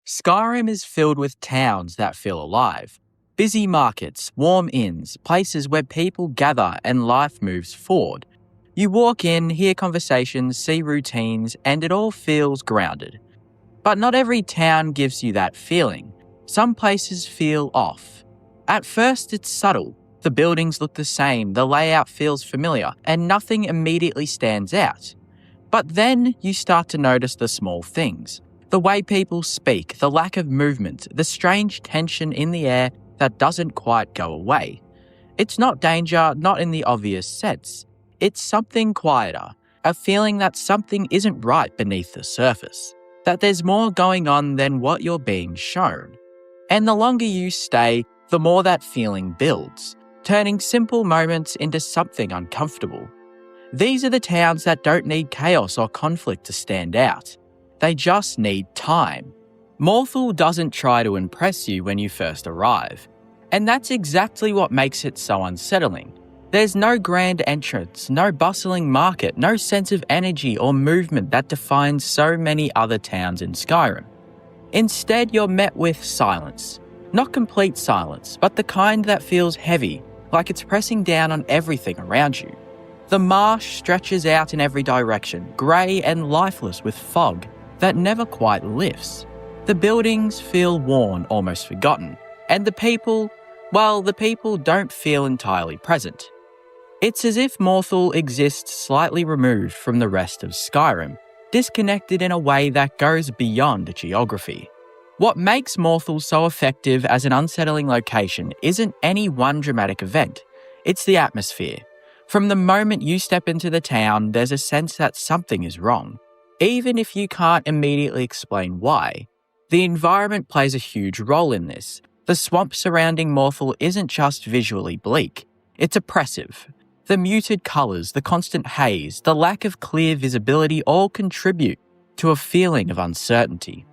Skyrim is filled with towns that feel alive. Busy markets, warm inns, places where people gather and life moves forward. You walk in, hear conversations, see routines, and it all feels grounded. But not every town gives you that feeling. Some places feel off. At first, it's subtle. The buildings look the same, the layout feels familiar, and nothing immediately stands out. But then you start to notice the small things. The way people speak, the lack of movement, the strange tension in the air that doesn't quite go away. It's not danger, not in the obvious sense. It's something quieter, a feeling that something isn't right beneath the surface, that there's more going on than what you're being shown. And the longer you stay, the more that feeling builds, turning simple moments into something uncomfortable. These are the towns that don't need chaos or conflict to stand out. They just need time. Morthal doesn't try to impress you when you first arrive. And that's exactly what makes it so unsettling. There's no grand entrance, no bustling market, no sense of energy or movement that defines so many other towns in Skyrim. Instead, you're met with silence. Not complete silence, but the kind that feels heavy, like it's pressing down on everything around you. The marsh stretches out in every direction, grey and lifeless with fog that never quite lifts. The buildings feel worn, almost forgotten, and the people don't feel entirely present. It's as if Morthal exists slightly removed from the rest of Skyrim, disconnected in a way that goes beyond geography. What makes Morthal so effective as an unsettling location isn't any one dramatic event, it's the atmosphere. From the moment you step into the town, there's a sense that something is wrong. Even if you can't immediately explain why, the environment plays a huge role in this. The swamp surrounding Morthal isn't just visually bleak, it's oppressive. The muted colours, the constant haze, the lack of clear visibility all contribute to a feeling of uncertainty.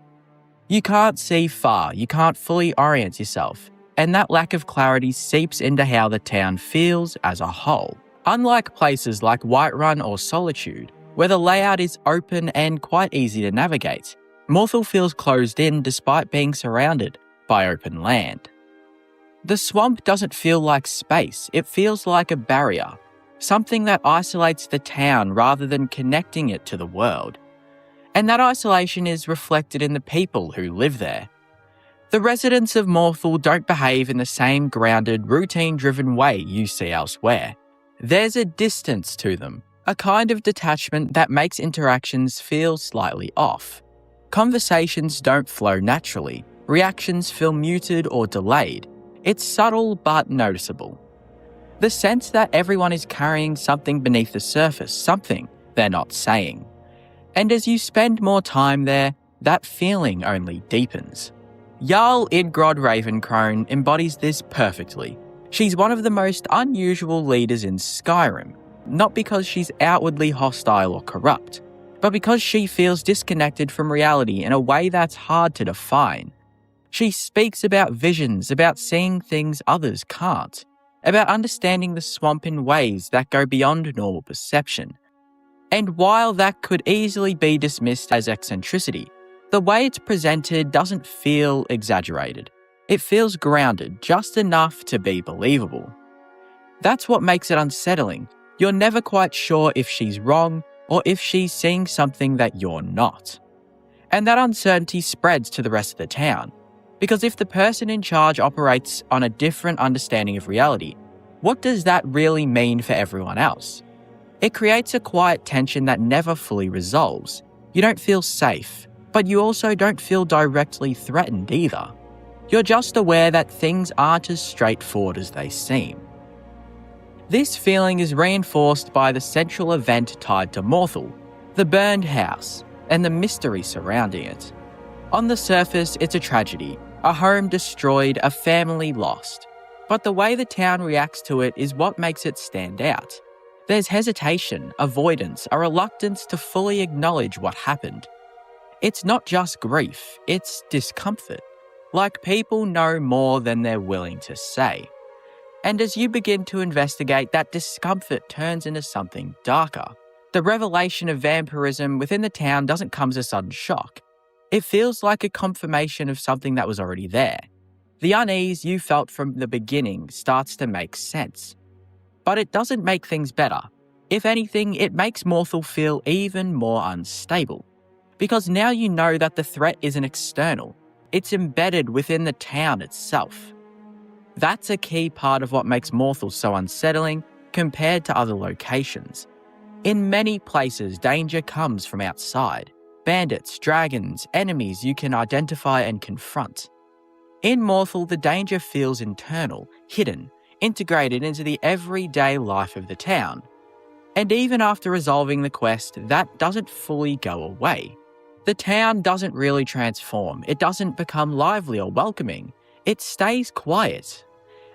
You can't see far, you can't fully orient yourself, and that lack of clarity seeps into how the town feels as a whole. Unlike places like Whiterun or Solitude, where the layout is open and quite easy to navigate, Morthal feels closed in despite being surrounded by open land. The swamp doesn't feel like space, it feels like a barrier, something that isolates the town rather than connecting it to the world. And that isolation is reflected in the people who live there. The residents of Morthal don't behave in the same grounded, routine-driven way you see elsewhere. There's a distance to them, a kind of detachment that makes interactions feel slightly off. Conversations don't flow naturally, reactions feel muted or delayed. It's subtle but noticeable. The sense that everyone is carrying something beneath the surface, something they're not saying. And as you spend more time there, that feeling only deepens. Jarl Idgrod Ravencrone embodies this perfectly. She's one of the most unusual leaders in Skyrim, not because she's outwardly hostile or corrupt, but because she feels disconnected from reality in a way that's hard to define. She speaks about visions, about seeing things others can't, about understanding the swamp in ways that go beyond normal perception. And while that could easily be dismissed as eccentricity, the way it's presented doesn't feel exaggerated. It feels grounded, just enough to be believable. That's what makes it unsettling. You're never quite sure if she's wrong or if she's seeing something that you're not. And that uncertainty spreads to the rest of the town. Because if the person in charge operates on a different understanding of reality, what does that really mean for everyone else? It creates a quiet tension that never fully resolves. You don't feel safe, but you also don't feel directly threatened either. You're just aware that things aren't as straightforward as they seem. This feeling is reinforced by the central event tied to Morthal, the burned house, and the mystery surrounding it. On the surface, it's a tragedy, a home destroyed, a family lost. But the way the town reacts to it is what makes it stand out. There's hesitation, avoidance, a reluctance to fully acknowledge what happened. It's not just grief, it's discomfort. Like people know more than they're willing to say. And as you begin to investigate, that discomfort turns into something darker. The revelation of vampirism within the town doesn't come as a sudden shock. It feels like a confirmation of something that was already there. The unease you felt from the beginning starts to make sense. But it doesn't make things better. If anything, it makes Morthal feel even more unstable. Because now you know that the threat isn't external, it's embedded within the town itself. That's a key part of what makes Morthal so unsettling compared to other locations. In many places, danger comes from outside. Bandits, dragons, enemies you can identify and confront. In Morthal, the danger feels internal, hidden, integrated into the everyday life of the town. And even after resolving the quest, that doesn't fully go away. The town doesn't really transform, it doesn't become lively or welcoming, it stays quiet.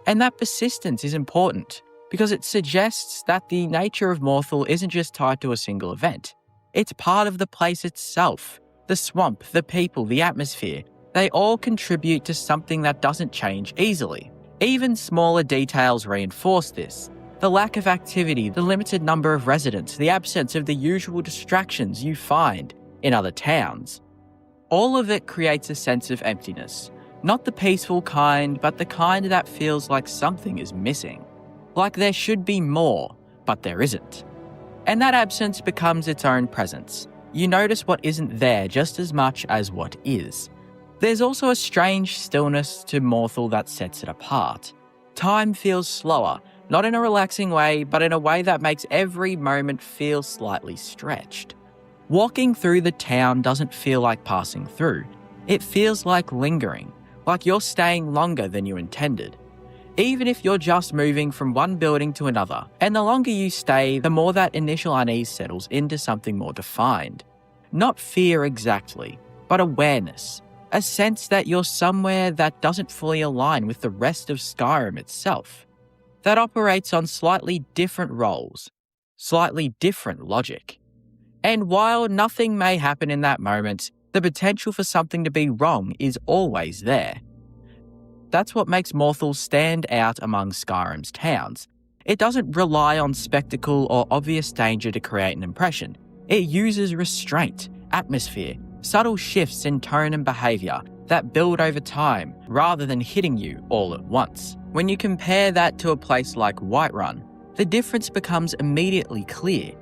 And that persistence is important, because it suggests that the nature of Morthal isn't just tied to a single event. It's part of the place itself. The swamp, the people, the atmosphere, they all contribute to something that doesn't change easily. Even smaller details reinforce this. The lack of activity, the limited number of residents, the absence of the usual distractions you find in other towns. All of it creates a sense of emptiness. Not the peaceful kind, but the kind that feels like something is missing. Like there should be more, but there isn't. And that absence becomes its own presence. You notice what isn't there just as much as what is. There's also a strange stillness to Morthal that sets it apart. Time feels slower, not in a relaxing way, but in a way that makes every moment feel slightly stretched. Walking through the town doesn't feel like passing through. It feels like lingering, like you're staying longer than you intended. Even if you're just moving from one building to another, and the longer you stay, the more that initial unease settles into something more defined. Not fear exactly, but awareness. A sense that you're somewhere that doesn't fully align with the rest of Skyrim itself. That operates on slightly different roles, slightly different logic. And while nothing may happen in that moment, the potential for something to be wrong is always there. That's what makes Morthal stand out among Skyrim's towns. It doesn't rely on spectacle or obvious danger to create an impression. It uses restraint, atmosphere, subtle shifts in tone and behaviour that build over time rather than hitting you all at once. When you compare that to a place like Whiterun, the difference becomes immediately clear.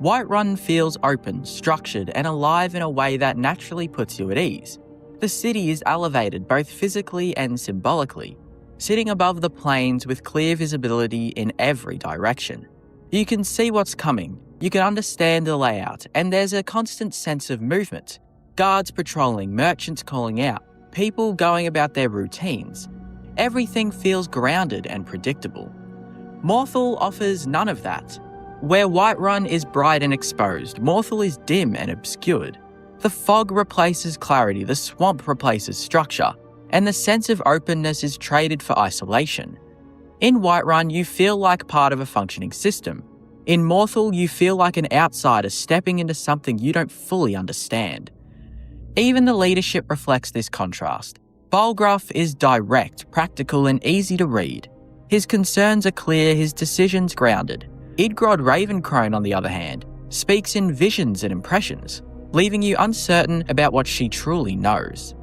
Whiterun feels open, structured, and alive in a way that naturally puts you at ease. The city is elevated both physically and symbolically, sitting above the plains with clear visibility in every direction. You can see what's coming, you can understand the layout, and there's a constant sense of movement. Guards patrolling, merchants calling out, people going about their routines. Everything feels grounded and predictable. Morthal offers none of that. Where Whiterun is bright and exposed, Morthal is dim and obscured. The fog replaces clarity, the swamp replaces structure, and the sense of openness is traded for isolation. In Whiterun, you feel like part of a functioning system. In Morthal, you feel like an outsider stepping into something you don't fully understand. Even the leadership reflects this contrast. Bolgruff is direct, practical, and easy to read. His concerns are clear, his decisions grounded. Idgrod Ravencrone, on the other hand, speaks in visions and impressions, leaving you uncertain about what she truly knows.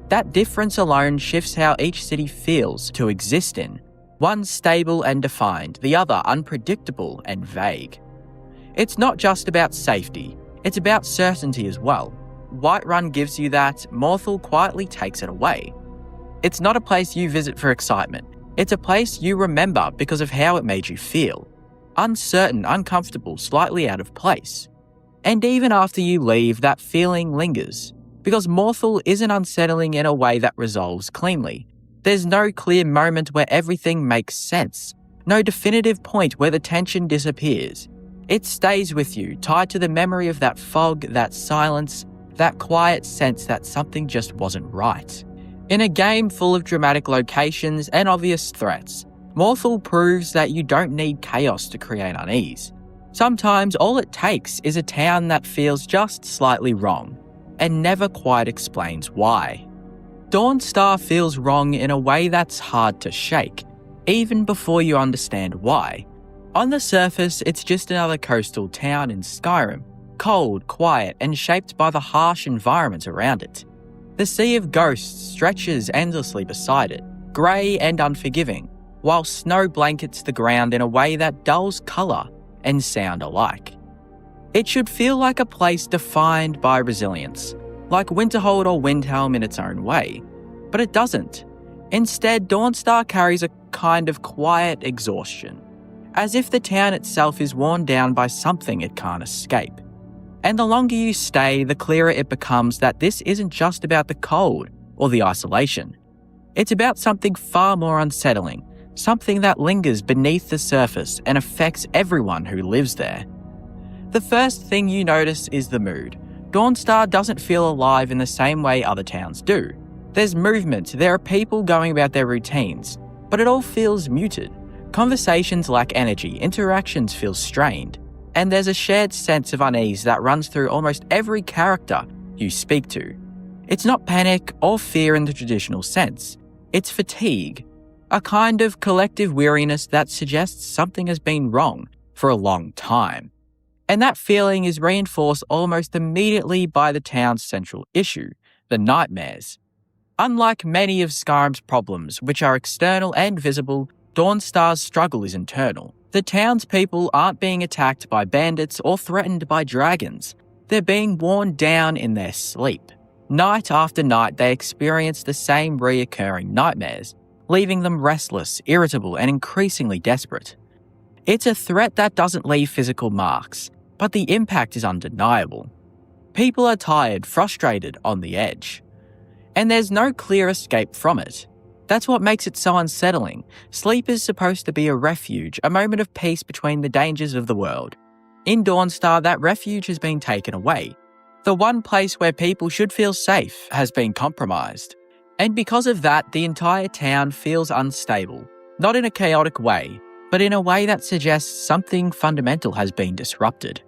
That difference alone shifts how each city feels to exist in. One stable and defined, the other unpredictable and vague. It's not just about safety, it's about certainty as well. Whiterun gives you that, Morthal quietly takes it away. It's not a place you visit for excitement, it's a place you remember because of how it made you feel. Uncertain, uncomfortable, slightly out of place. And even after you leave, that feeling lingers, because Morthal isn't unsettling in a way that resolves cleanly. There's no clear moment where everything makes sense, no definitive point where the tension disappears. It stays with you, tied to the memory of that fog, that silence, that quiet sense that something just wasn't right. In a game full of dramatic locations and obvious threats, Morthal proves that you don't need chaos to create unease. Sometimes all it takes is a town that feels just slightly wrong, and never quite explains why. Dawnstar feels wrong in a way that's hard to shake, even before you understand why. On the surface, it's just another coastal town in Skyrim, cold, quiet, and shaped by the harsh environment around it. The sea of ghosts stretches endlessly beside it, grey and unforgiving, while snow blankets the ground in a way that dulls colour and sound alike. It should feel like a place defined by resilience, like Winterhold or Windhelm in its own way, but it doesn't. Instead, Dawnstar carries a kind of quiet exhaustion, as if the town itself is worn down by something it can't escape. And the longer you stay, the clearer it becomes that this isn't just about the cold or the isolation. It's about something far more unsettling, something that lingers beneath the surface and affects everyone who lives there. The first thing you notice is the mood. Dawnstar doesn't feel alive in the same way other towns do. There's movement, there are people going about their routines, but it all feels muted. Conversations lack energy, interactions feel strained, and there's a shared sense of unease that runs through almost every character you speak to. It's not panic or fear in the traditional sense. It's fatigue, a kind of collective weariness that suggests something has been wrong for a long time. And that feeling is reinforced almost immediately by the town's central issue, the nightmares. Unlike many of Skyrim's problems, which are external and visible, Dawnstar's struggle is internal. The townspeople aren't being attacked by bandits or threatened by dragons. They're being worn down in their sleep. Night after night, they experience the same reoccurring nightmares, leaving them restless, irritable, and increasingly desperate. It's a threat that doesn't leave physical marks, but the impact is undeniable. People are tired, frustrated, on the edge. And there's no clear escape from it. That's what makes it so unsettling. Sleep is supposed to be a refuge, a moment of peace between the dangers of the world. In Dawnstar, that refuge has been taken away. The one place where people should feel safe has been compromised. And because of that, the entire town feels unstable, not in a chaotic way, but in a way that suggests something fundamental has been disrupted.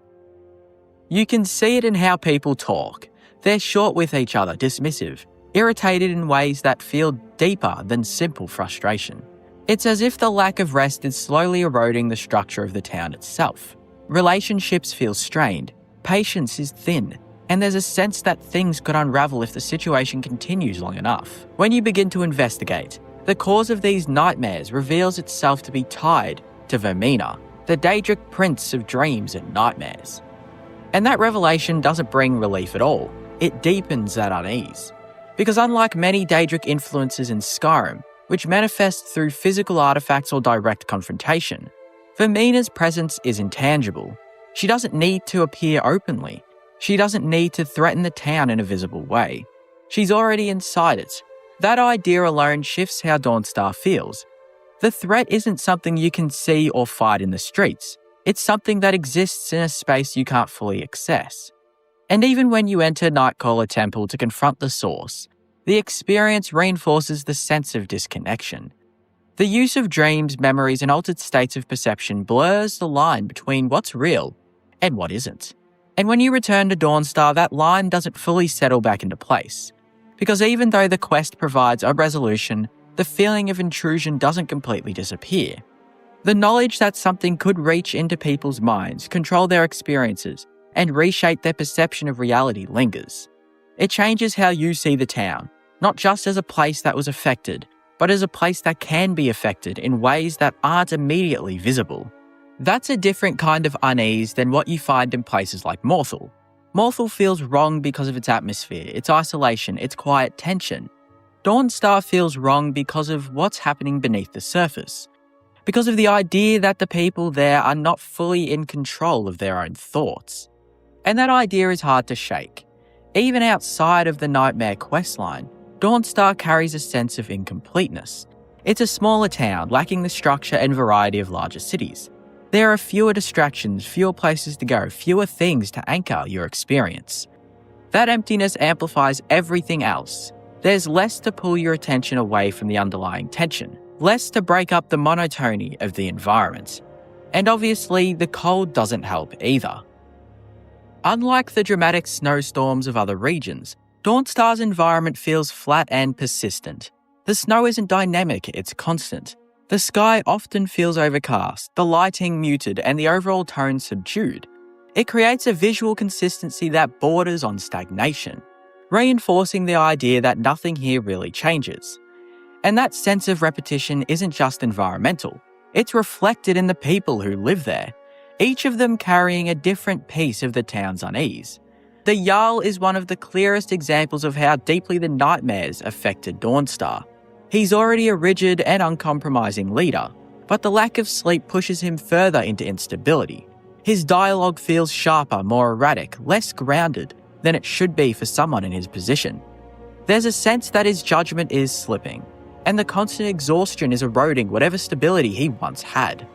You can see it in how people talk. They're short with each other, dismissive, irritated in ways that feel deeper than simple frustration. It's as if the lack of rest is slowly eroding the structure of the town itself. Relationships feel strained, patience is thin, and there's a sense that things could unravel if the situation continues long enough. When you begin to investigate, the cause of these nightmares reveals itself to be tied to Vermina, the Daedric prince of dreams and nightmares. And that revelation doesn't bring relief at all, it deepens that unease. Because unlike many Daedric influences in Skyrim, which manifest through physical artifacts or direct confrontation, Vermina's presence is intangible. She doesn't need to appear openly. She doesn't need to threaten the town in a visible way. She's already inside it. That idea alone shifts how Dawnstar feels. The threat isn't something you can see or fight in the streets. It's something that exists in a space you can't fully access. And even when you enter Nightcaller Temple to confront the source, the experience reinforces the sense of disconnection. The use of dreams, memories, and altered states of perception blurs the line between what's real and what isn't. And when you return to Dawnstar, that line doesn't fully settle back into place. Because even though the quest provides a resolution, the feeling of intrusion doesn't completely disappear. The knowledge that something could reach into people's minds, control their experiences, and reshape their perception of reality lingers. It changes how you see the town, not just as a place that was affected, but as a place that can be affected in ways that aren't immediately visible. That's a different kind of unease than what you find in places like Morthal. Morthal feels wrong because of its atmosphere, its isolation, its quiet tension. Dawnstar feels wrong because of what's happening beneath the surface. Because of the idea that the people there are not fully in control of their own thoughts. And that idea is hard to shake. Even outside of the Nightmare questline, Dawnstar carries a sense of incompleteness. It's a smaller town, lacking the structure and variety of larger cities. There are fewer distractions, fewer places to go, fewer things to anchor your experience. That emptiness amplifies everything else. There's less to pull your attention away from the underlying tension, less to break up the monotony of the environment. And obviously, the cold doesn't help either. Unlike the dramatic snowstorms of other regions, Dawnstar's environment feels flat and persistent. The snow isn't dynamic, it's constant. The sky often feels overcast, the lighting muted, and the overall tone subdued. It creates a visual consistency that borders on stagnation. reinforcing the idea that nothing here really changes. And that sense of repetition isn't just environmental, it's reflected in the people who live there, each of them carrying a different piece of the town's unease. The Jarl is one of the clearest examples of how deeply the nightmares affected Dawnstar. He's already a rigid and uncompromising leader, but the lack of sleep pushes him further into instability. His dialogue feels sharper, more erratic, less grounded than it should be for someone in his position. There's a sense that his judgment is slipping, and the constant exhaustion is eroding whatever stability he once had.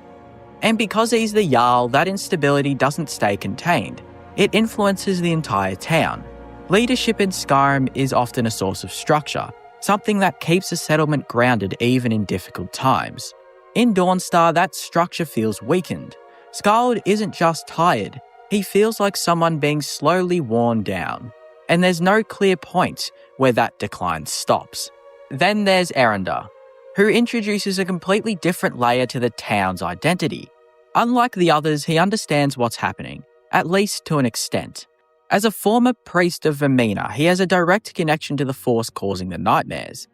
And because he's the Jarl, that instability doesn't stay contained. It influences the entire town. Leadership in Skyrim is often a source of structure, something that keeps a settlement grounded even in difficult times. In Dawnstar, that structure feels weakened. Skald isn't just tired, he feels like someone being slowly worn down. And there's no clear point where that decline stops. Then there's Erendar, who introduces a completely different layer to the town's identity. Unlike the others, he understands what's happening, at least to an extent. As a former priest of Vermina, he has a direct connection to the force causing the nightmares,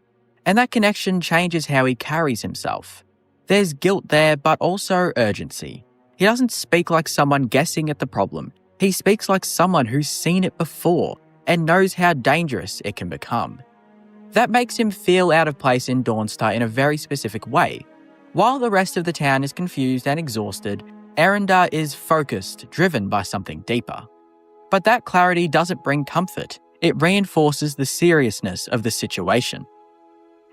and that connection changes how he carries himself. There's guilt there, but also urgency. He doesn't speak like someone guessing at the problem. He speaks like someone who's seen it before and knows how dangerous it can become. That makes him feel out of place in Dawnstar in a very specific way. While the rest of the town is confused and exhausted, Erendar is focused, driven by something deeper. But that clarity doesn't bring comfort. It reinforces the seriousness of the situation.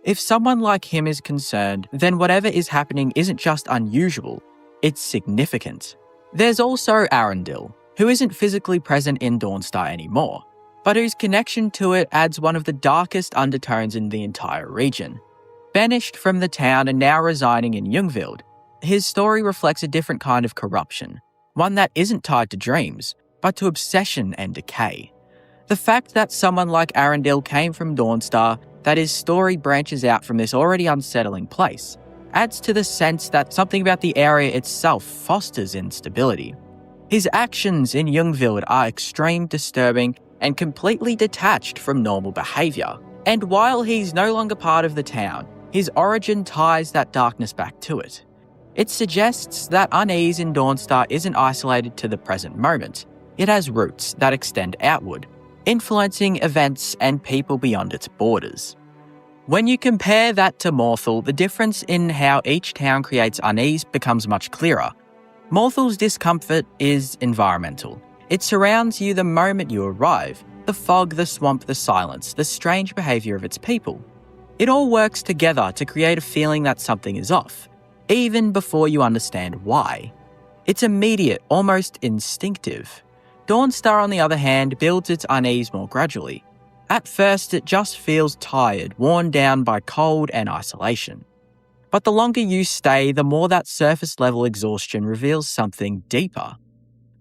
If someone like him is concerned, then whatever is happening isn't just unusual, it's significant. There's also Arundel, who isn't physically present in Dawnstar anymore, but whose connection to it adds one of the darkest undertones in the entire region. Banished from the town and now residing in Ljungvild, his story reflects a different kind of corruption, one that isn't tied to dreams, but to obsession and decay. The fact that someone like Arundel came from Dawnstar, that his story branches out from this already unsettling place, adds to the sense that something about the area itself fosters instability. His actions in Ljungvild are extreme, disturbing, and completely detached from normal behaviour. And while he's no longer part of the town, his origin ties that darkness back to it. It suggests that unease in Dawnstar isn't isolated to the present moment. It has roots that extend outward, influencing events and people beyond its borders. When you compare that to Morthal, the difference in how each town creates unease becomes much clearer. Morthal's discomfort is environmental. It surrounds you the moment you arrive. The fog, the swamp, the silence, the strange behaviour of its people. It all works together to create a feeling that something is off, even before you understand why. It's immediate, almost instinctive. Dawnstar, on the other hand, builds its unease more gradually. At first, it just feels tired, worn down by cold and isolation. But the longer you stay, the more that surface-level exhaustion reveals something deeper.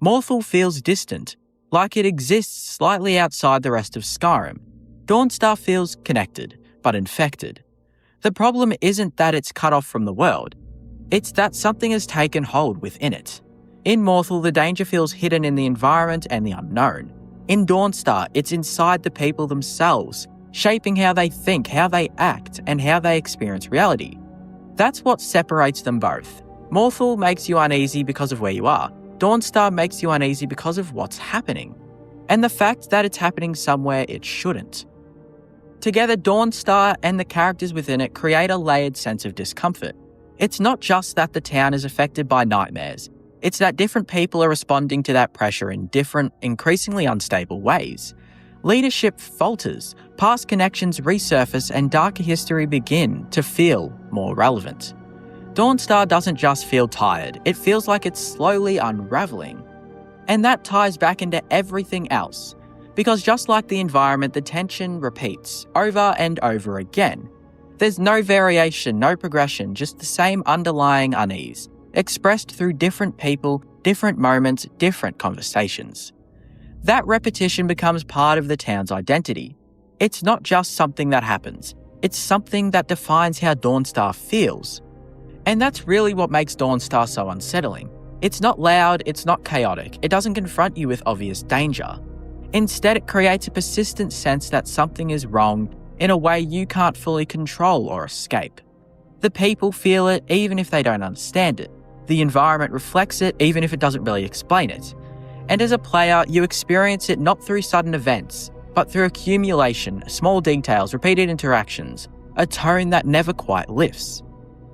Morthal feels distant, like it exists slightly outside the rest of Skyrim. Dawnstar feels connected, but infected. The problem isn't that it's cut off from the world, it's that something has taken hold within it. In Morthal, the danger feels hidden in the environment and the unknown. In Dawnstar, it's inside the people themselves, shaping how they think, how they act, and how they experience reality. That's what separates them both. Morthal makes you uneasy because of where you are. Dawnstar makes you uneasy because of what's happening, and the fact that it's happening somewhere it shouldn't. Together, Dawnstar and the characters within it create a layered sense of discomfort. It's not just that the town is affected by nightmares, it's that different people are responding to that pressure in different, increasingly unstable ways. Leadership falters, past connections resurface, and darker history begin to feel more relevant. Dawnstar doesn't just feel tired, it feels like it's slowly unraveling. And that ties back into everything else, because just like the environment, the tension repeats over and over again. There's no variation, no progression, just the same underlying unease, expressed through different people, different moments, different conversations. That repetition becomes part of the town's identity. It's not just something that happens, it's something that defines how Dawnstar feels. And that's really what makes Dawnstar so unsettling. It's not loud, it's not chaotic, it doesn't confront you with obvious danger. Instead, it creates a persistent sense that something is wrong in a way you can't fully control or escape. The people feel it even if they don't understand it. The environment reflects it even if it doesn't really explain it. And as a player, you experience it not through sudden events, but through accumulation, small details, repeated interactions, a tone that never quite lifts.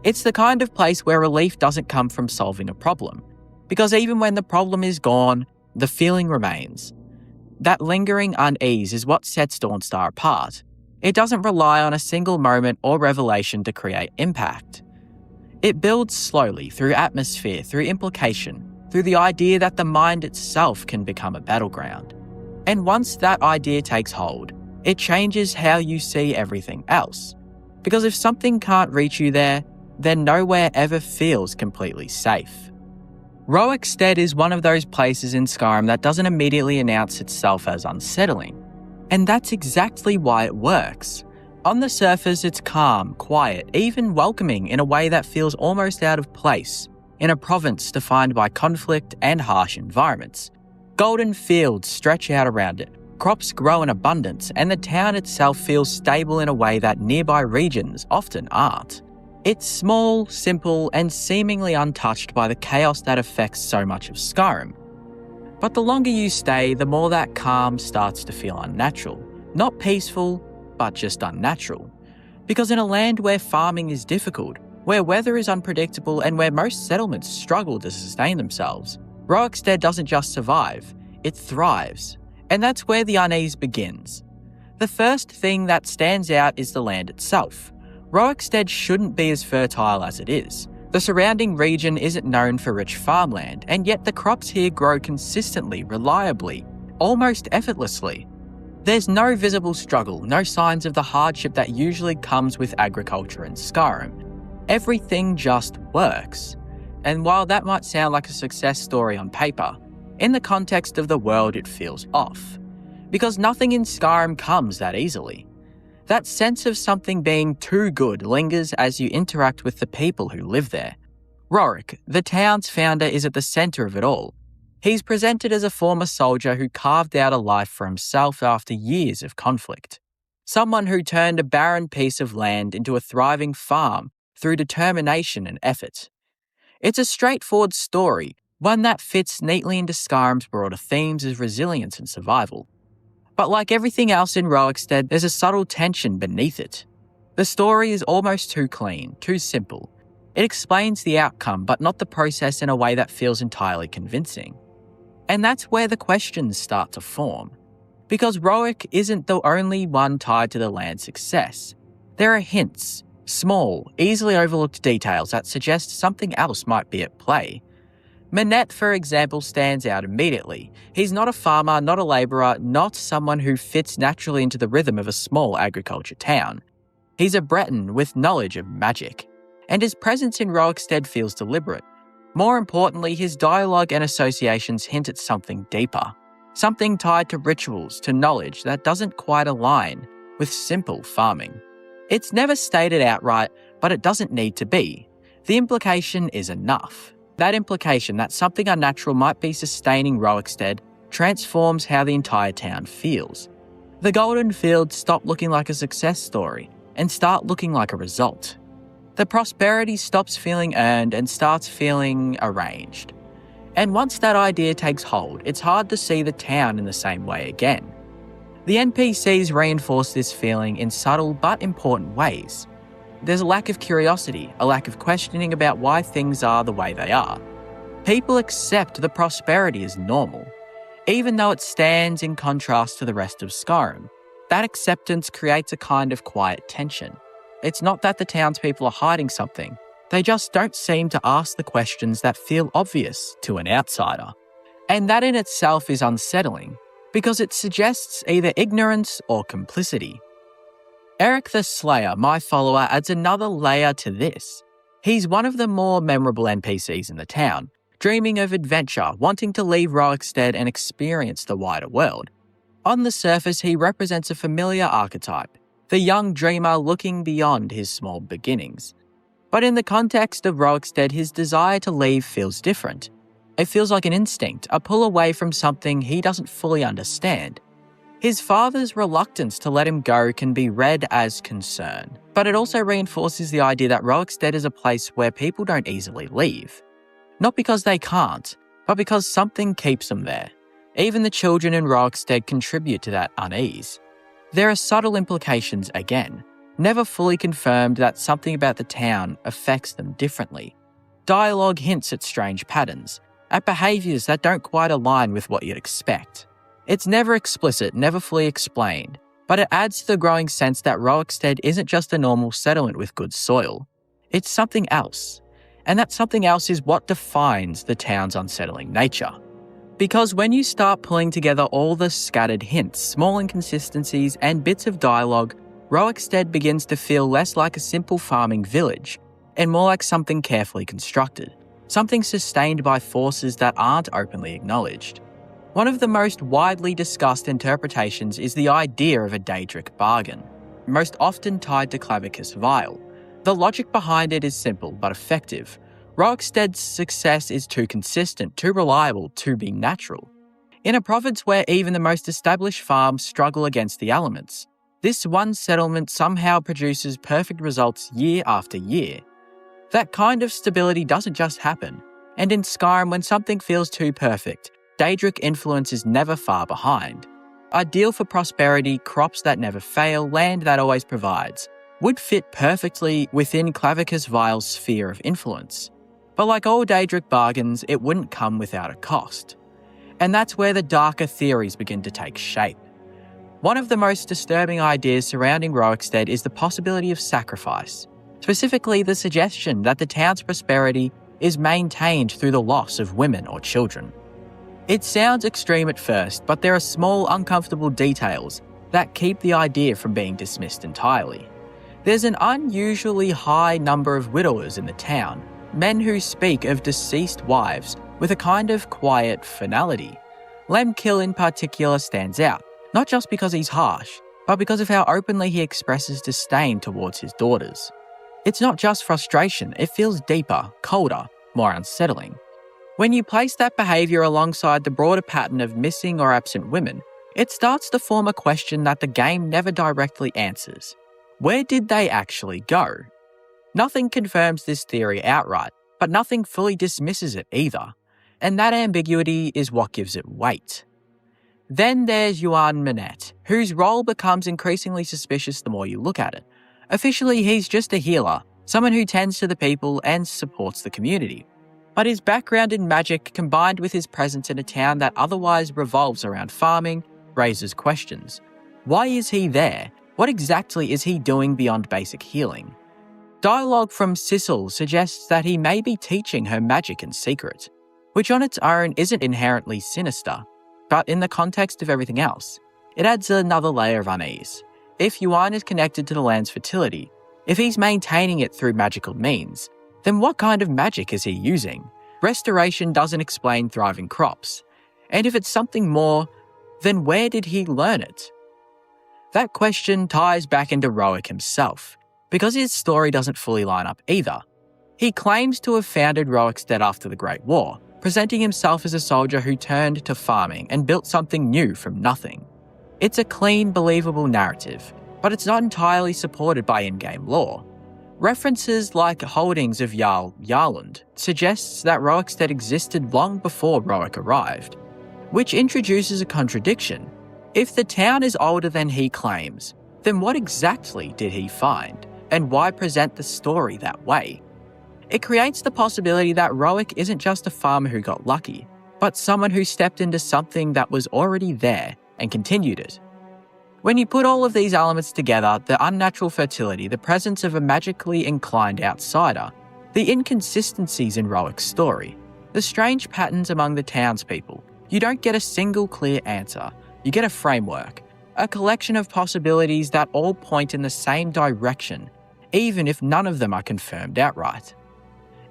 It's the kind of place where relief doesn't come from solving a problem, because even when the problem is gone, the feeling remains. That lingering unease is what sets Dawnstar apart. It doesn't rely on a single moment or revelation to create impact. It builds slowly through atmosphere, through implication, through the idea that the mind itself can become a battleground. And once that idea takes hold, it changes how you see everything else. Because if something can't reach you there, then nowhere ever feels completely safe. Roekstead is one of those places in Skyrim that doesn't immediately announce itself as unsettling. And that's exactly why it works. On the surface, it's calm, quiet, even welcoming in a way that feels almost out of place in a province defined by conflict and harsh environments. Golden fields stretch out around it, crops grow in abundance, and the town itself feels stable in a way that nearby regions often aren't. It's small, simple, and seemingly untouched by the chaos that affects so much of Skyrim. But the longer you stay, the more that calm starts to feel unnatural. Not peaceful, but just unnatural. Because in a land where farming is difficult, where weather is unpredictable, and where most settlements struggle to sustain themselves, Roekstead doesn't just survive, it thrives. And that's where the unease begins. The first thing that stands out is the land itself. Roekstead shouldn't be as fertile as it is. The surrounding region isn't known for rich farmland, and yet the crops here grow consistently, reliably, almost effortlessly. There's no visible struggle, no signs of the hardship that usually comes with agriculture in Skyrim. Everything just works. And while that might sound like a success story on paper, in the context of the world it feels off. Because nothing in Skyrim comes that easily. That sense of something being too good lingers as you interact with the people who live there. Rorik, the town's founder, is at the centre of it all. He's presented as a former soldier who carved out a life for himself after years of conflict. Someone who turned a barren piece of land into a thriving farm through determination and effort. It's a straightforward story, one that fits neatly into Skyrim's broader themes of resilience and survival. But like everything else in Roekstead, there's a subtle tension beneath it. The story is almost too clean, too simple. It explains the outcome, but not the process in a way that feels entirely convincing. And that's where the questions start to form. Because Roek isn't the only one tied to the land's success. There are hints, small, easily overlooked details that suggest something else might be at play. Manette, for example, stands out immediately. He's not a farmer, not a labourer, not someone who fits naturally into the rhythm of a small agriculture town. He's a Breton with knowledge of magic, and his presence in Roekstead feels deliberate. More importantly, his dialogue and associations hint at something deeper, something tied to rituals, to knowledge that doesn't quite align with simple farming. It's never stated outright, but it doesn't need to be. The implication is enough. That implication that something unnatural might be sustaining Roekstead transforms how the entire town feels. The Golden Fields stop looking like a success story and start looking like a result. The prosperity stops feeling earned and starts feeling arranged. And once that idea takes hold, it's hard to see the town in the same way again. The NPCs reinforce this feeling in subtle but important ways. There's a lack of curiosity, a lack of questioning about why things are the way they are. People accept the prosperity as normal, even though it stands in contrast to the rest of Skyrim. That acceptance creates a kind of quiet tension. It's not that the townspeople are hiding something, they just don't seem to ask the questions that feel obvious to an outsider. And that in itself is unsettling, because it suggests either ignorance or complicity. Eric the Slayer, my follower, adds another layer to this. He's one of the more memorable NPCs in the town, dreaming of adventure, wanting to leave Roekstead and experience the wider world. On the surface, he represents a familiar archetype, the young dreamer looking beyond his small beginnings. But in the context of Roekstead, his desire to leave feels different. It feels like an instinct, a pull away from something he doesn't fully understand. His father's reluctance to let him go can be read as concern, but it also reinforces the idea that Roekstead is a place where people don't easily leave. Not because they can't, but because something keeps them there. Even the children in Roekstead contribute to that unease. There are subtle implications again, never fully confirmed, that something about the town affects them differently. Dialogue hints at strange patterns, at behaviours that don't quite align with what you'd expect. It's never explicit, never fully explained, but it adds to the growing sense that Roekstead isn't just a normal settlement with good soil. It's something else. And that something else is what defines the town's unsettling nature. Because when you start pulling together all the scattered hints, small inconsistencies, and bits of dialogue, Roekstead begins to feel less like a simple farming village, and more like something carefully constructed, something sustained by forces that aren't openly acknowledged. One of the most widely discussed interpretations is the idea of a Daedric bargain, most often tied to Clavicus Vile. The logic behind it is simple but effective. Roekstead's success is too consistent, too reliable to be natural. In a province where even the most established farms struggle against the elements, this one settlement somehow produces perfect results year after year. That kind of stability doesn't just happen, and in Skyrim, when something feels too perfect, Daedric influence is never far behind. Ideal for prosperity, crops that never fail, land that always provides, would fit perfectly within Clavicus Vile's sphere of influence. But like all Daedric bargains, it wouldn't come without a cost. And that's where the darker theories begin to take shape. One of the most disturbing ideas surrounding Roekstead is the possibility of sacrifice, specifically the suggestion that the town's prosperity is maintained through the loss of women or children. It sounds extreme at first, but there are small, uncomfortable details that keep the idea from being dismissed entirely. There's an unusually high number of widowers in the town, men who speak of deceased wives with a kind of quiet finality. Lemkill in particular stands out, not just because he's harsh, but because of how openly he expresses disdain towards his daughters. It's not just frustration, it feels deeper, colder, more unsettling. When you place that behaviour alongside the broader pattern of missing or absent women, it starts to form a question that the game never directly answers. Where did they actually go? Nothing confirms this theory outright, but nothing fully dismisses it either, and that ambiguity is what gives it weight. Then there's Yuan Minette, whose role becomes increasingly suspicious the more you look at it. Officially, he's just a healer, someone who tends to the people and supports the community. But his background in magic, combined with his presence in a town that otherwise revolves around farming, raises questions. Why is he there? What exactly is he doing beyond basic healing? Dialogue from Sissel suggests that he may be teaching her magic in secret, which on its own isn't inherently sinister, but in the context of everything else, it adds another layer of unease. If Yuan is connected to the land's fertility, if he's maintaining it through magical means, then what kind of magic is he using? Restoration doesn't explain thriving crops. And if it's something more, then where did he learn it? That question ties back into Roek himself, because his story doesn't fully line up either. He claims to have founded Roekstead after the Great War, presenting himself as a soldier who turned to farming and built something new from nothing. It's a clean, believable narrative, but it's not entirely supported by in-game lore. References like holdings of Jarl Jarland suggests that Roekstead existed long before Roek arrived, which introduces a contradiction. If the town is older than he claims, then what exactly did he find, and why present the story that way? It creates the possibility that Roek isn't just a farmer who got lucky, but someone who stepped into something that was already there and continued it. When you put all of these elements together, the unnatural fertility, the presence of a magically inclined outsider, the inconsistencies in Roek's story, the strange patterns among the townspeople, you don't get a single clear answer. You get a framework, a collection of possibilities that all point in the same direction, even if none of them are confirmed outright.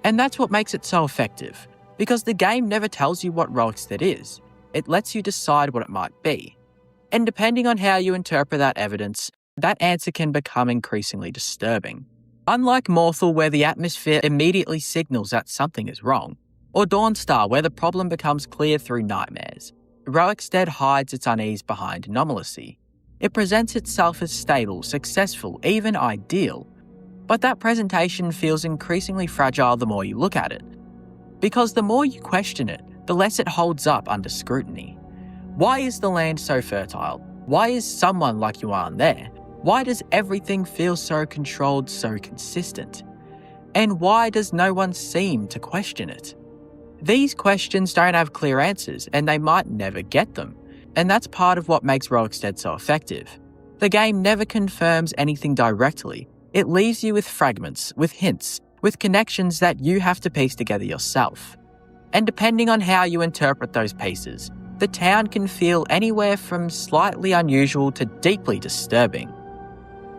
And that's what makes it so effective, because the game never tells you what Roekstead is. It lets you decide what it might be. And depending on how you interpret that evidence, that answer can become increasingly disturbing. Unlike Morthal, where the atmosphere immediately signals that something is wrong, Or Dawnstar, where the problem becomes clear through nightmares. Roekstead hides its unease behind normalcy. It presents itself as stable, successful, even ideal. But that presentation feels increasingly fragile the more you look at it. Because the more you question it, the less it holds up under scrutiny. Why is the land so fertile? Why is someone like Yuan there? Why does everything feel so controlled, so consistent? And why does no one seem to question it? These questions don't have clear answers, and they might never get them. And that's part of what makes Roekstead so effective. The game never confirms anything directly. It leaves you with fragments, with hints, with connections that you have to piece together yourself. And depending on how you interpret those pieces, the town can feel anywhere from slightly unusual to deeply disturbing.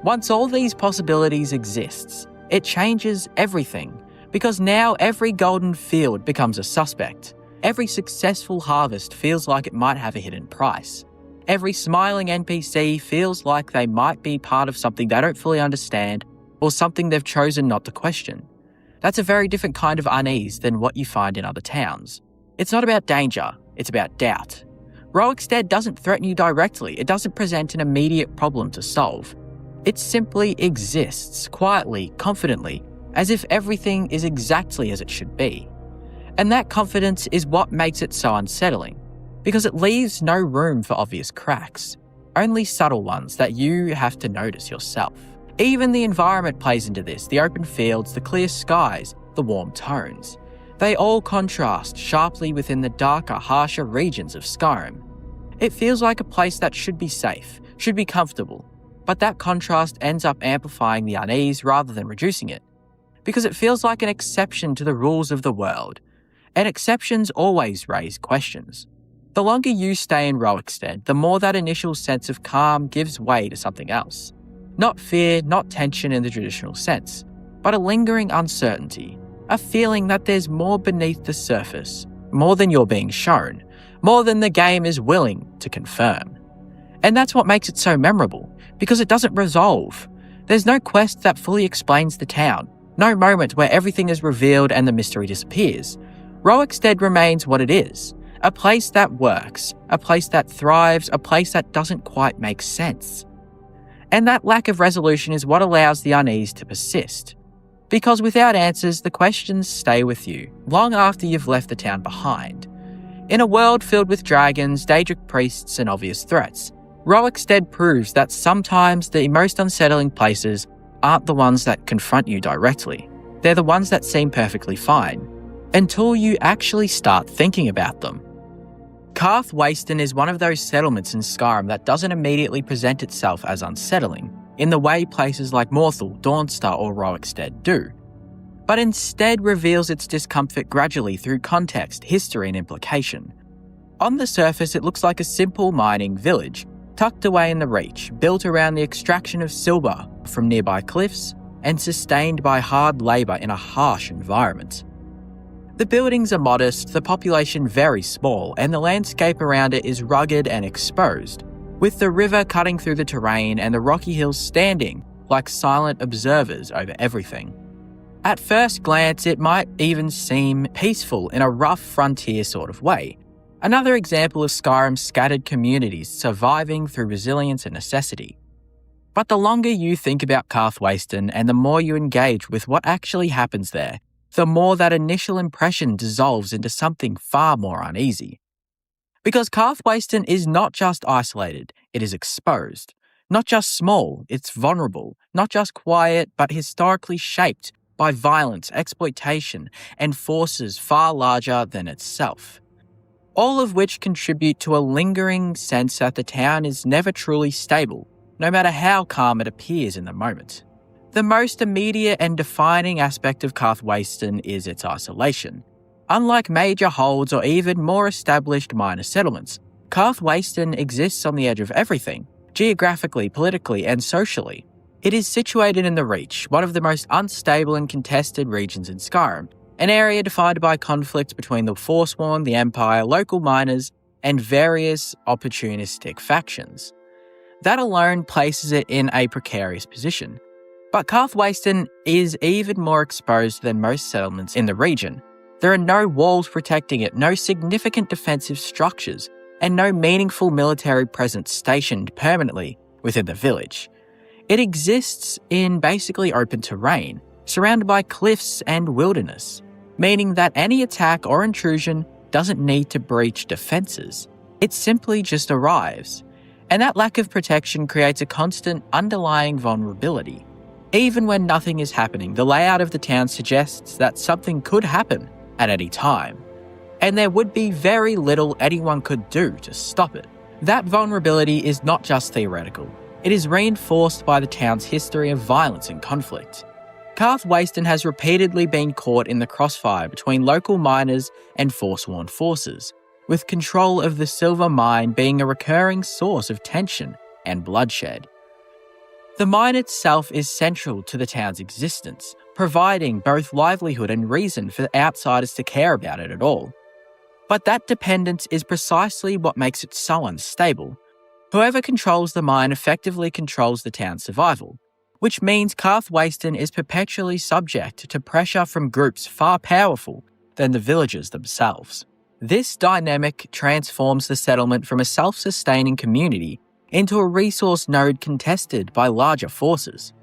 Once all these possibilities exists, it changes everything, because now every golden field becomes a suspect. Every successful harvest feels like it might have a hidden price. Every smiling NPC feels like they might be part of something they don't fully understand or something they've chosen not to question. That's a very different kind of unease than what you find in other towns. It's not about danger, it's about doubt. Roekstead doesn't threaten you directly, it doesn't present an immediate problem to solve. It simply exists, quietly, confidently, as if everything is exactly as it should be. And that confidence is what makes it so unsettling, because it leaves no room for obvious cracks, only subtle ones that you have to notice yourself. Even the environment plays into this, the open fields, the clear skies, the warm tones. They all contrast sharply within the darker, harsher regions of Skyrim. It feels like a place that should be safe, should be comfortable, but that contrast ends up amplifying the unease rather than reducing it, because it feels like an exception to the rules of the world, and exceptions always raise questions. The longer you stay in Roekstead, the more that initial sense of calm gives way to something else. Not fear, not tension in the traditional sense, but a lingering uncertainty, a feeling that there's more beneath the surface, more than you're being shown, more than the game is willing to confirm. And that's what makes it so memorable, because it doesn't resolve. There's no quest that fully explains the town, no moment where everything is revealed and the mystery disappears. Roekstead remains what it is, a place that works, a place that thrives, a place that doesn't quite make sense. And that lack of resolution is what allows the unease to persist. Because without answers, the questions stay with you, long after you've left the town behind. In a world filled with dragons, Daedric priests, and obvious threats, Roekstead proves that sometimes the most unsettling places aren't the ones that confront you directly. They're the ones that seem perfectly fine, until you actually start thinking about them. Karth Wasten is one of those settlements in Skyrim that doesn't immediately present itself as unsettling, in the way places like Morthal, Dawnstar, or Roekstead do, but instead reveals its discomfort gradually through context, history, and implication. On the surface, it looks like a simple mining village, tucked away in the Reach, built around the extraction of silver from nearby cliffs, and sustained by hard labour in a harsh environment. The buildings are modest, the population very small, and the landscape around it is rugged and exposed, with the river cutting through the terrain and the rocky hills standing like silent observers over everything. At first glance, it might even seem peaceful in a rough frontier sort of way, another example of Skyrim's scattered communities surviving through resilience and necessity. But the longer you think about Karth Wasten and the more you engage with what actually happens there, the more that initial impression dissolves into something far more uneasy. Because Karth Wasten is not just isolated, it is exposed. Not just small, it's vulnerable. Not just quiet, but historically shaped by violence, exploitation, and forces far larger than itself. All of which contribute to a lingering sense that the town is never truly stable, no matter how calm it appears in the moment. The most immediate and defining aspect of Karth Wasten is its isolation. Unlike major holds or even more established minor settlements, Karth Wasten exists on the edge of everything, geographically, politically, and socially. It is situated in the Reach, one of the most unstable and contested regions in Skyrim, an area defined by conflict between the Forsworn, the Empire, local miners, and various opportunistic factions. That alone places it in a precarious position. But Karth Wasten is even more exposed than most settlements in the region. There are no walls protecting it, no significant defensive structures, and no meaningful military presence stationed permanently within the village. It exists in basically open terrain, surrounded by cliffs and wilderness, meaning that any attack or intrusion doesn't need to breach defenses. It simply just arrives. And that lack of protection creates a constant underlying vulnerability. Even when nothing is happening, the layout of the town suggests that something could happen at any time, and there would be very little anyone could do to stop it. That vulnerability is not just theoretical. It is reinforced by the town's history of violence and conflict. Karth Wasteland has repeatedly been caught in the crossfire between local miners and Forsworn forces, with control of the silver mine being a recurring source of tension and bloodshed. The mine itself is central to the town's existence, providing both livelihood and reason for outsiders to care about it at all. But that dependence is precisely what makes it so unstable. Whoever controls the mine effectively controls the town's survival, which means Karth Wasteland is perpetually subject to pressure from groups far powerful than the villagers themselves. This dynamic transforms the settlement from a self-sustaining community into a resource node contested by larger forces.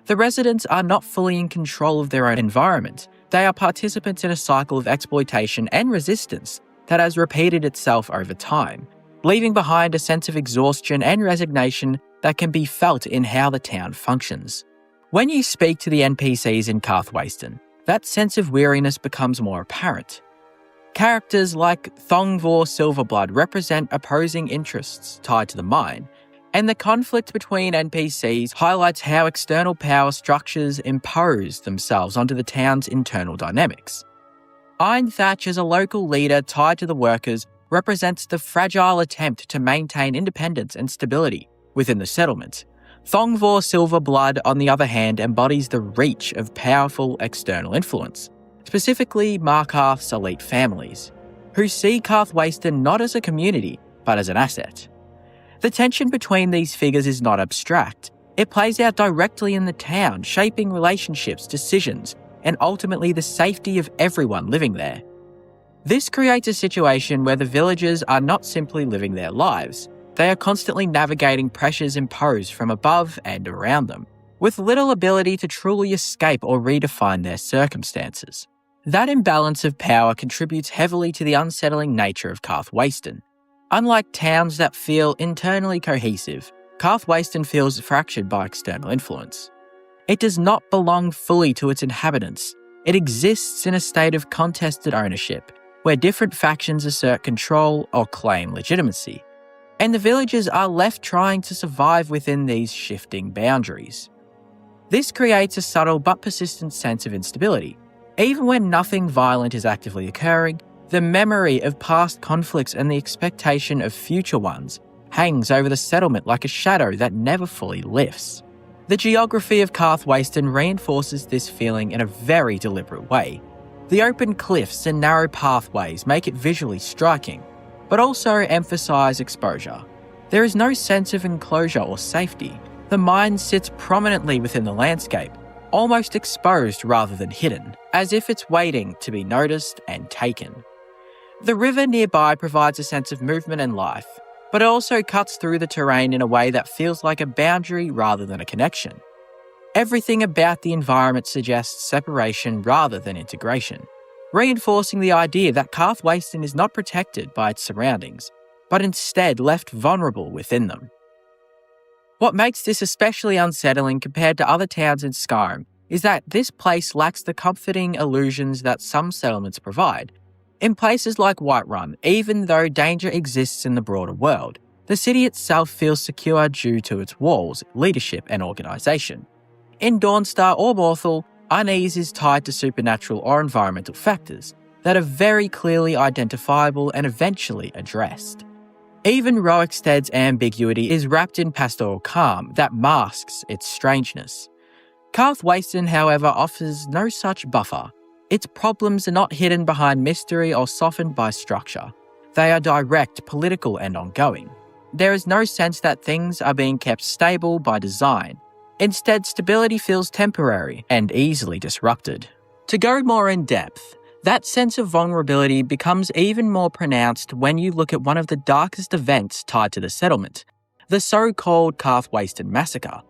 The residents are not fully in control of their own environment. They are participants in a cycle of exploitation and resistance that has repeated itself over time, leaving behind a sense of exhaustion and resignation that can be felt in how the town functions. When you speak to the NPCs in Karth Wasteland, that sense of weariness becomes more apparent. Characters like Thongvor Silverblood represent opposing interests tied to the mine, and the conflict between NPCs highlights how external power structures impose themselves onto the town's internal dynamics. Iron Thatch, as a local leader tied to the workers, represents the fragile attempt to maintain independence and stability within the settlement. Thongvor Silverblood, on the other hand, embodies the reach of powerful external influence, specifically Markarth's elite families, who see Karth Wasteland not as a community, but as an asset. The tension between these figures is not abstract. It plays out directly in the town, shaping relationships, decisions, and ultimately the safety of everyone living there. This creates a situation where the villagers are not simply living their lives. They are constantly navigating pressures imposed from above and around them, with little ability to truly escape or redefine their circumstances. That imbalance of power contributes heavily to the unsettling nature of Karth Wasteland. Unlike towns that feel internally cohesive, Karth Wasteland feels fractured by external influence. It does not belong fully to its inhabitants. It exists in a state of contested ownership, where different factions assert control or claim legitimacy, and the villagers are left trying to survive within these shifting boundaries. This creates a subtle but persistent sense of instability. Even when nothing violent is actively occurring, the memory of past conflicts and the expectation of future ones hangs over the settlement like a shadow that never fully lifts. The geography of Karth Wasteland reinforces this feeling in a very deliberate way. The open cliffs and narrow pathways make it visually striking, but also emphasise exposure. There is no sense of enclosure or safety. The mine sits prominently within the landscape, almost exposed rather than hidden, as if it's waiting to be noticed and taken. The river nearby provides a sense of movement and life, but it also cuts through the terrain in a way that feels like a boundary rather than a connection. Everything about the environment suggests separation rather than integration, reinforcing the idea that Karth Wasteland is not protected by its surroundings, but instead left vulnerable within them. What makes this especially unsettling compared to other towns in Skyrim is that this place lacks the comforting illusions that some settlements provide. In places like Whiterun, even though danger exists in the broader world, the city itself feels secure due to its walls, leadership, and organisation. In Dawnstar or Morthal, unease is tied to supernatural or environmental factors that are very clearly identifiable and eventually addressed. Even Roeksted's ambiguity is wrapped in pastoral calm that masks its strangeness. Karth Wasteland, however, offers no such buffer. Its problems are not hidden behind mystery or softened by structure. They are direct, political, and ongoing. There is no sense that things are being kept stable by design. Instead, stability feels temporary and easily disrupted. To go more in depth, That sense of vulnerability becomes even more pronounced when you look at one of the darkest events tied to the settlement, the so-called Karthwasten Massacre.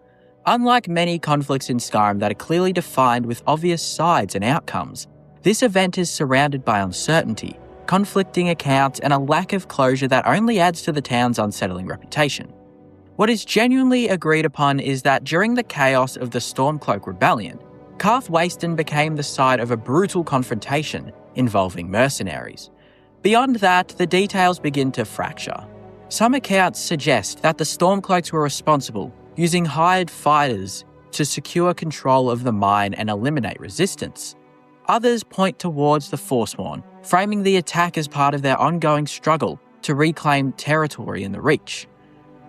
Unlike many conflicts in Skyrim that are clearly defined with obvious sides and outcomes, this event is surrounded by uncertainty, conflicting accounts, and a lack of closure that only adds to the town's unsettling reputation. What is genuinely agreed upon is that during the chaos of the Stormcloak Rebellion, Karthwasten became the site of a brutal confrontation involving mercenaries. Beyond that, the details begin to fracture. Some accounts suggest that the Stormcloaks were responsible, using hired fighters to secure control of the mine and eliminate resistance. Others point towards the Forsworn, framing the attack as part of their ongoing struggle to reclaim territory in the Reach.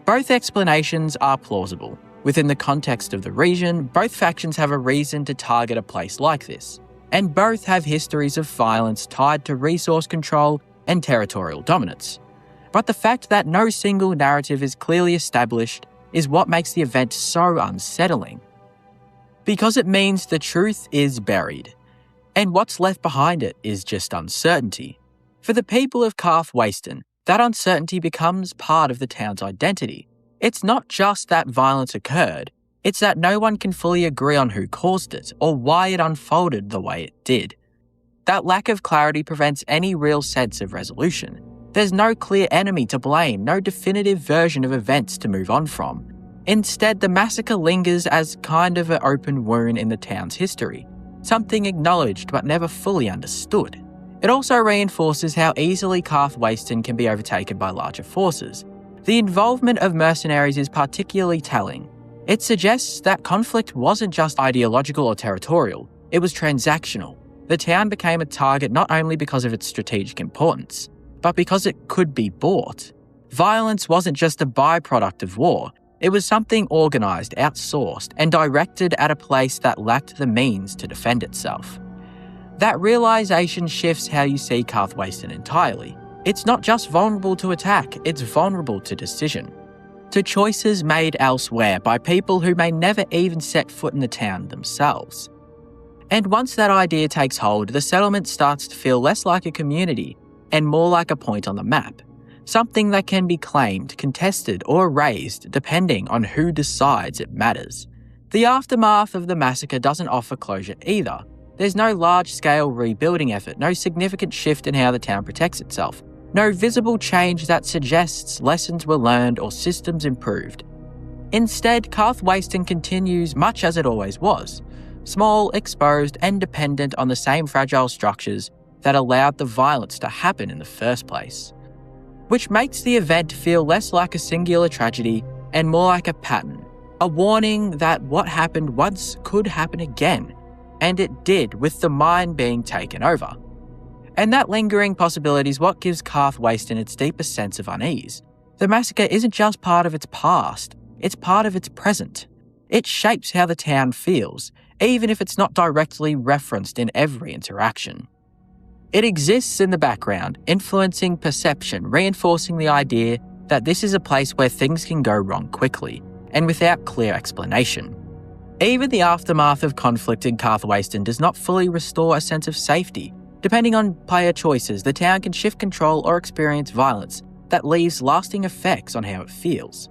Both explanations are plausible. Within the context of the region, both factions have a reason to target a place like this, and both have histories of violence tied to resource control and territorial dominance. But the fact that no single narrative is clearly established is what makes the event so unsettling. Because it means the truth is buried, and what's left behind it is just uncertainty. For the people of Karthwasten, that uncertainty becomes part of the town's identity. It's not just that violence occurred, it's that no one can fully agree on who caused it or why it unfolded the way it did. That lack of clarity prevents any real sense of resolution. There's no clear enemy to blame, no definitive version of events to move on from. Instead, the massacre lingers as kind of an open wound in the town's history, something acknowledged but never fully understood. It also reinforces how easily Karthwasten can be overtaken by larger forces. The involvement of mercenaries is particularly telling. It suggests that conflict wasn't just ideological or territorial, it was transactional. The town became a target not only because of its strategic importance, but because it could be bought. Violence wasn't just a byproduct of war, it was something organised, outsourced, and directed at a place that lacked the means to defend itself. That realisation shifts how you see Karthwasten entirely. It's not just vulnerable to attack, it's vulnerable to decision. To choices made elsewhere by people who may never even set foot in the town themselves. And once that idea takes hold, the settlement starts to feel less like a community and more like a point on the map. Something that can be claimed, contested, or erased depending on who decides it matters. The aftermath of the massacre doesn't offer closure either. There's no large-scale rebuilding effort, no significant shift in how the town protects itself, no visible change that suggests lessons were learned or systems improved. Instead, Karthwasten continues much as it always was, small, exposed, and dependent on the same fragile structures that allowed the violence to happen in the first place. Which makes the event feel less like a singular tragedy and more like a pattern, a warning that what happened once could happen again, and it did with the mine being taken over. And that lingering possibility is what gives Karthwasten its deepest sense of unease. The massacre isn't just part of its past, it's part of its present. It shapes how the town feels, even if it's not directly referenced in every interaction. It exists in the background, influencing perception, reinforcing the idea that this is a place where things can go wrong quickly, and without clear explanation. Even the aftermath of conflict in Karthwasten does not fully restore a sense of safety. Depending on player choices, the town can shift control or experience violence that leaves lasting effects on how it feels.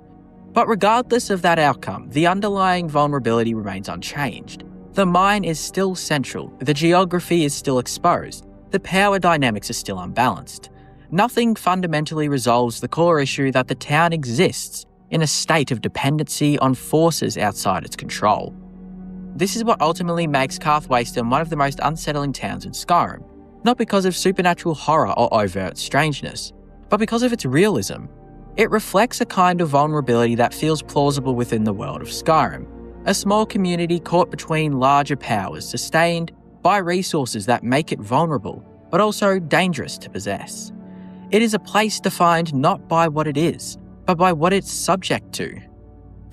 But regardless of that outcome, the underlying vulnerability remains unchanged. The mine is still central, the geography is still exposed, the power dynamics are still unbalanced. Nothing fundamentally resolves the core issue that the town exists in a state of dependency on forces outside its control. This is what ultimately makes Karthwasten one of the most unsettling towns in Skyrim, not because of supernatural horror or overt strangeness, but because of its realism. It reflects a kind of vulnerability that feels plausible within the world of Skyrim, a small community caught between larger powers, sustained by resources that make it vulnerable, but also dangerous to possess. It is a place defined not by what it is, but by what it's subject to.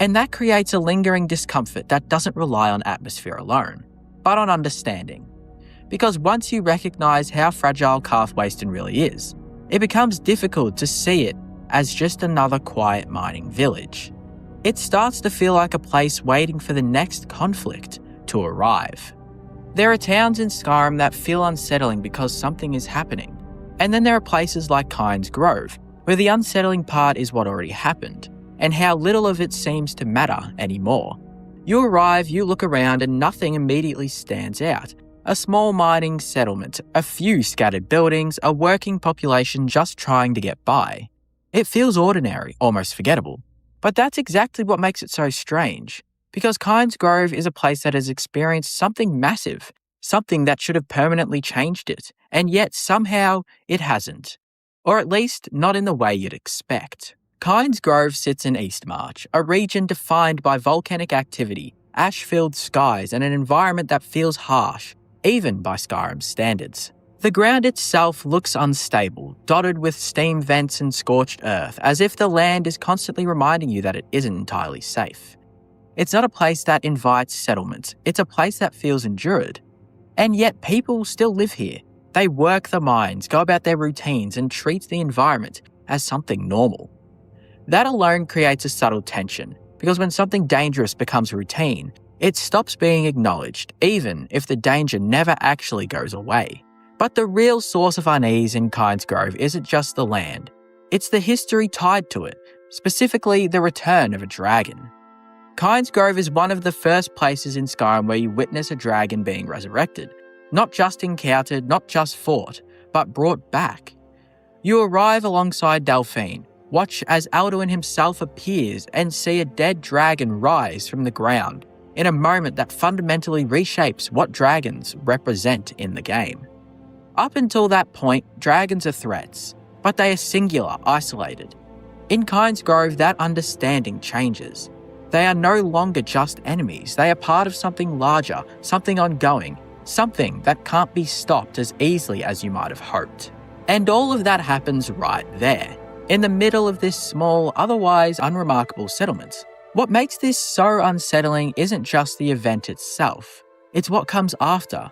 And that creates a lingering discomfort that doesn't rely on atmosphere alone, but on understanding. Because once you recognise how fragile Karthwasten really is, it becomes difficult to see it as just another quiet mining village. It starts to feel like a place waiting for the next conflict to arrive. There are towns in Skyrim that feel unsettling because something is happening. And then there are places like Kynes Grove, where the unsettling part is what already happened, and how little of it seems to matter anymore. You arrive, you look around, and nothing immediately stands out. A small mining settlement, a few scattered buildings, a working population just trying to get by. It feels ordinary, almost forgettable. But that's exactly what makes it so strange, because Kynes Grove is a place that has experienced something massive, something that should have permanently changed it, and yet somehow it hasn't. Or at least not in the way you'd expect. Kynes Grove sits in Eastmarch, a region defined by volcanic activity, ash-filled skies, and an environment that feels harsh, even by Skyrim's standards. The ground itself looks unstable, dotted with steam vents and scorched earth, as if the land is constantly reminding you that it isn't entirely safe. It's not a place that invites settlement, it's a place that feels endured. And yet people still live here. They work the mines, go about their routines, and treat the environment as something normal. That alone creates a subtle tension, because when something dangerous becomes routine, it stops being acknowledged, even if the danger never actually goes away. But the real source of unease in Kynes Grove isn't just the land. It's the history tied to it, specifically the return of a dragon. Kynes Grove is one of the first places in Skyrim where you witness a dragon being resurrected. Not just encountered, not just fought, but brought back. You arrive alongside Delphine, watch as Alduin himself appears, and see a dead dragon rise from the ground in a moment that fundamentally reshapes what dragons represent in the game. Up until that point, dragons are threats, but they are singular, isolated. In Kynes Grove, that understanding changes. They are no longer just enemies, they are part of something larger, something ongoing, something that can't be stopped as easily as you might have hoped. And all of that happens right there, in the middle of this small, otherwise unremarkable settlement. What makes this so unsettling isn't just the event itself, it's what comes after.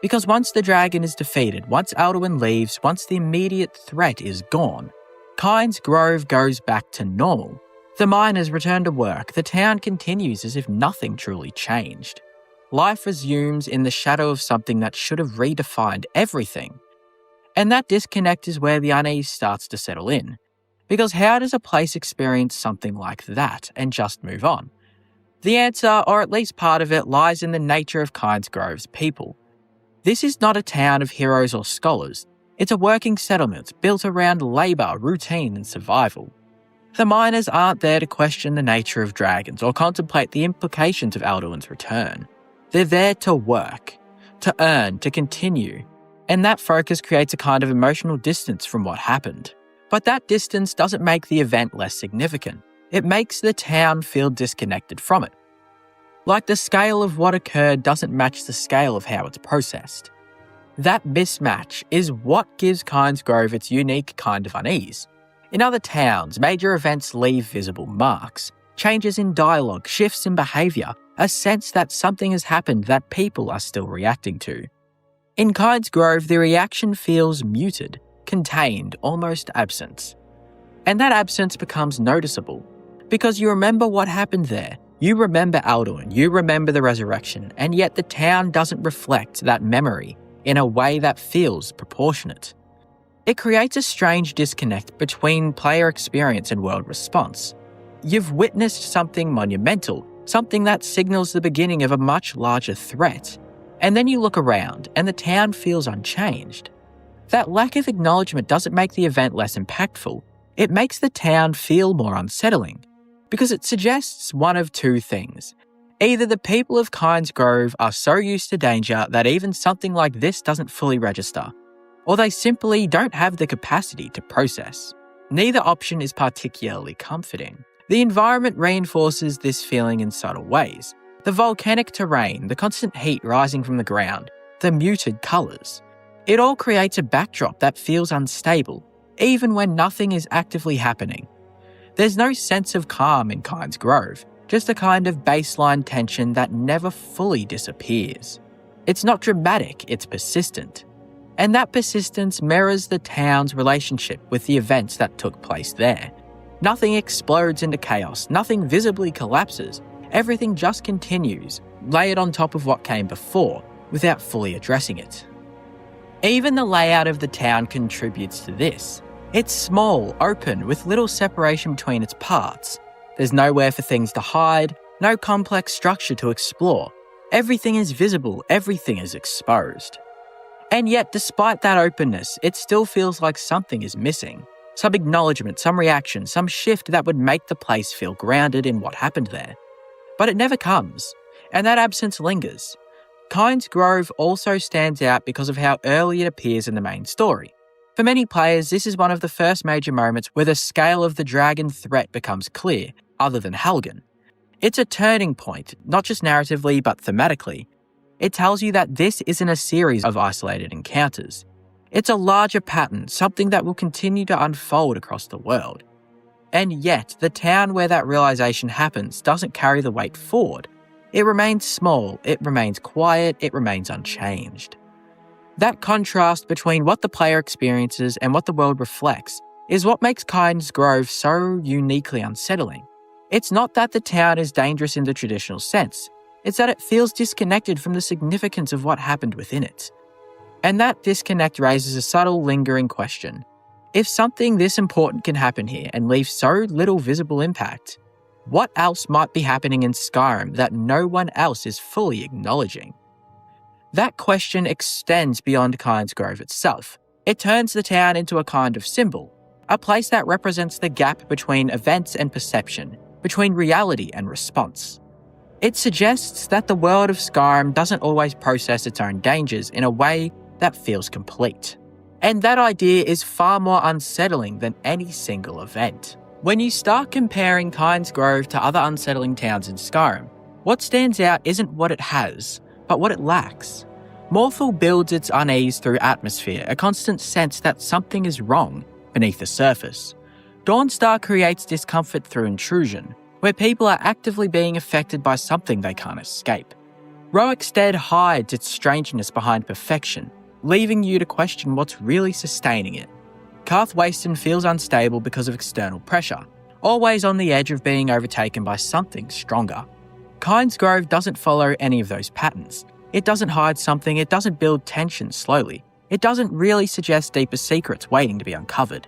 Because once the dragon is defeated, once Alduin leaves, once the immediate threat is gone, Kynes Grove goes back to normal. The miners return to work, the town continues as if nothing truly changed. Life resumes in the shadow of something that should have redefined everything. And that disconnect is where the unease starts to settle in. Because how does a place experience something like that and just move on? The answer, or at least part of it, lies in the nature of Kynes Grove's people. This is not a town of heroes or scholars. It's a working settlement built around labour, routine and survival. The miners aren't there to question the nature of dragons or contemplate the implications of Alduin's return. They're there to work, to earn, to continue, and that focus creates a kind of emotional distance from what happened. But that distance doesn't make the event less significant. It makes the town feel disconnected from it. Like the scale of what occurred doesn't match the scale of how it's processed. That mismatch is what gives Kynes Grove its unique kind of unease. In other towns, major events leave visible marks, changes in dialogue, shifts in behaviour, a sense that something has happened that people are still reacting to. In Kynes Grove, the reaction feels muted, contained, almost absent. And that absence becomes noticeable, because you remember what happened there. You remember Alduin, you remember the resurrection, and yet the town doesn't reflect that memory in a way that feels proportionate. It creates a strange disconnect between player experience and world response. You've witnessed something monumental, something that signals the beginning of a much larger threat, and then you look around and the town feels unchanged. That lack of acknowledgement doesn't make the event less impactful, it makes the town feel more unsettling, because it suggests one of two things. Either the people of Kynes Grove are so used to danger that even something like this doesn't fully register, or they simply don't have the capacity to process. Neither option is particularly comforting. The environment reinforces this feeling in subtle ways. The volcanic terrain, the constant heat rising from the ground, the muted colours. It all creates a backdrop that feels unstable, even when nothing is actively happening. There's no sense of calm in Kynes Grove, just a kind of baseline tension that never fully disappears. It's not dramatic, it's persistent. And that persistence mirrors the town's relationship with the events that took place there. Nothing explodes into chaos, nothing visibly collapses, everything just continues, layered on top of what came before, without fully addressing it. Even the layout of the town contributes to this. It's small, open, with little separation between its parts. There's nowhere for things to hide, no complex structure to explore. Everything is visible, everything is exposed. And yet, despite that openness, it still feels like something is missing. Some acknowledgement, some reaction, some shift that would make the place feel grounded in what happened there. But it never comes, and that absence lingers. Kynes Grove also stands out because of how early it appears in the main story. For many players, this is one of the first major moments where the scale of the dragon threat becomes clear, other than Helgen. It's a turning point, not just narratively but thematically. It tells you that this isn't a series of isolated encounters. It's a larger pattern, something that will continue to unfold across the world. And yet, the town where that realization happens doesn't carry the weight forward. It remains small, it remains quiet, it remains unchanged. That contrast between what the player experiences and what the world reflects is what makes Kynes Grove so uniquely unsettling. It's not that the town is dangerous in the traditional sense, it's that it feels disconnected from the significance of what happened within it. And that disconnect raises a subtle, lingering question. If something this important can happen here and leave so little visible impact, what else might be happening in Skyrim that no one else is fully acknowledging? That question extends beyond Kynes Grove itself. It turns the town into a kind of symbol, a place that represents the gap between events and perception, between reality and response. It suggests that the world of Skyrim doesn't always process its own dangers in a way that feels complete. And that idea is far more unsettling than any single event. When you start comparing Kynes Grove to other unsettling towns in Skyrim, what stands out isn't what it has, but what it lacks. Morthal builds its unease through atmosphere, a constant sense that something is wrong beneath the surface. Dawnstar creates discomfort through intrusion, where people are actively being affected by something they can't escape. Roekstead hides its strangeness behind perfection, leaving you to question what's really sustaining it. Karth Wasteland feels unstable because of external pressure, always on the edge of being overtaken by something stronger. Kynes Grove doesn't follow any of those patterns. It doesn't hide something, it doesn't build tension slowly. It doesn't really suggest deeper secrets waiting to be uncovered.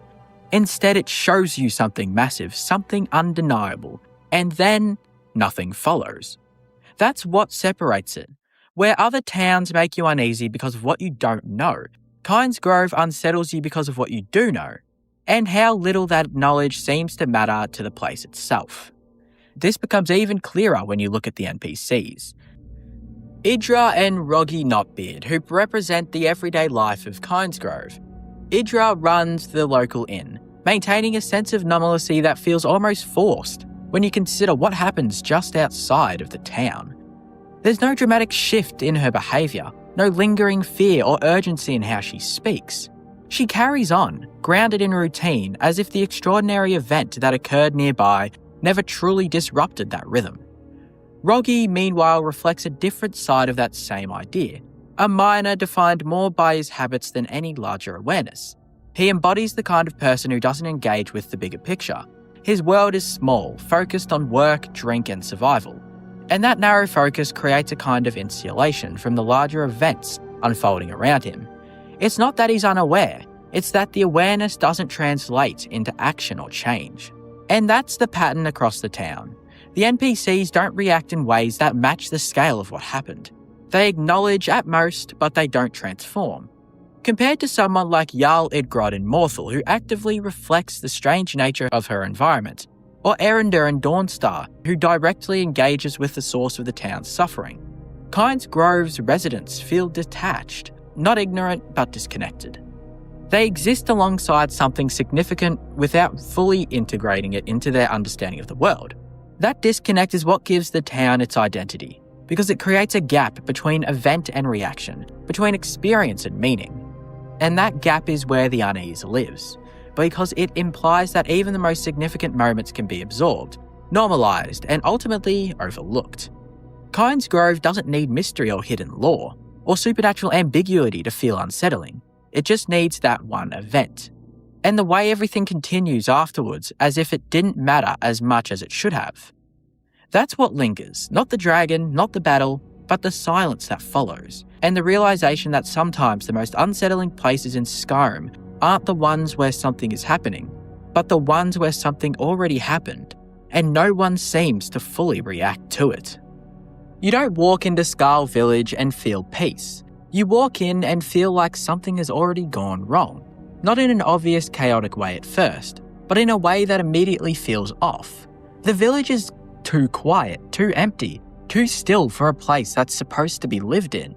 Instead, it shows you something massive, something undeniable, and then nothing follows. That's what separates it. Where other towns make you uneasy because of what you don't know, Kynes Grove unsettles you because of what you do know, and how little that knowledge seems to matter to the place itself. This becomes even clearer when you look at the NPCs. Idra and Roggy Knotbeard, who represent the everyday life of Kynes Grove. Idra runs the local inn, maintaining a sense of normalcy that feels almost forced when you consider what happens just outside of the town. There's no dramatic shift in her behaviour, no lingering fear or urgency in how she speaks. She carries on, grounded in routine, as if the extraordinary event that occurred nearby never truly disrupted that rhythm. Roggy, meanwhile, reflects a different side of that same idea, a miner defined more by his habits than any larger awareness. He embodies the kind of person who doesn't engage with the bigger picture. His world is small, focused on work, drink, and survival. And that narrow focus creates a kind of insulation from the larger events unfolding around him. It's not that he's unaware, it's that the awareness doesn't translate into action or change. And that's the pattern across the town. The NPCs don't react in ways that match the scale of what happened. They acknowledge at most, but they don't transform. Compared to someone like Jarl Idgrod in Morthal, who actively reflects the strange nature of her environment, or Erender in Dawnstar, who directly engages with the source of the town's suffering, Kynes Grove's residents feel detached, not ignorant but disconnected. They exist alongside something significant without fully integrating it into their understanding of the world. That disconnect is what gives the town its identity, because it creates a gap between event and reaction, between experience and meaning. And that gap is where the unease lives, because it implies that even the most significant moments can be absorbed, normalised, and ultimately overlooked. Kynes Grove doesn't need mystery or hidden lore, or supernatural ambiguity to feel unsettling. It just needs that one event. And the way everything continues afterwards as if it didn't matter as much as it should have. That's what lingers, not the dragon, not the battle, but the silence that follows, and the realization that sometimes the most unsettling places in Skyrim aren't the ones where something is happening, but the ones where something already happened, and no one seems to fully react to it. You don't walk into Skarl Village and feel peace. You walk in and feel like something has already gone wrong. Not in an obvious chaotic way at first, but in a way that immediately feels off. The village is too quiet, too empty, too still for a place that's supposed to be lived in.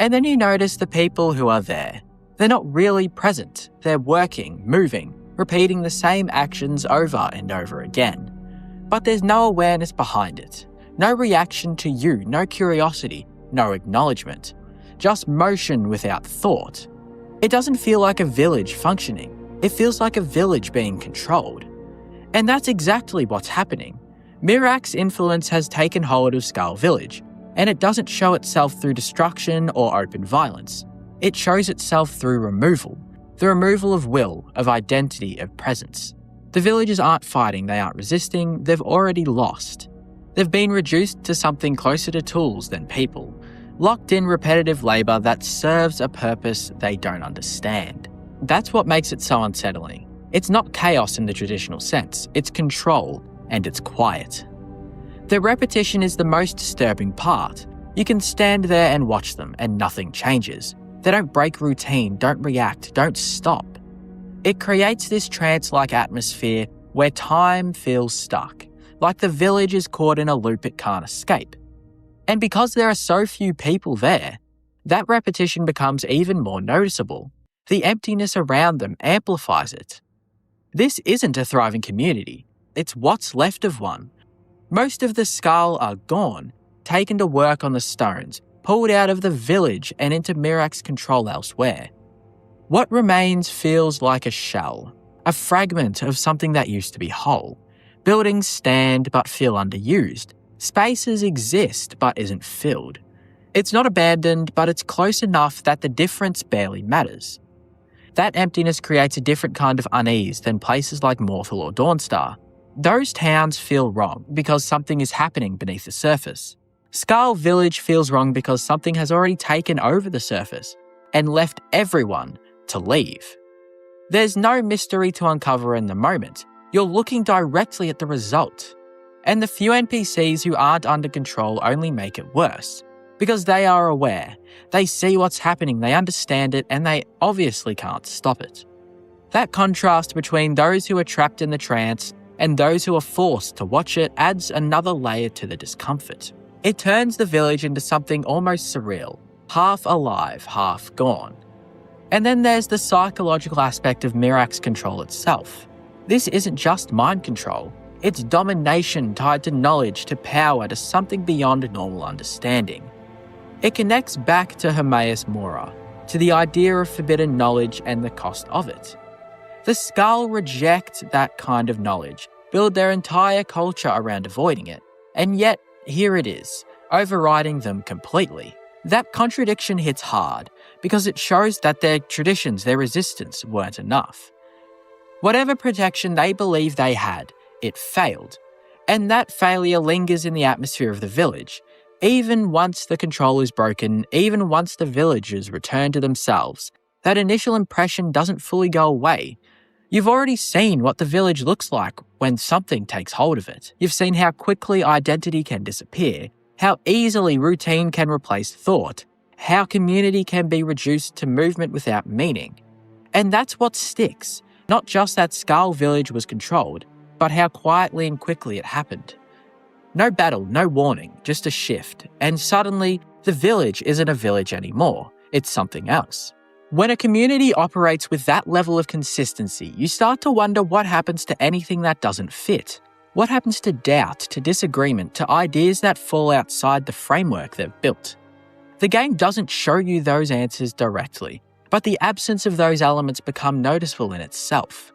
And then you notice the people who are there. They're not really present. They're working, moving, repeating the same actions over and over again. But there's no awareness behind it. No reaction to you, no curiosity, no acknowledgement. Just motion without thought. It doesn't feel like a village functioning. It feels like a village being controlled. And that's exactly what's happening. Mirak's influence has taken hold of Skarl Village, and it doesn't show itself through destruction or open violence. It shows itself through removal. The removal of will, of identity, of presence. The villagers aren't fighting, they aren't resisting, they've already lost. They've been reduced to something closer to tools than people. Locked in repetitive labour that serves a purpose they don't understand. That's what makes it so unsettling. It's not chaos in the traditional sense, it's control, and it's quiet. The repetition is the most disturbing part. You can stand there and watch them, and nothing changes. They don't break routine, don't react, don't stop. It creates this trance-like atmosphere where time feels stuck, like the village is caught in a loop it can't escape. And because there are so few people there, that repetition becomes even more noticeable. The emptiness around them amplifies it. This isn't a thriving community, it's what's left of one. Most of the Skarl are gone, taken to work on the stones, pulled out of the village and into Mirak's control elsewhere. What remains feels like a shell, a fragment of something that used to be whole. Buildings stand but feel underused. Spaces exist but isn't filled. It's not abandoned, but it's close enough that the difference barely matters. That emptiness creates a different kind of unease than places like Morthal or Dawnstar. Those towns feel wrong because something is happening beneath the surface. Skarl Village feels wrong because something has already taken over the surface and left everyone to leave. There's no mystery to uncover in the moment. You're looking directly at the result. And the few NPCs who aren't under control only make it worse. Because they are aware, they see what's happening, they understand it, and they obviously can't stop it. That contrast between those who are trapped in the trance and those who are forced to watch it adds another layer to the discomfort. It turns the village into something almost surreal, half alive, half gone. And then there's the psychological aspect of Mirak's control itself. This isn't just mind control, it's domination tied to knowledge, to power, to something beyond normal understanding. It connects back to Hermaeus Mora, to the idea of forbidden knowledge and the cost of it. The Skarl reject that kind of knowledge, build their entire culture around avoiding it, and yet here it is, overriding them completely. That contradiction hits hard, because it shows that their traditions, their resistance, weren't enough. Whatever protection they believed they had, it failed. And that failure lingers in the atmosphere of the village. Even once the control is broken, even once the villagers return to themselves, that initial impression doesn't fully go away. You've already seen what the village looks like when something takes hold of it. You've seen how quickly identity can disappear, how easily routine can replace thought, how community can be reduced to movement without meaning. And that's what sticks. Not just that Skarl Village was controlled, but how quietly and quickly it happened. No battle, no warning, just a shift, and suddenly the village isn't a village anymore, it's something else. When a community operates with that level of consistency, you start to wonder what happens to anything that doesn't fit. What happens to doubt, to disagreement, to ideas that fall outside the framework they've built? The game doesn't show you those answers directly, but the absence of those elements become noticeable in itself.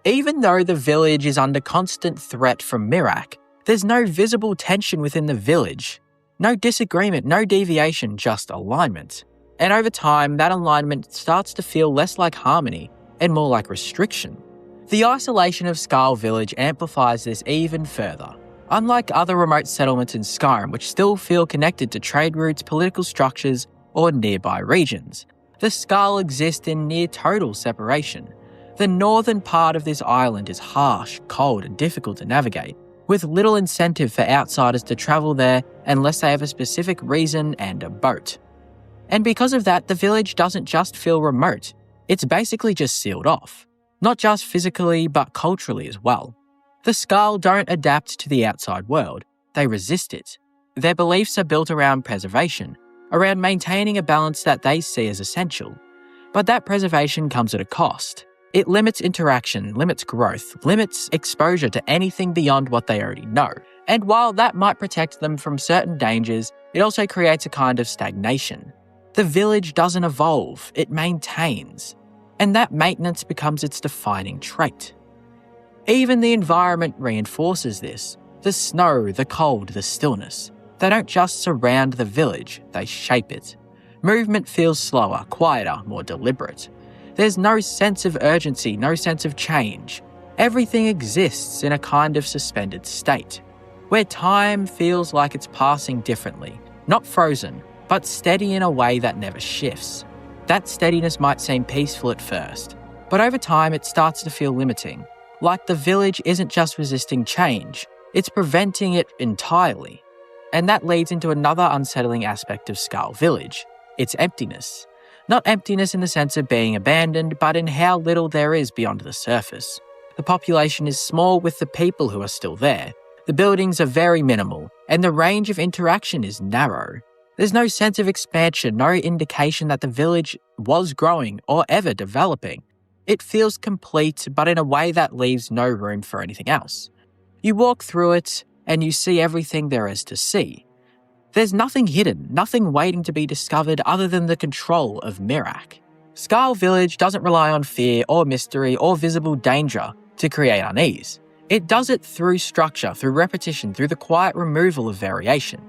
Even though the village is under constant threat from Mirak, there's no visible tension within the village. No disagreement, no deviation, just alignment. And over time, that alignment starts to feel less like harmony and more like restriction. The isolation of Skarl Village amplifies this even further. Unlike other remote settlements in Skyrim, which still feel connected to trade routes, political structures, or nearby regions, the Skull exists in near total separation. The northern part of this island is harsh, cold, and difficult to navigate, with little incentive for outsiders to travel there unless they have a specific reason and a boat. And because of that, the village doesn't just feel remote, it's basically just sealed off. Not just physically, but culturally as well. The Skull don't adapt to the outside world, they resist it. Their beliefs are built around preservation, around maintaining a balance that they see as essential. But that preservation comes at a cost. It limits interaction, limits growth, limits exposure to anything beyond what they already know. And while that might protect them from certain dangers, it also creates a kind of stagnation. The village doesn't evolve, it maintains. And that maintenance becomes its defining trait. Even the environment reinforces this. The snow, the cold, the stillness. They don't just surround the village, they shape it. Movement feels slower, quieter, more deliberate. There's no sense of urgency, no sense of change. Everything exists in a kind of suspended state, where time feels like it's passing differently, not frozen, but steady in a way that never shifts. That steadiness might seem peaceful at first, but over time it starts to feel limiting. Like the village isn't just resisting change, it's preventing it entirely. And that leads into another unsettling aspect of Skull Village, its emptiness. Not emptiness in the sense of being abandoned, but in how little there is beyond the surface. The population is small with the people who are still there. The buildings are very minimal, and the range of interaction is narrow. There's no sense of expansion, no indication that the village was growing or ever developing. It feels complete, but in a way that leaves no room for anything else. You walk through it, and you see everything there is to see. There's nothing hidden, nothing waiting to be discovered other than the control of Mirak. Skull Village doesn't rely on fear or mystery or visible danger to create unease. It does it through structure, through repetition, through the quiet removal of variation.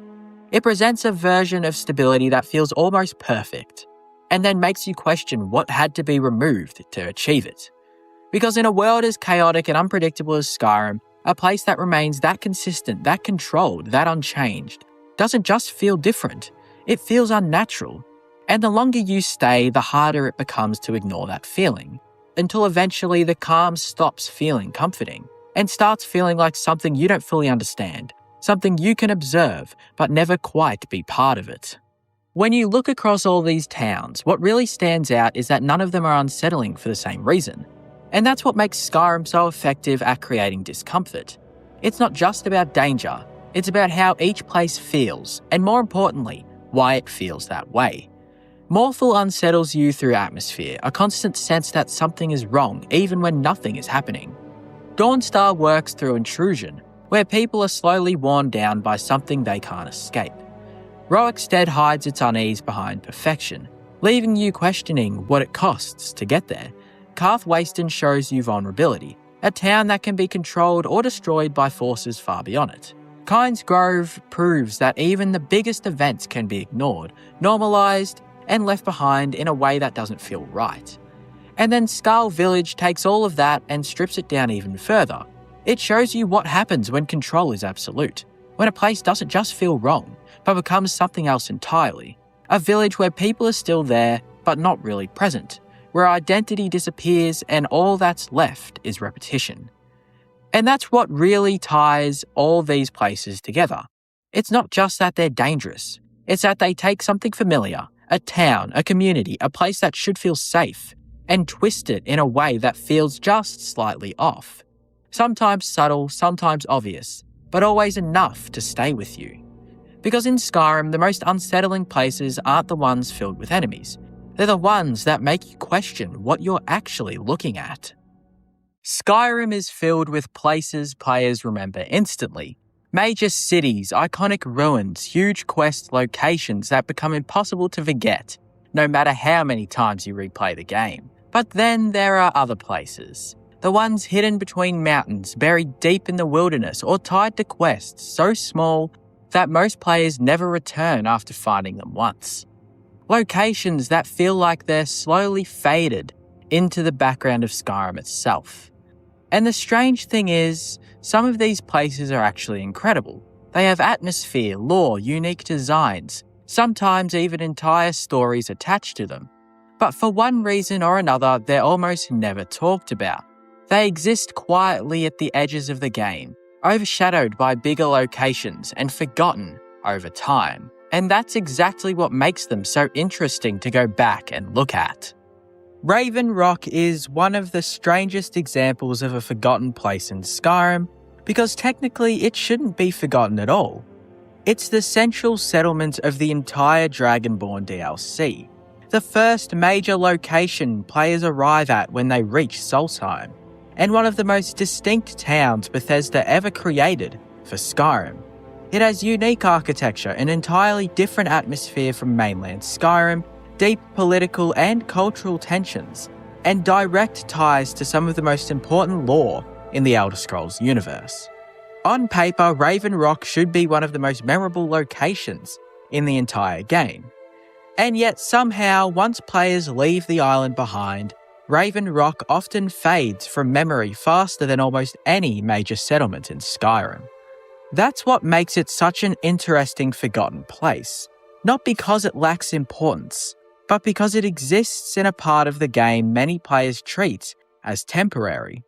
It presents a version of stability that feels almost perfect, and then makes you question what had to be removed to achieve it. Because in a world as chaotic and unpredictable as Skyrim, a place that remains that consistent, that controlled, that unchanged, doesn't just feel different, it feels unnatural. And the longer you stay, the harder it becomes to ignore that feeling, until eventually the calm stops feeling comforting, and starts feeling like something you don't fully understand, something you can observe, but never quite be part of it. When you look across all these towns, what really stands out is that none of them are unsettling for the same reason. And that's what makes Skyrim so effective at creating discomfort. It's not just about danger, it's about how each place feels, and more importantly, why it feels that way. Morthal unsettles you through atmosphere, a constant sense that something is wrong even when nothing is happening. Dawnstar works through intrusion, where people are slowly worn down by something they can't escape. Roekstead hides its unease behind perfection, leaving you questioning what it costs to get there. Karth Wasteland shows you vulnerability, a town that can be controlled or destroyed by forces far beyond it. Kynes Grove proves that even the biggest events can be ignored, normalised, and left behind in a way that doesn't feel right. And then Skull Village takes all of that and strips it down even further. It shows you what happens when control is absolute, when a place doesn't just feel wrong, but becomes something else entirely. A village where people are still there, but not really present, where identity disappears and all that's left is repetition. And that's what really ties all these places together. It's not just that they're dangerous, it's that they take something familiar, a town, a community, a place that should feel safe, and twist it in a way that feels just slightly off. Sometimes subtle, sometimes obvious, but always enough to stay with you. Because in Skyrim, the most unsettling places aren't the ones filled with enemies. They're the ones that make you question what you're actually looking at. Skyrim is filled with places players remember instantly. Major cities, iconic ruins, huge quest locations that become impossible to forget, no matter how many times you replay the game. But then there are other places. The ones hidden between mountains, buried deep in the wilderness, or tied to quests so small that most players never return after finding them once. Locations that feel like they're slowly faded into the background of Skyrim itself. And the strange thing is, some of these places are actually incredible. They have atmosphere, lore, unique designs, sometimes even entire stories attached to them. But for one reason or another, they're almost never talked about. They exist quietly at the edges of the game, overshadowed by bigger locations and forgotten over time. And that's exactly what makes them so interesting to go back and look at. Raven Rock is one of the strangest examples of a forgotten place in Skyrim, because technically it shouldn't be forgotten at all. It's the central settlement of the entire Dragonborn DLC, the first major location players arrive at when they reach Solstheim, and one of the most distinct towns Bethesda ever created for Skyrim. It has unique architecture, an entirely different atmosphere from mainland Skyrim, deep political and cultural tensions, and direct ties to some of the most important lore in the Elder Scrolls universe. On paper, Raven Rock should be one of the most memorable locations in the entire game. And yet somehow, once players leave the island behind, Raven Rock often fades from memory faster than almost any major settlement in Skyrim. That's what makes it such an interesting forgotten place, not because it lacks importance, but because it exists in a part of the game many players treat as temporary.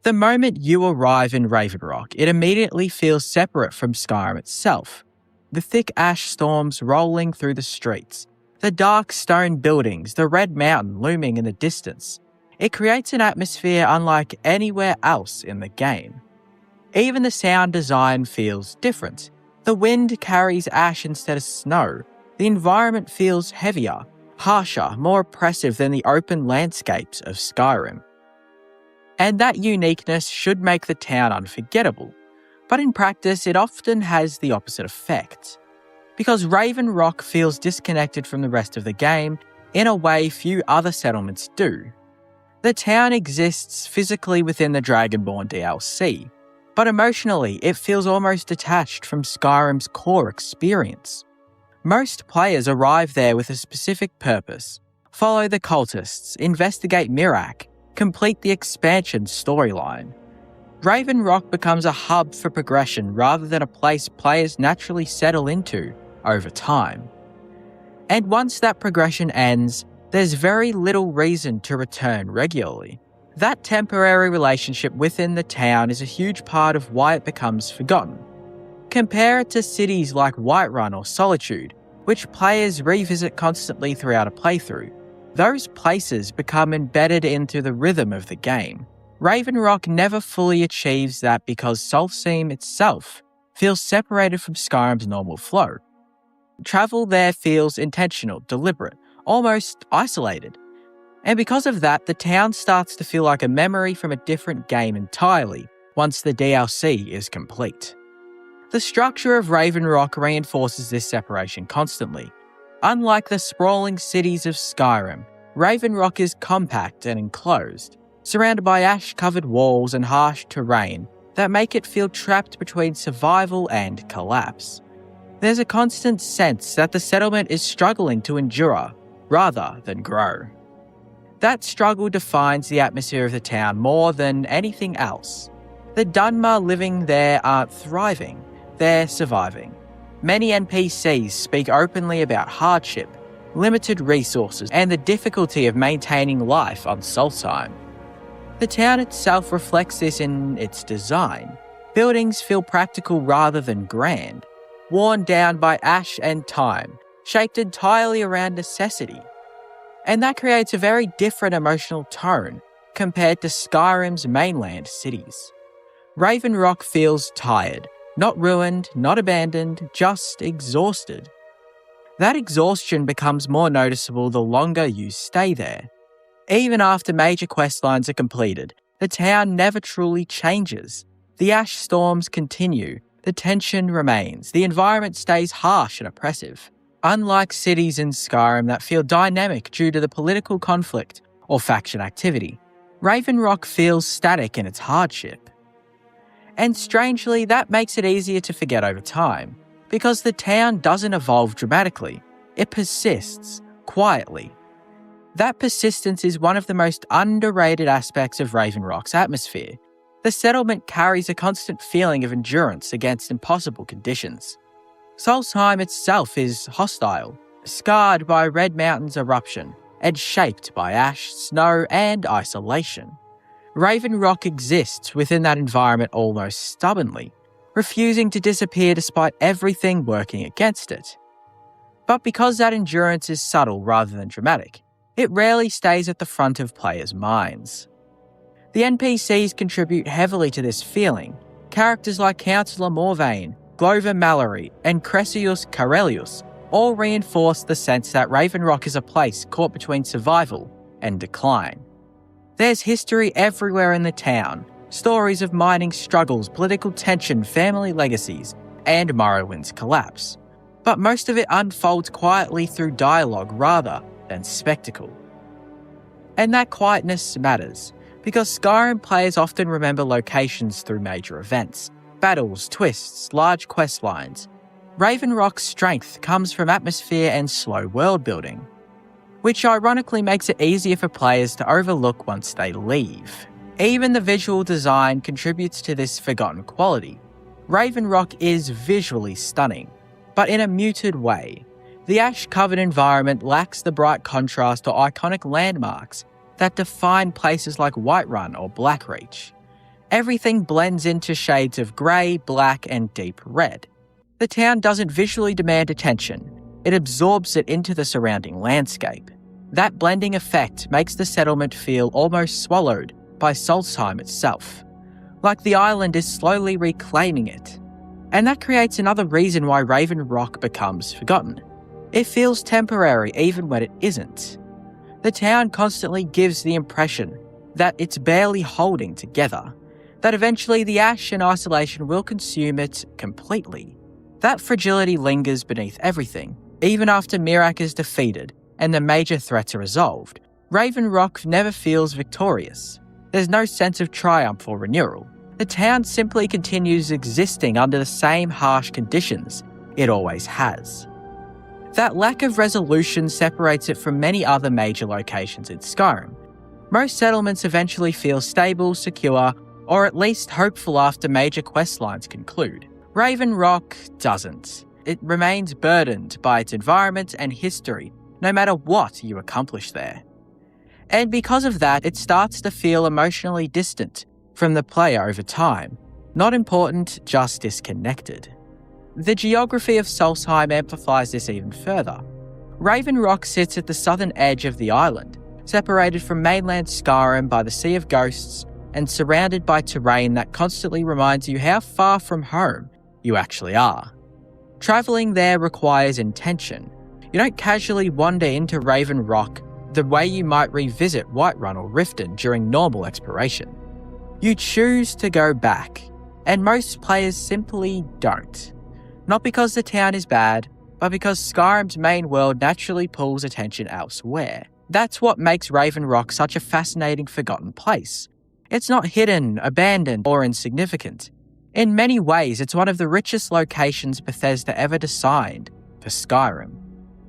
The moment you arrive in Raven Rock, it immediately feels separate from Skyrim itself. The thick ash storms rolling through the streets, the dark stone buildings, the red mountain looming in the distance. It creates an atmosphere unlike anywhere else in the game. Even the sound design feels different. The wind carries ash instead of snow. The environment feels heavier, harsher, more oppressive than the open landscapes of Skyrim. And that uniqueness should make the town unforgettable, but in practice it often has the opposite effect. Because Raven Rock feels disconnected from the rest of the game in a way few other settlements do. The town exists physically within the Dragonborn DLC, but emotionally it feels almost detached from Skyrim's core experience. Most players arrive there with a specific purpose: follow the cultists, investigate Mirak, complete the expansion storyline. Raven Rock becomes a hub for progression rather than a place players naturally settle into over time. And once that progression ends, there's very little reason to return regularly. That temporary relationship within the town is a huge part of why it becomes forgotten. Compare it to cities like Whiterun or Solitude, which players revisit constantly throughout a playthrough. Those places become embedded into the rhythm of the game. Raven Rock never fully achieves that because Solstheim itself feels separated from Skyrim's normal flow. Travel there feels intentional, deliberate, almost isolated. And because of that, the town starts to feel like a memory from a different game entirely once the DLC is complete. The structure of Raven Rock reinforces this separation constantly. Unlike the sprawling cities of Skyrim, Raven Rock is compact and enclosed, surrounded by ash-covered walls and harsh terrain that make it feel trapped between survival and collapse. There's a constant sense that the settlement is struggling to endure rather than grow. That struggle defines the atmosphere of the town more than anything else. The Dunmer living there aren't thriving, they're surviving. Many NPCs speak openly about hardship, limited resources, and the difficulty of maintaining life on Solstheim. The town itself reflects this in its design. Buildings feel practical rather than grand, worn down by ash and time, shaped entirely around necessity. And that creates a very different emotional tone compared to Skyrim's mainland cities. Raven Rock feels tired, not ruined, not abandoned, just exhausted. That exhaustion becomes more noticeable the longer you stay there. Even after major questlines are completed, the town never truly changes. The ash storms continue, the tension remains, the environment stays harsh and oppressive. Unlike cities in Skyrim that feel dynamic due to the political conflict or faction activity, Raven Rock feels static in its hardship. And strangely, that makes it easier to forget over time, because the town doesn't evolve dramatically, it persists quietly. That persistence is one of the most underrated aspects of Raven Rock's atmosphere. The settlement carries a constant feeling of endurance against impossible conditions. Solstheim itself is hostile, scarred by Red Mountain's eruption, and shaped by ash, snow, and isolation. Raven Rock exists within that environment almost stubbornly, refusing to disappear despite everything working against it. But because that endurance is subtle rather than dramatic, it rarely stays at the front of players' minds. The NPCs contribute heavily to this feeling. Characters like Councillor Morvain, Glover Mallory, and Cressius Carelius all reinforce the sense that Raven Rock is a place caught between survival and decline. There's history everywhere in the town, stories of mining struggles, political tension, family legacies, and Morrowind's collapse. But most of it unfolds quietly through dialogue rather than spectacle. And that quietness matters, because Skyrim players often remember locations through major events, battles, twists, large quest lines. Raven Rock's strength comes from atmosphere and slow world building, which ironically makes it easier for players to overlook once they leave. Even the visual design contributes to this forgotten quality. Raven Rock is visually stunning, but in a muted way. The ash-covered environment lacks the bright contrast or iconic landmarks that define places like Whiterun or Blackreach. Everything blends into shades of grey, black, and deep red. The town doesn't visually demand attention, it absorbs it into the surrounding landscape. That blending effect makes the settlement feel almost swallowed by Solstheim itself, like the island is slowly reclaiming it. And that creates another reason why Raven Rock becomes forgotten. It feels temporary even when it isn't. The town constantly gives the impression that it's barely holding together, that eventually the ash and isolation will consume it completely. That fragility lingers beneath everything, even after Miraak is defeated and the major threats are resolved. Raven Rock never feels victorious. There's no sense of triumph or renewal. The town simply continues existing under the same harsh conditions it always has. That lack of resolution separates it from many other major locations in Skyrim. Most settlements eventually feel stable, secure, or at least hopeful after major quest lines conclude. Raven Rock doesn't. It remains burdened by its environment and history, no matter what you accomplish there. And because of that, it starts to feel emotionally distant from the player over time. Not important, just disconnected. The geography of Solstheim amplifies this even further. Raven Rock sits at the southern edge of the island, separated from mainland Skyrim by the Sea of Ghosts and surrounded by terrain that constantly reminds you how far from home you actually are. Travelling there requires intention. You don't casually wander into Raven Rock the way you might revisit Whiterun or Riften during normal exploration. You choose to go back, and most players simply don't. Not because the town is bad, but because Skyrim's main world naturally pulls attention elsewhere. That's what makes Raven Rock such a fascinating forgotten place. It's not hidden, abandoned, or insignificant. In many ways, it's one of the richest locations Bethesda ever designed for Skyrim.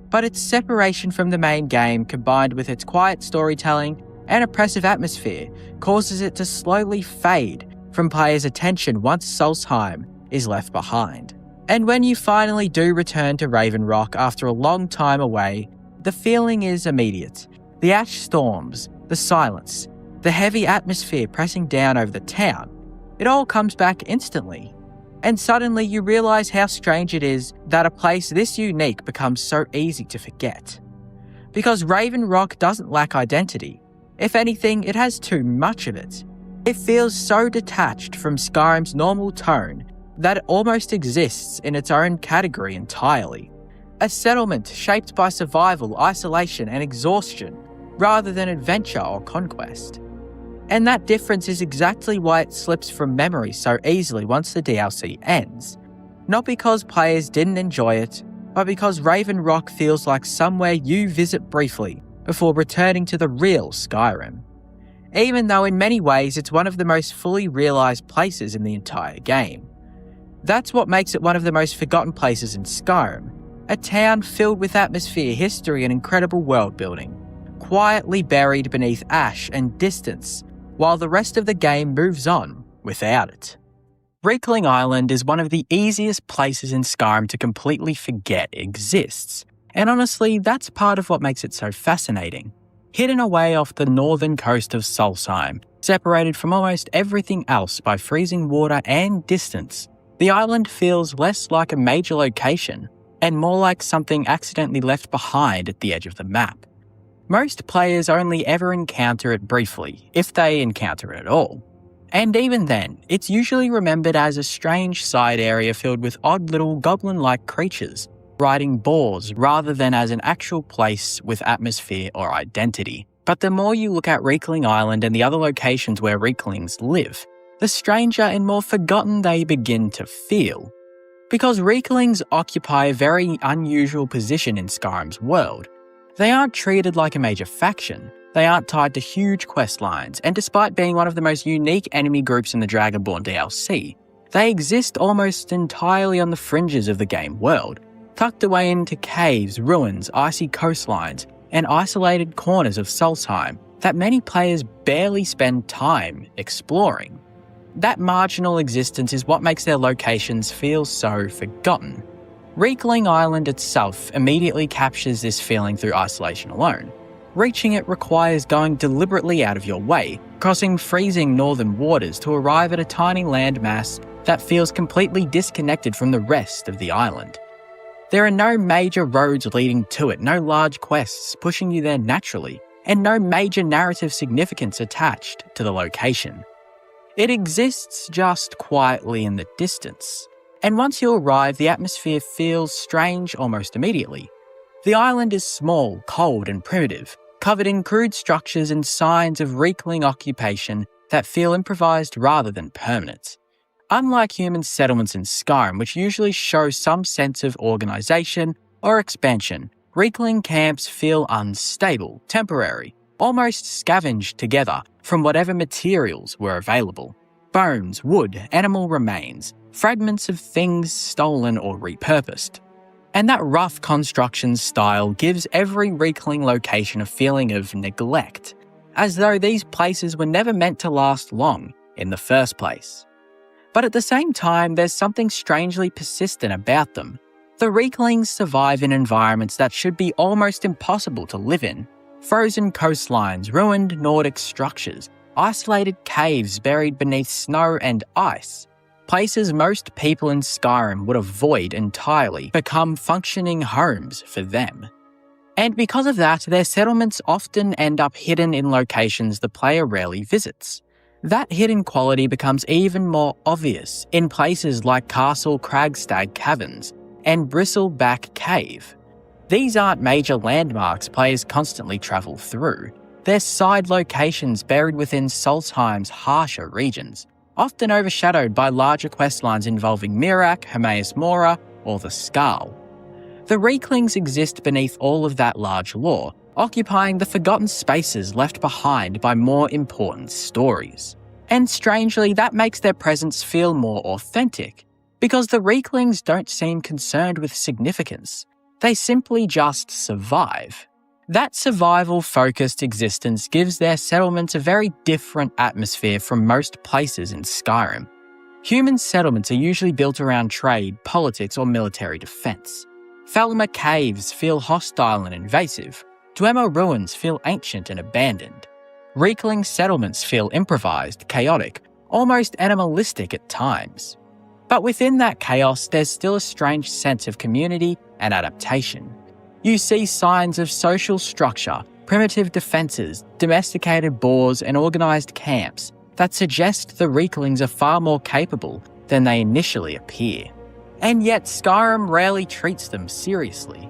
But its separation from the main game, combined with its quiet storytelling and oppressive atmosphere, causes it to slowly fade from players' attention once Solstheim is left behind. And when you finally do return to Raven Rock after a long time away, the feeling is immediate. The ash storms, the silence, the heavy atmosphere pressing down over the town, it all comes back instantly. And suddenly you realise how strange it is that a place this unique becomes so easy to forget. Because Raven Rock doesn't lack identity. If anything, it has too much of it. It feels so detached from Skyrim's normal tone that it almost exists in its own category entirely. A settlement shaped by survival, isolation, and exhaustion, rather than adventure or conquest. And that difference is exactly why it slips from memory so easily once the DLC ends. Not because players didn't enjoy it, but because Raven Rock feels like somewhere you visit briefly before returning to the real Skyrim. Even though in many ways it's one of the most fully realised places in the entire game. That's what makes it one of the most forgotten places in Skyrim. A town filled with atmosphere, history, and incredible world building, quietly buried beneath ash and distance, while the rest of the game moves on without it. Reekling Island is one of the easiest places in Skyrim to completely forget exists, and honestly, that's part of what makes it so fascinating. Hidden away off the northern coast of Solstheim, separated from almost everything else by freezing water and distance, the island feels less like a major location and more like something accidentally left behind at the edge of the map. Most players only ever encounter it briefly, if they encounter it at all. And even then, it's usually remembered as a strange side area filled with odd little goblin-like creatures, riding boars rather than as an actual place with atmosphere or identity. But the more you look at Reekling Island and the other locations where Reeklings live, the stranger and more forgotten they begin to feel. Because Reeklings occupy a very unusual position in Skyrim's world. They aren't treated like a major faction, they aren't tied to huge quest lines, and despite being one of the most unique enemy groups in the Dragonborn DLC, they exist almost entirely on the fringes of the game world, tucked away into caves, ruins, icy coastlines, and isolated corners of Solstheim that many players barely spend time exploring. That marginal existence is what makes their locations feel so forgotten. Reekling Island itself immediately captures this feeling through isolation alone. Reaching it requires going deliberately out of your way, crossing freezing northern waters to arrive at a tiny landmass that feels completely disconnected from the rest of the island. There are no major roads leading to it, no large quests pushing you there naturally, and no major narrative significance attached to the location. It exists just quietly in the distance, and once you arrive, the atmosphere feels strange almost immediately. The island is small, cold, and primitive, covered in crude structures and signs of Reekling occupation that feel improvised rather than permanent. Unlike human settlements in Skyrim, which usually show some sense of organisation or expansion, Reekling camps feel unstable, temporary, almost scavenged together from whatever materials were available. Bones, wood, animal remains, fragments of things stolen or repurposed. And that rough construction style gives every Reekling location a feeling of neglect, as though these places were never meant to last long in the first place. But at the same time, there's something strangely persistent about them. The Reeklings survive in environments that should be almost impossible to live in. Frozen coastlines, ruined Nordic structures, isolated caves buried beneath snow and ice. Places most people in Skyrim would avoid entirely become functioning homes for them. And because of that, their settlements often end up hidden in locations the player rarely visits. That hidden quality becomes even more obvious in places like Castle Cragstag Caverns and Bristleback Cave. These aren't major landmarks players constantly travel through. They're side locations buried within Solstheim's harsher regions, often overshadowed by larger questlines involving Miraak, Hermaeus Mora, or the Skull. The Reeklings exist beneath all of that large lore, occupying the forgotten spaces left behind by more important stories. And strangely, that makes their presence feel more authentic, because the Reeklings don't seem concerned with significance. They simply just survive. That survival-focused existence gives their settlements a very different atmosphere from most places in Skyrim. Human settlements are usually built around trade, politics, or military defense. Falmer caves feel hostile and invasive. Dwemer ruins feel ancient and abandoned. Reekling settlements feel improvised, chaotic, almost animalistic at times. But within that chaos, there's still a strange sense of community and adaptation. You see signs of social structure, primitive defences, domesticated boars, and organised camps that suggest the Reeklings are far more capable than they initially appear. And yet Skyrim rarely treats them seriously.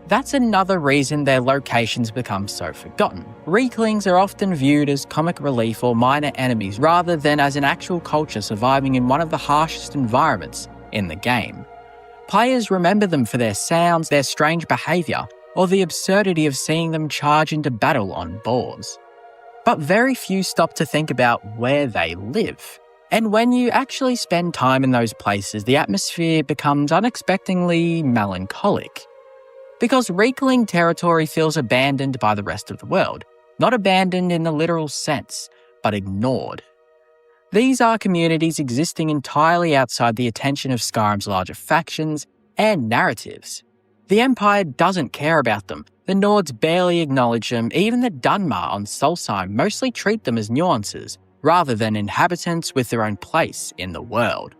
That's another reason their locations become so forgotten. Reeklings are often viewed as comic relief or minor enemies rather than as an actual culture surviving in one of the harshest environments in the game. Players remember them for their sounds, their strange behaviour, or the absurdity of seeing them charge into battle on boars. But very few stop to think about where they live. And when you actually spend time in those places, the atmosphere becomes unexpectedly melancholic. Because Reekling territory feels abandoned by the rest of the world. Not abandoned in the literal sense, but ignored. These are communities existing entirely outside the attention of Skyrim's larger factions and narratives. The Empire doesn't care about them, the Nords barely acknowledge them, even the Dunmer on Solstheim mostly treat them as nuances, rather than inhabitants with their own place in the world.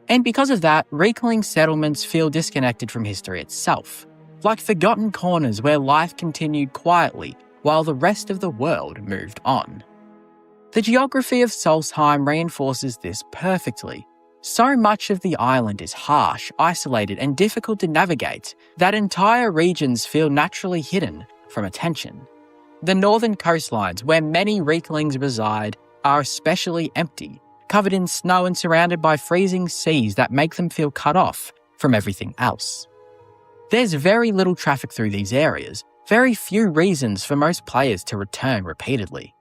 And because of that, Reekling settlements feel disconnected from history itself, like forgotten corners where life continued quietly while the rest of the world moved on. The geography of Solstheim reinforces this perfectly. So much of the island is harsh, isolated, and difficult to navigate that entire regions feel naturally hidden from attention. The northern coastlines, where many Reeklings reside, are especially empty, covered in snow and surrounded by freezing seas that make them feel cut off from everything else. There's very little traffic through these areas, very few reasons for most players to return repeatedly.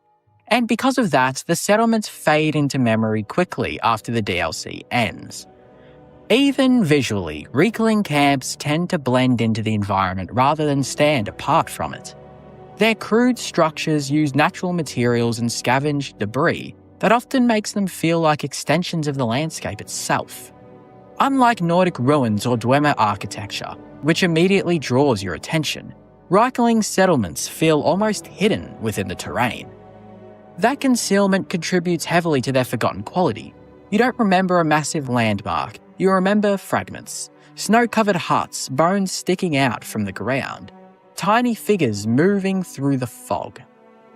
And because of that, the settlements fade into memory quickly after the DLC ends. Even visually, Reekling camps tend to blend into the environment rather than stand apart from it. Their crude structures use natural materials and scavenge debris that often makes them feel like extensions of the landscape itself. Unlike Nordic ruins or Dwemer architecture, which immediately draws your attention, Reekling settlements feel almost hidden within the terrain. That concealment contributes heavily to their forgotten quality. You don't remember a massive landmark, you remember fragments, snow-covered huts, bones sticking out from the ground, tiny figures moving through the fog.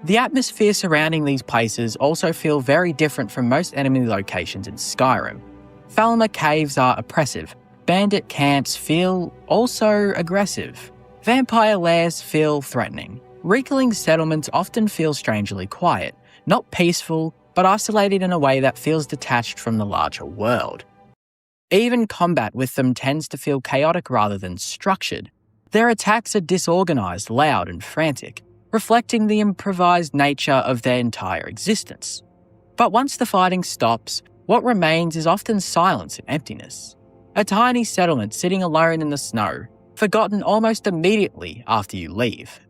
The atmosphere surrounding these places also feel very different from most enemy locations in Skyrim. Falmer caves are oppressive, bandit camps feel also aggressive, vampire lairs feel threatening. Reekling settlements often feel strangely quiet, not peaceful, but isolated in a way that feels detached from the larger world. Even combat with them tends to feel chaotic rather than structured. Their attacks are disorganized, loud, and frantic, reflecting the improvised nature of their entire existence. But once the fighting stops, what remains is often silence and emptiness. A tiny settlement sitting alone in the snow, forgotten almost immediately after you leave.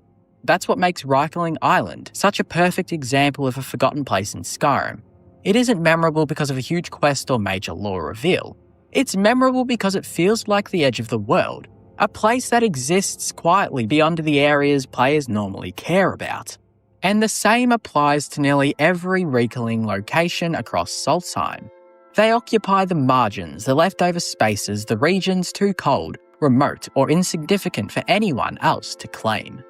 That's what makes Reekling Island such a perfect example of a forgotten place in Skyrim. It isn't memorable because of a huge quest or major lore reveal. It's memorable because it feels like the edge of the world, a place that exists quietly beyond the areas players normally care about. And the same applies to nearly every Reekling location across Solstheim. They occupy the margins, the leftover spaces, the regions too cold, remote, or insignificant for anyone else to claim.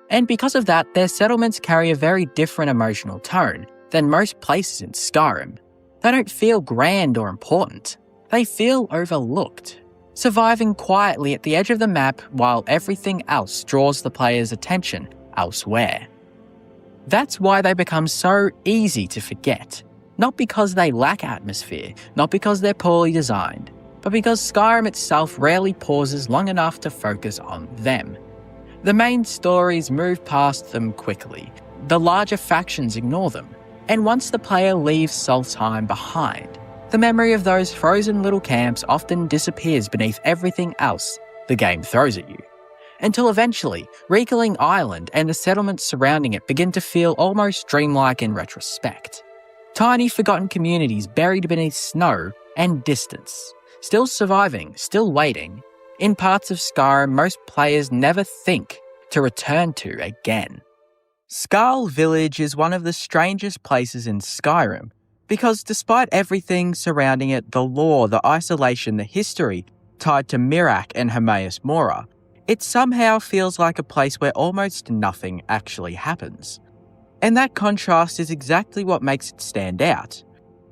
And because of that, their settlements carry a very different emotional tone than most places in Skyrim. They don't feel grand or important. They feel overlooked, surviving quietly at the edge of the map while everything else draws the player's attention elsewhere. That's why they become so easy to forget, not because they lack atmosphere, not because they're poorly designed, but because Skyrim itself rarely pauses long enough to focus on them. The main stories move past them quickly, the larger factions ignore them, and once the player leaves Solstheim behind, the memory of those frozen little camps often disappears beneath everything else the game throws at you, until eventually Reekling Island and the settlements surrounding it begin to feel almost dreamlike in retrospect. Tiny forgotten communities buried beneath snow and distance, still surviving, still waiting, in parts of Skyrim most players never think to return to again. Skull Village is one of the strangest places in Skyrim, because despite everything surrounding it, the lore, the isolation, the history tied to Miraak and Hermaeus Mora, it somehow feels like a place where almost nothing actually happens. And that contrast is exactly what makes it stand out.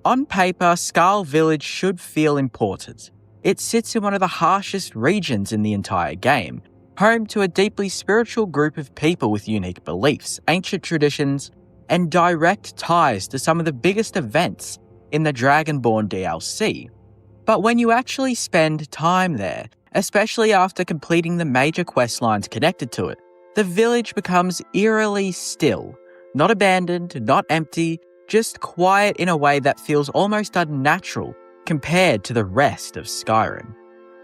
On paper, Skull Village should feel important. It sits in one of the harshest regions in the entire game, home to a deeply spiritual group of people with unique beliefs, ancient traditions, and direct ties to some of the biggest events in the Dragonborn DLC. But when you actually spend time there, especially after completing the major quest lines connected to it, the village becomes eerily still, not abandoned, not empty, just quiet in a way that feels almost unnatural compared to the rest of Skyrim.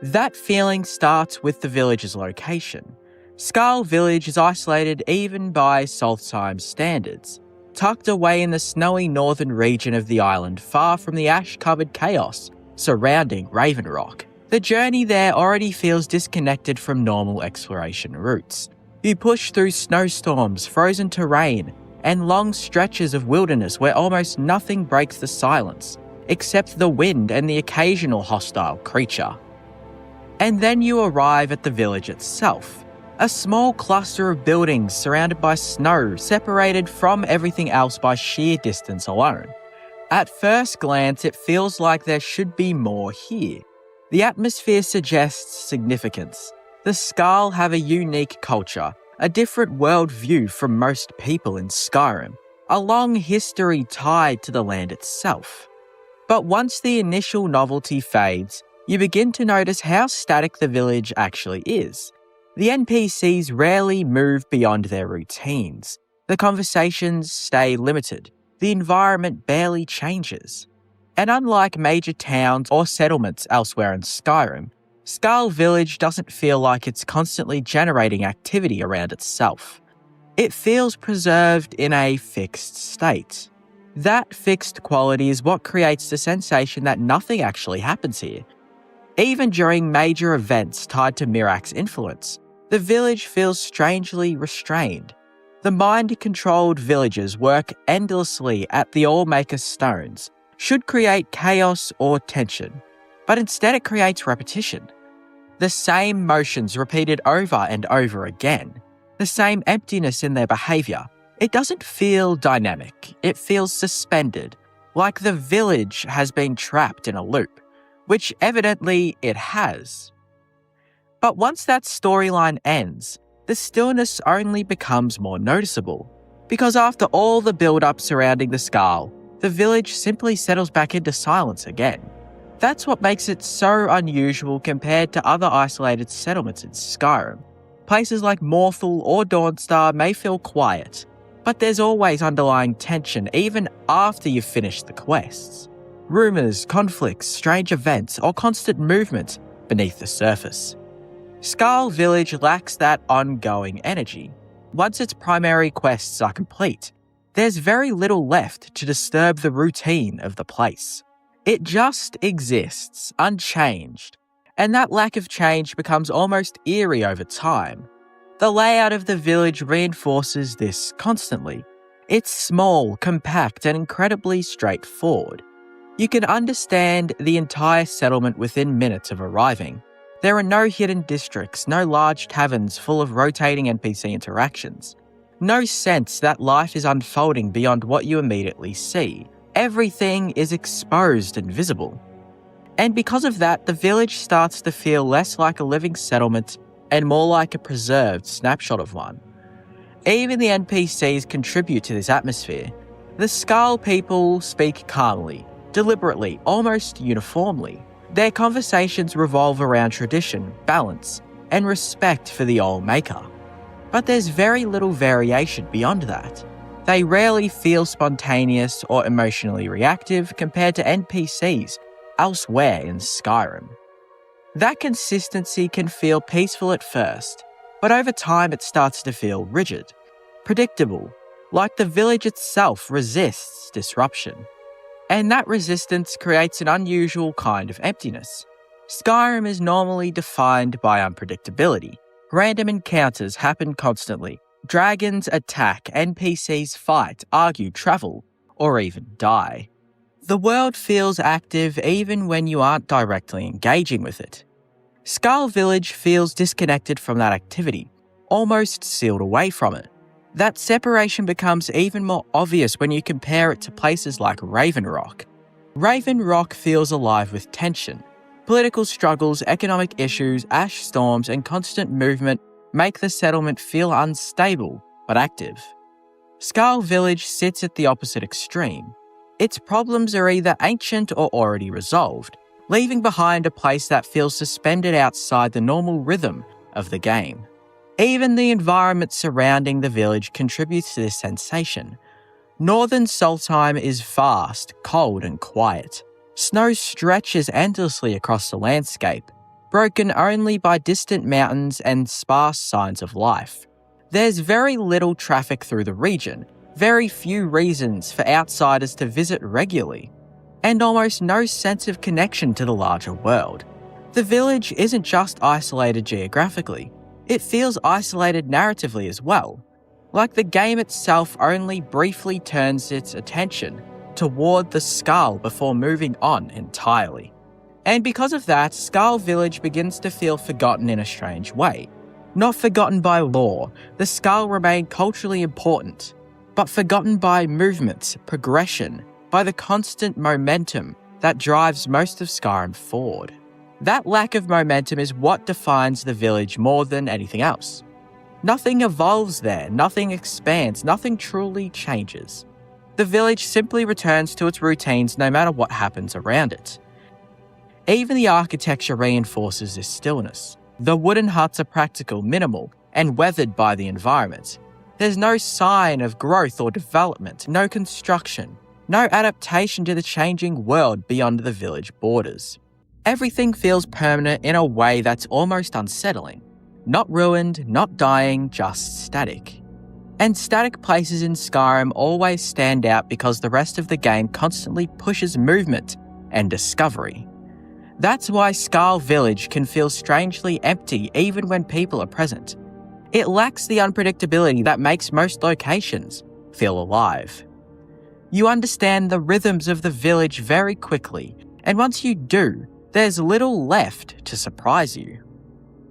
That feeling starts with the village's location. Skull Village is isolated even by Solstheim standards. tucked away in the snowy northern region of the island, far from the ash-covered chaos surrounding Raven Rock. The journey there already feels disconnected from normal exploration routes. You push through snowstorms, frozen terrain, and long stretches of wilderness where almost nothing breaks the silence, except the wind and the occasional hostile creature. And then you arrive at the village itself, a small cluster of buildings surrounded by snow, separated from everything else by sheer distance alone. At first glance, it feels like there should be more here. The atmosphere suggests significance. The Skarl have a unique culture, a different worldview from most people in Skyrim, a long history tied to the land itself. But once the initial novelty fades, you begin to notice how static the village actually is. The NPCs rarely move beyond their routines. The conversations stay limited. The environment barely changes. And unlike major towns or settlements elsewhere in Skyrim, Skarl Village doesn't feel like it's constantly generating activity around itself. It feels preserved in a fixed state. That fixed quality is what creates the sensation that nothing actually happens here. Even during major events tied to Mirak's influence, the village feels strangely restrained. The mind-controlled villagers work endlessly at the Allmaker stones, should create chaos or tension, but instead it creates repetition. The same motions repeated over and over again, the same emptiness in their behaviour. It doesn't feel dynamic, it feels suspended, like the village has been trapped in a loop, which evidently it has. But once that storyline ends, the stillness only becomes more noticeable, because after all the build-up surrounding the Skarl, the village simply settles back into silence again. That's what makes it so unusual compared to other isolated settlements in Skyrim. Places like Morthal or Dawnstar may feel quiet, but there's always underlying tension even after you've finished the quests. Rumours, conflicts, strange events, or constant movement beneath the surface. Skarl Village lacks that ongoing energy. Once its primary quests are complete, there's very little left to disturb the routine of the place. It just exists, unchanged, and that lack of change becomes almost eerie over time. The layout of the village reinforces this constantly. It's small, compact, and incredibly straightforward. You can understand the entire settlement within minutes of arriving. There are no hidden districts, no large taverns full of rotating NPC interactions. No sense that life is unfolding beyond what you immediately see. Everything is exposed and visible. And because of that, the village starts to feel less like a living settlement and more like a preserved snapshot of one. Even the NPCs contribute to this atmosphere. The Skarl people speak calmly, deliberately, almost uniformly. Their conversations revolve around tradition, balance, and respect for the Allmaker. But there's very little variation beyond that. They rarely feel spontaneous or emotionally reactive compared to NPCs elsewhere in Skyrim. That consistency can feel peaceful at first, but over time it starts to feel rigid, predictable, like the village itself resists disruption. And that resistance creates an unusual kind of emptiness. Skyrim is normally defined by unpredictability. Random encounters happen constantly. Dragons attack, NPCs fight, argue, travel, or even die. The world feels active even when you aren't directly engaging with it. Skarl Village feels disconnected from that activity, almost sealed away from it. That separation becomes even more obvious when you compare it to places like Raven Rock. Raven Rock feels alive with tension. Political struggles, economic issues, ash storms, and constant movement make the settlement feel unstable but active. Skarl Village sits at the opposite extreme. Its problems are either ancient or already resolved, leaving behind a place that feels suspended outside the normal rhythm of the game. Even the environment surrounding the village contributes to this sensation. Northern Solstheim is vast, cold, and quiet. Snow stretches endlessly across the landscape, broken only by distant mountains and sparse signs of life. There's very little traffic through the region, very few reasons for outsiders to visit regularly, and almost no sense of connection to the larger world. The village isn't just isolated geographically, it feels isolated narratively as well, like the game itself only briefly turns its attention toward the skull before moving on entirely. And because of that, Skull Village begins to feel forgotten in a strange way. Not forgotten by lore, the skull remained culturally important, but forgotten by movement, progression, by the constant momentum that drives most of Skyrim forward. That lack of momentum is what defines the village more than anything else. Nothing evolves there, nothing expands, nothing truly changes. The village simply returns to its routines no matter what happens around it. Even the architecture reinforces this stillness. The wooden huts are practical, minimal, and weathered by the environment. There's no sign of growth or development, no construction, no adaptation to the changing world beyond the village borders. Everything feels permanent in a way that's almost unsettling. Not ruined, not dying, just static. And static places in Skyrim always stand out because the rest of the game constantly pushes movement and discovery. That's why Skull Village can feel strangely empty even when people are present. It lacks the unpredictability that makes most locations feel alive. You understand the rhythms of the village very quickly, and once you do, there's little left to surprise you.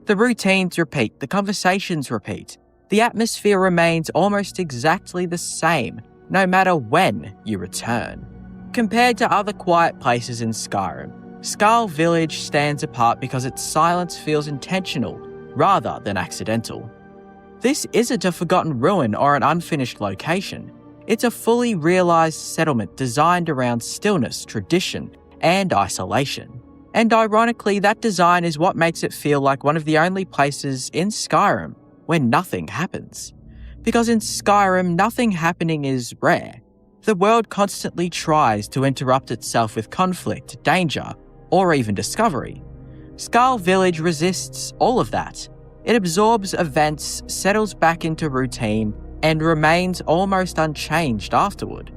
The routines repeat, the conversations repeat, the atmosphere remains almost exactly the same, no matter when you return. Compared to other quiet places in Skyrim, Skull Village stands apart because its silence feels intentional rather than accidental. This isn't a forgotten ruin or an unfinished location. It's a fully realised settlement designed around stillness, tradition, and isolation. And ironically, that design is what makes it feel like one of the only places in Skyrim where nothing happens. Because in Skyrim, nothing happening is rare. The world constantly tries to interrupt itself with conflict, danger, or even discovery. Skull Village resists all of that. It absorbs events, settles back into routine, and remains almost unchanged afterward.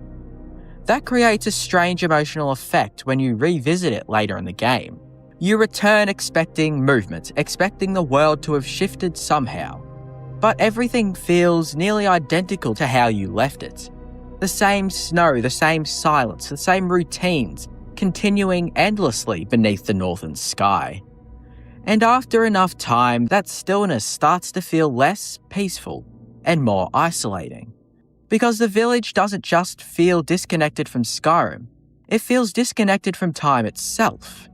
That creates a strange emotional effect when you revisit it later in the game. You return expecting movement, expecting the world to have shifted somehow. But everything feels nearly identical to how you left it. The same snow, the same silence, the same routines, continuing endlessly beneath the northern sky. And after enough time, that stillness starts to feel less peaceful and more isolating. Because the village doesn't just feel disconnected from Skyrim, it feels disconnected from time itself.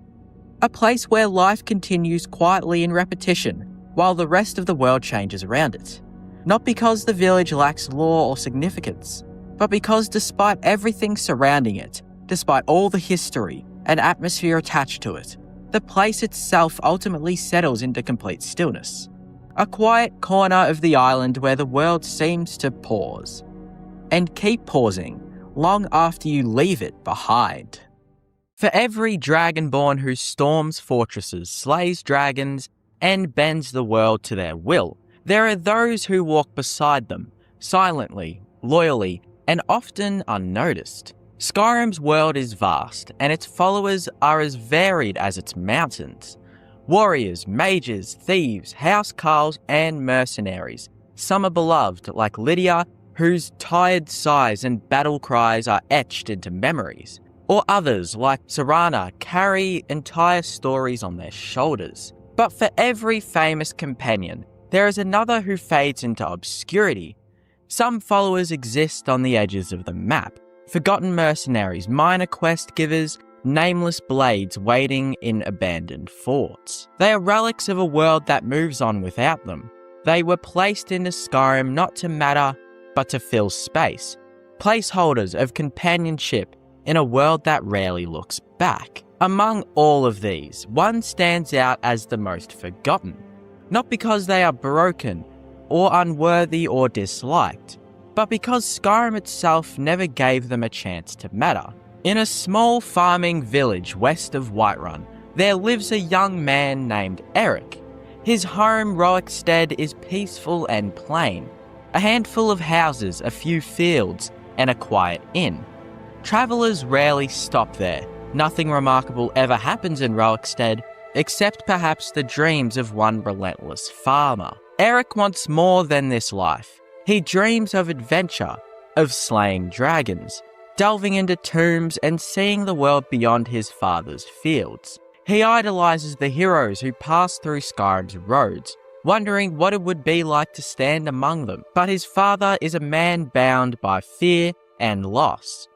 A place where life continues quietly in repetition while the rest of the world changes around it. Not because the village lacks lore or significance, but because despite everything surrounding it, despite all the history and atmosphere attached to it, the place itself ultimately settles into complete stillness. A quiet corner of the island where the world seems to pause. And keep pausing long after you leave it behind. For every dragonborn who storms fortresses, slays dragons, and bends the world to their will, there are those who walk beside them, silently, loyally, and often unnoticed. Skyrim's world is vast, and its followers are as varied as its mountains. Warriors, mages, thieves, housecarls, and mercenaries. Some are beloved, like Lydia, whose tired sighs and battle cries are etched into memories. Or others, like Serana, carry entire stories on their shoulders. But for every famous companion, there is another who fades into obscurity. Some followers exist on the edges of the map. Forgotten mercenaries, minor quest givers, nameless blades waiting in abandoned forts. They are relics of a world that moves on without them. They were placed into Skyrim not to matter, but to fill space. Placeholders of companionship in a world that rarely looks back. Among all of these, one stands out as the most forgotten. Not because they are broken, or unworthy or disliked, but because Skyrim itself never gave them a chance to matter. In a small farming village west of Whiterun, there lives a young man named Eric. His home, Roickstead, is peaceful and plain, A handful of houses, a few fields, and a quiet inn. Travelers rarely stop there. Nothing remarkable ever happens in Roekstead, except perhaps the dreams of one relentless farmer. Eric wants more than this life. He dreams of adventure, of slaying dragons, delving into tombs and seeing the world beyond his father's fields. He idolizes the heroes who pass through Skyrim's roads, wondering what it would be like to stand among them. But his father is a man bound by fear and loss.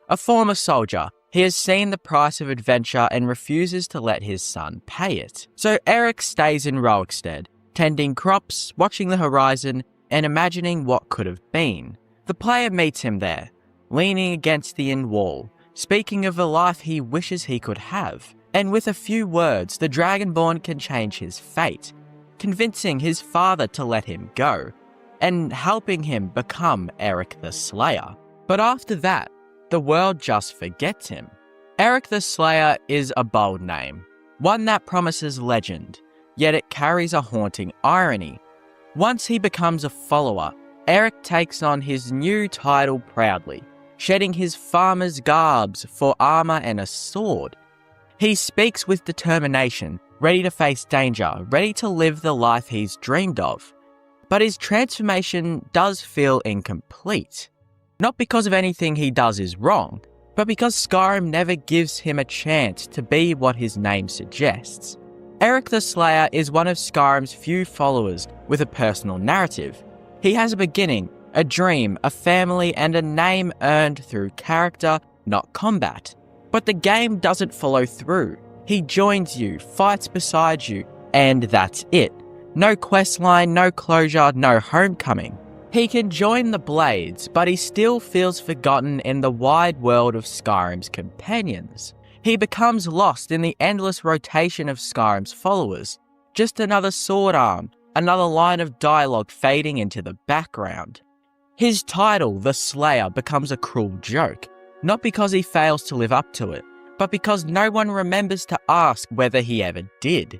A former soldier, he has seen the price of adventure and refuses to let his son pay it. So Eric stays in Roekstead, tending crops, watching the horizon, and imagining what could have been. The player meets him there, leaning against the inn wall, speaking of the life he wishes he could have. And with a few words, the Dragonborn can change his fate, convincing his father to let him go, and helping him become Eric the Slayer. But after that, the world just forgets him. Eric the Slayer is a bold name, one that promises legend, yet it carries a haunting irony. Once he becomes a follower, Eric takes on his new title proudly, shedding his farmer's garbs for armor and a sword. He speaks with determination, ready to face danger, ready to live the life he's dreamed of. But his transformation does feel incomplete. Not because of anything he does is wrong, but because Skyrim never gives him a chance to be what his name suggests. Eric the Slayer is one of Skyrim's few followers with a personal narrative. He has a beginning, a dream, a family, and a name earned through character, not combat. But the game doesn't follow through. He joins you, fights beside you, and that's it. No questline, no closure, no homecoming. He can join the Blades, but he still feels forgotten in the wide world of Skyrim's companions. He becomes lost in the endless rotation of Skyrim's followers. Just another sword arm, another line of dialogue fading into the background. His title, the Slayer, becomes a cruel joke, not because he fails to live up to it, but because no one remembers to ask whether he ever did.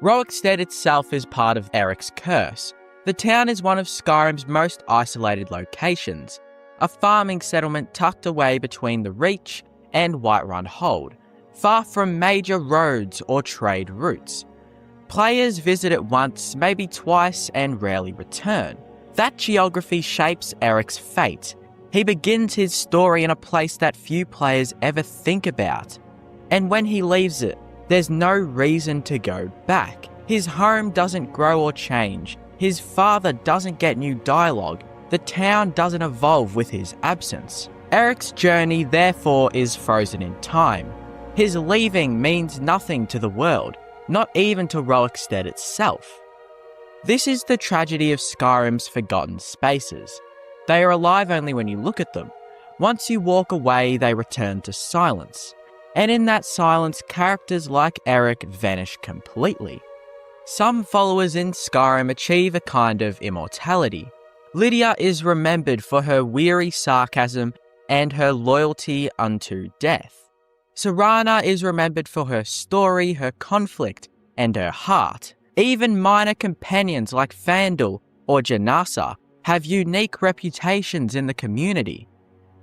Roekstead itself is part of Eric's curse. The town is one of Skyrim's most isolated locations, a farming settlement tucked away between the Reach and Whiterun Hold, far from major roads or trade routes. Players visit it once, maybe twice, and rarely return. That geography shapes Eric's fate. He begins his story in a place that few players ever think about. And when he leaves it, there's no reason to go back. His home doesn't grow or change. His father doesn't get new dialogue. The town doesn't evolve with his absence. Eric's journey, therefore, is frozen in time. His leaving means nothing to the world, not even to Roekstead itself. This is the tragedy of Skyrim's forgotten spaces. They are alive only when you look at them. Once you walk away, they return to silence. And in that silence, characters like Eric vanish completely. Some followers in Skyrim achieve a kind of immortality. Lydia is remembered for her weary sarcasm and her loyalty unto death. Serana is remembered for her story, her conflict, and her heart. Even minor companions like Fandel or Janasa have unique reputations in the community.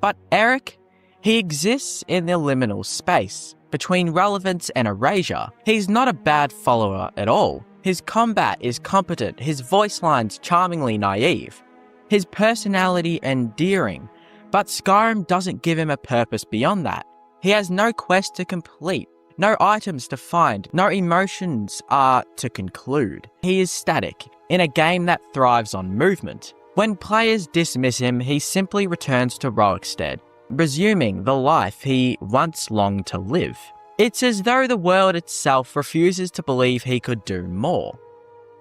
But Eric, he exists in the liminal space between relevance and erasure. He's not a bad follower at all. His combat is competent, his voice lines charmingly naive, his personality endearing, but Skyrim doesn't give him a purpose beyond that. He has no quest to complete, no items to find, no emotions are to conclude. He is static, in a game that thrives on movement. When players dismiss him, he simply returns to Roekstead, resuming the life he once longed to live. It's as though the world itself refuses to believe he could do more.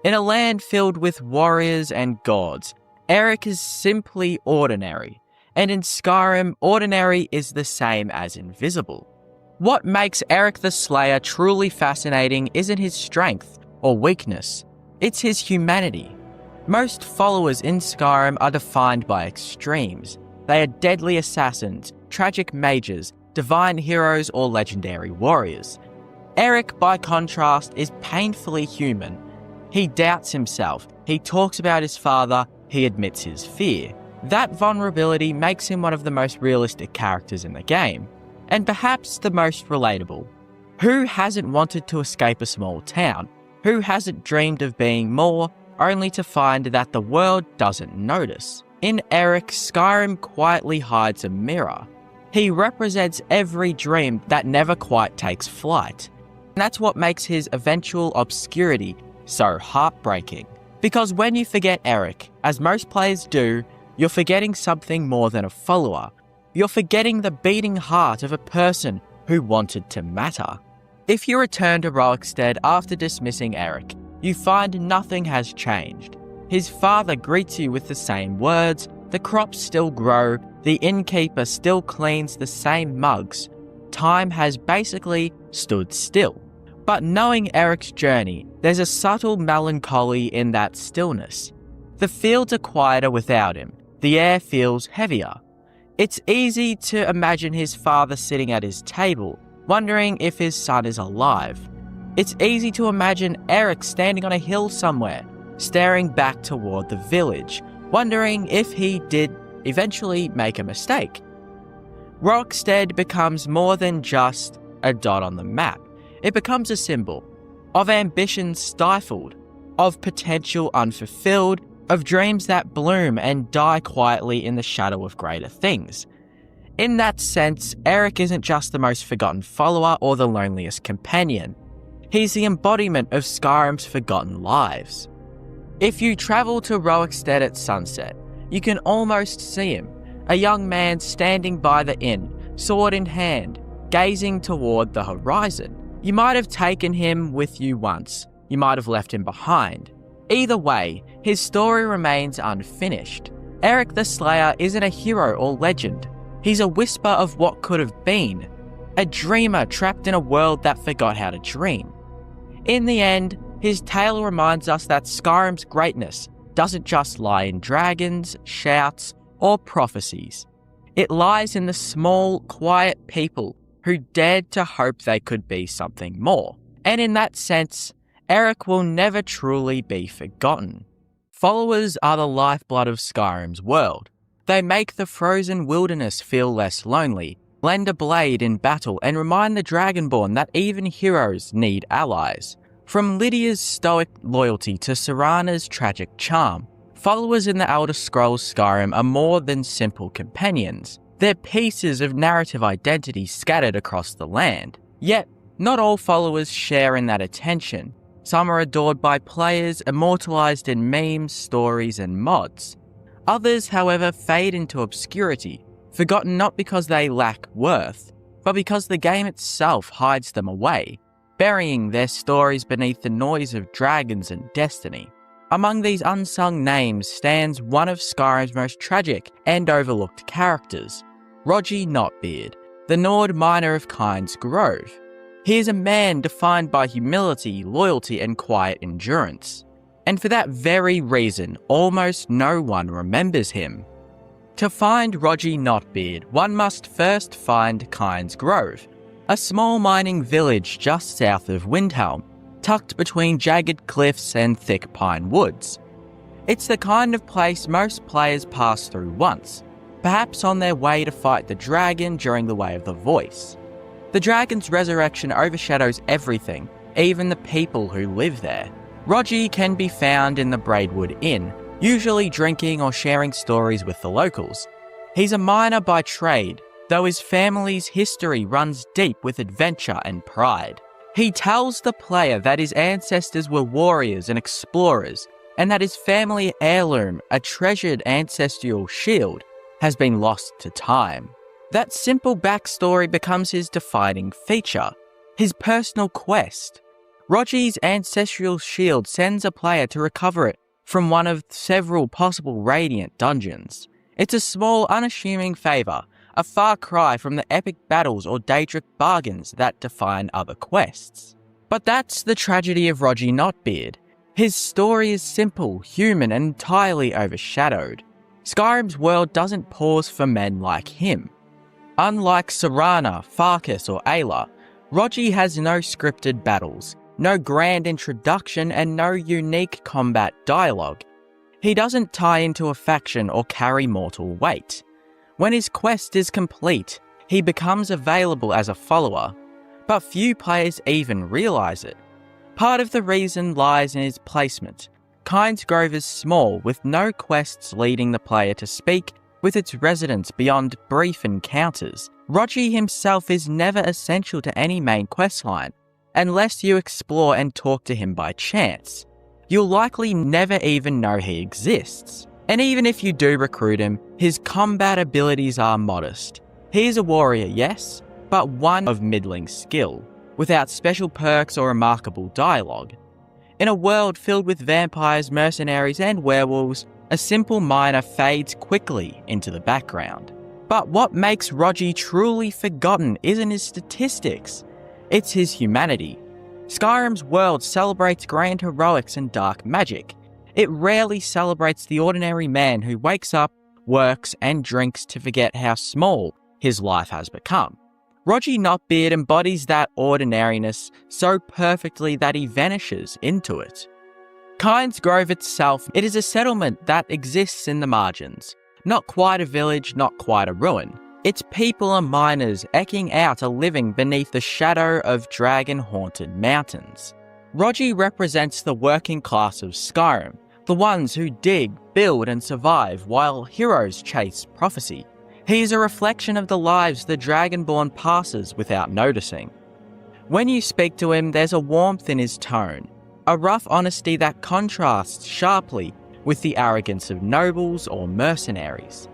In a land filled with warriors and gods, Eric is simply ordinary, and in Skyrim, ordinary is the same as invisible. What makes Eric the Slayer truly fascinating isn't his strength or weakness, it's his humanity. Most followers in Skyrim are defined by extremes. They are deadly assassins, tragic mages, divine heroes, or legendary warriors. Eric, by contrast, is painfully human. He doubts himself, he talks about his father, he admits his fear. That vulnerability makes him one of the most realistic characters in the game, and perhaps the most relatable. Who hasn't wanted to escape a small town? Who hasn't dreamed of being more, only to find that the world doesn't notice? In Eric, Skyrim quietly hides a mirror. He represents every dream that never quite takes flight. And that's what makes his eventual obscurity so heartbreaking. Because when you forget Eric, as most players do, you're forgetting something more than a follower. You're forgetting the beating heart of a person who wanted to matter. If you return to Roekstead after dismissing Eric, you find nothing has changed. His father greets you with the same words, the crops still grow, the innkeeper still cleans the same mugs. Time has basically stood still. But knowing Eric's journey, there's a subtle melancholy in that stillness. The fields are quieter without him. The air feels heavier. It's easy to imagine his father sitting at his table, wondering if his son is alive. It's easy to imagine Eric standing on a hill somewhere, staring back toward the village, wondering if he did eventually make a mistake. Roekstead becomes more than just a dot on the map. It becomes a symbol of ambition stifled, of potential unfulfilled, of dreams that bloom and die quietly in the shadow of greater things. In that sense, Eric isn't just the most forgotten follower or the loneliest companion. He's the embodiment of Skyrim's forgotten lives. If you travel to Roekstead at sunset, you can almost see him, a young man standing by the inn, sword in hand, gazing toward the horizon. You might have taken him with you once, you might have left him behind. Either way, his story remains unfinished. Eric the Slayer isn't a hero or legend. He's a whisper of what could have been, a dreamer trapped in a world that forgot how to dream. In the end, his tale reminds us that Skyrim's greatness doesn't just lie in dragons, shouts, or prophecies. It lies in the small, quiet people who dared to hope they could be something more. And in that sense, Eric will never truly be forgotten. Followers are the lifeblood of Skyrim's world. They make the frozen wilderness feel less lonely, lend a blade in battle, and remind the Dragonborn that even heroes need allies. From Lydia's stoic loyalty to Serana's tragic charm, followers in the Elder Scrolls Skyrim are more than simple companions. They're pieces of narrative identity scattered across the land. Yet, not all followers share in that attention. Some are adored by players, immortalized in memes, stories, and mods. Others, however, fade into obscurity, forgotten not because they lack worth, but because the game itself hides them away, burying their stories beneath the noise of dragons and destiny. Among these unsung names stands one of Skyrim's most tragic and overlooked characters, Rogi Notbeard, the Nord miner of Kynes Grove. He is a man defined by humility, loyalty, and quiet endurance. And for that very reason, almost no one remembers him. To find Rogi Notbeard, one must first find Kynes Grove, a small mining village just south of Windhelm, tucked between jagged cliffs and thick pine woods. It's the kind of place most players pass through once, perhaps on their way to fight the dragon during the Way of the Voice. The dragon's resurrection overshadows everything, even the people who live there. Rogi can be found in the Braidwood Inn, usually drinking or sharing stories with the locals. He's a miner by trade, though his family's history runs deep with adventure and pride. He tells the player that his ancestors were warriors and explorers, and that his family heirloom, a treasured ancestral shield, has been lost to time. That simple backstory becomes his defining feature, his personal quest. Rogi's ancestral shield sends a player to recover it from one of several possible Radiant dungeons. It's a small, unassuming favour, a far cry from the epic battles or Daedric bargains that define other quests. But that's the tragedy of Rogi Notbeard. His story is simple, human, and entirely overshadowed. Skyrim's world doesn't pause for men like him. Unlike Serana, Farkas, or Ayla, Rogi has no scripted battles, no grand introduction, and no unique combat dialogue. He doesn't tie into a faction or carry mortal weight. When his quest is complete, he becomes available as a follower, but few players even realise it. Part of the reason lies in his placement. Kynes Grove is small, with no quests leading the player to speak with its residents beyond brief encounters. Rogi himself is never essential to any main questline, unless you explore and talk to him by chance. You'll likely never even know he exists. And even if you do recruit him, his combat abilities are modest. He is a warrior, yes, but one of middling skill, without special perks or remarkable dialogue. In a world filled with vampires, mercenaries, and werewolves, a simple miner fades quickly into the background. But what makes Rogi truly forgotten isn't his statistics, it's his humanity. Skyrim's world celebrates grand heroics and dark magic. It rarely celebrates the ordinary man who wakes up, works, and drinks to forget how small his life has become. Rogi Knotbeard embodies that ordinariness so perfectly that he vanishes into it. Kynes Grove itself, it is a settlement that exists in the margins. Not quite a village, not quite a ruin. Its people are miners eking out a living beneath the shadow of dragon-haunted mountains. Rogi represents the working class of Skyrim, the ones who dig, build, and survive while heroes chase prophecy. He is a reflection of the lives the Dragonborn passes without noticing. When you speak to him, there's a warmth in his tone, a rough honesty that contrasts sharply with the arrogance of nobles or mercenaries.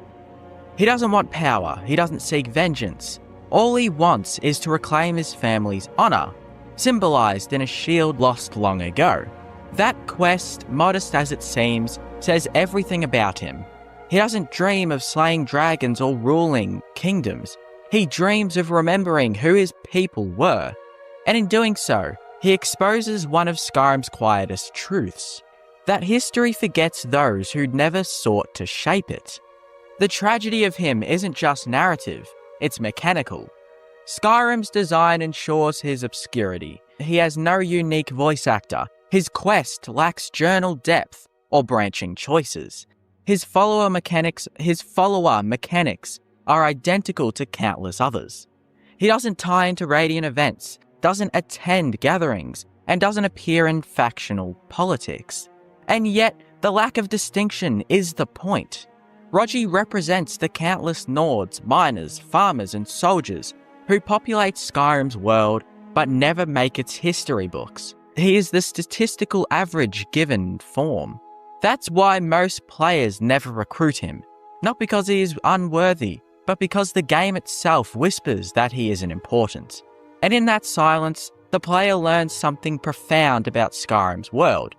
He doesn't want power, he doesn't seek vengeance. All he wants is to reclaim his family's honour, symbolised in a shield lost long ago. That quest, modest as it seems, says everything about him. He doesn't dream of slaying dragons or ruling kingdoms. He dreams of remembering who his people were. And in doing so, he exposes one of Skyrim's quietest truths, that history forgets those who never sought to shape it. The tragedy of him isn't just narrative, it's mechanical. Skyrim's design ensures his obscurity. He has no unique voice actor. His quest lacks journal depth or branching choices. His follower mechanics are identical to countless others. He doesn't tie into Radiant events, doesn't attend gatherings, and doesn't appear in factional politics. And yet, the lack of distinction is the point. Rogi represents the countless Nords, miners, farmers, and soldiers who populate Skyrim's world but never make its history books. He is the statistical average given form. That's why most players never recruit him, not because he is unworthy, but because the game itself whispers that he isn't important. And in that silence, the player learns something profound about Skyrim's world.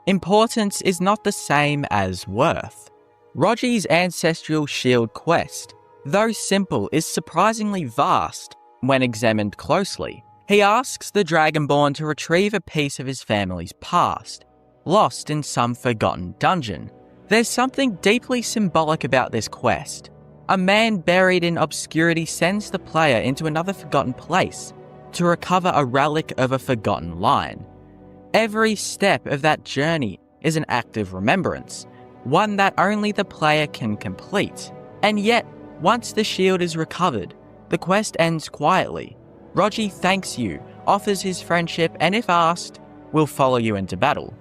Importance is not the same as worth. Rogi's Ancestral Shield quest, though simple, is surprisingly vast when examined closely. He asks the Dragonborn to retrieve a piece of his family's past, lost in some forgotten dungeon. There's something deeply symbolic about this quest. A man buried in obscurity sends the player into another forgotten place to recover a relic of a forgotten line. Every step of that journey is an act of remembrance, one that only the player can complete. And yet, once the shield is recovered, the quest ends quietly. Rogi thanks you, offers his friendship, and if asked, will follow you into battle.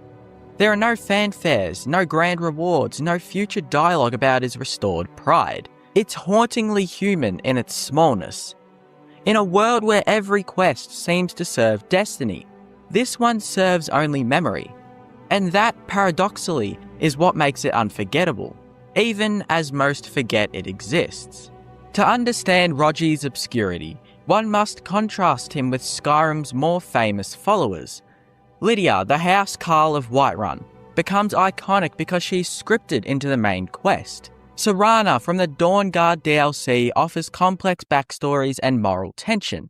There are no fanfares, no grand rewards, no future dialogue about his restored pride. It's hauntingly human in its smallness. In a world where every quest seems to serve destiny, this one serves only memory. And that, paradoxically, is what makes it unforgettable, even as most forget it exists. To understand Rogi's obscurity, one must contrast him with Skyrim's more famous followers. Lydia, the House Carl of Whiterun, becomes iconic because she's scripted into the main quest. Serana from the Dawnguard DLC offers complex backstories and moral tension.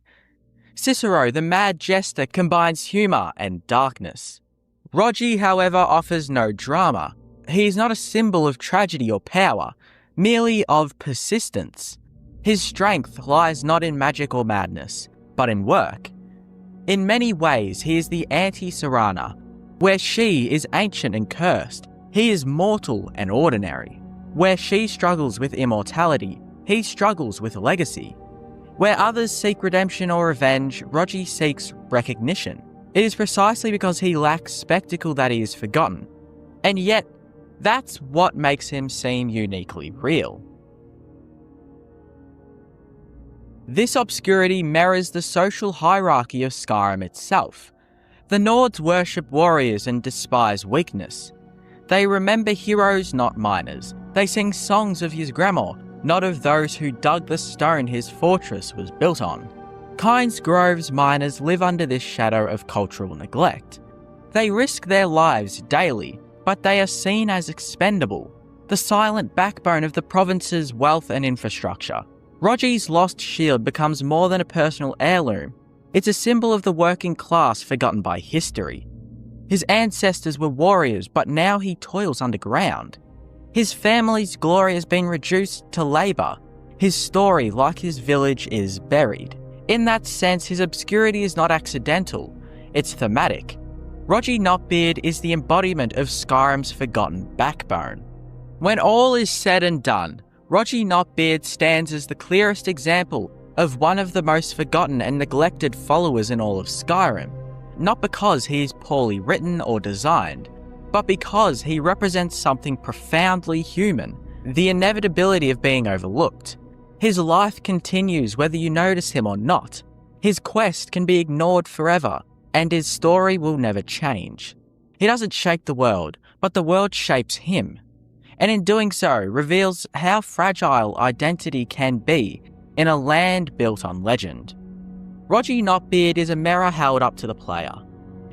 Cicero, the Mad Jester, combines humour and darkness. Rogi, however, offers no drama. He is not a symbol of tragedy or power, merely of persistence. His strength lies not in magic or madness, but in work. In many ways, he is the anti-Serana, where she is ancient and cursed, He is mortal and ordinary. Where she struggles with immortality, he struggles with legacy. Where others seek redemption or revenge, Roger seeks recognition. It is precisely because he lacks spectacle that he is forgotten. And yet, that's what makes him seem uniquely real. This obscurity mirrors the social hierarchy of Skyrim itself. The Nords worship warriors and despise weakness. They remember heroes, not miners. They sing songs of his grandma, not of those who dug the stone his fortress was built on. Kynes Grove's miners live under this shadow of cultural neglect. They risk their lives daily, but they are seen as expendable, the silent backbone of the province's wealth and infrastructure. Roger's lost shield becomes more than a personal heirloom. It's a symbol of the working class forgotten by history. His ancestors were warriors, but now he toils underground. His family's glory has been reduced to labour. His story, like his village, is buried. In that sense, his obscurity is not accidental, it's thematic. Roger Knotbeard is the embodiment of Skyrim's forgotten backbone. When all is said and done, Roger Knotbeard stands as the clearest example of one of the most forgotten and neglected followers in all of Skyrim, not because he is poorly written or designed, but because he represents something profoundly human, the inevitability of being overlooked. His life continues whether you notice him or not. His quest can be ignored forever, and his story will never change. He doesn't shape the world, but the world shapes him, and in doing so reveals how fragile identity can be in a land built on legend. Roger Knotbeard is a mirror held up to the player.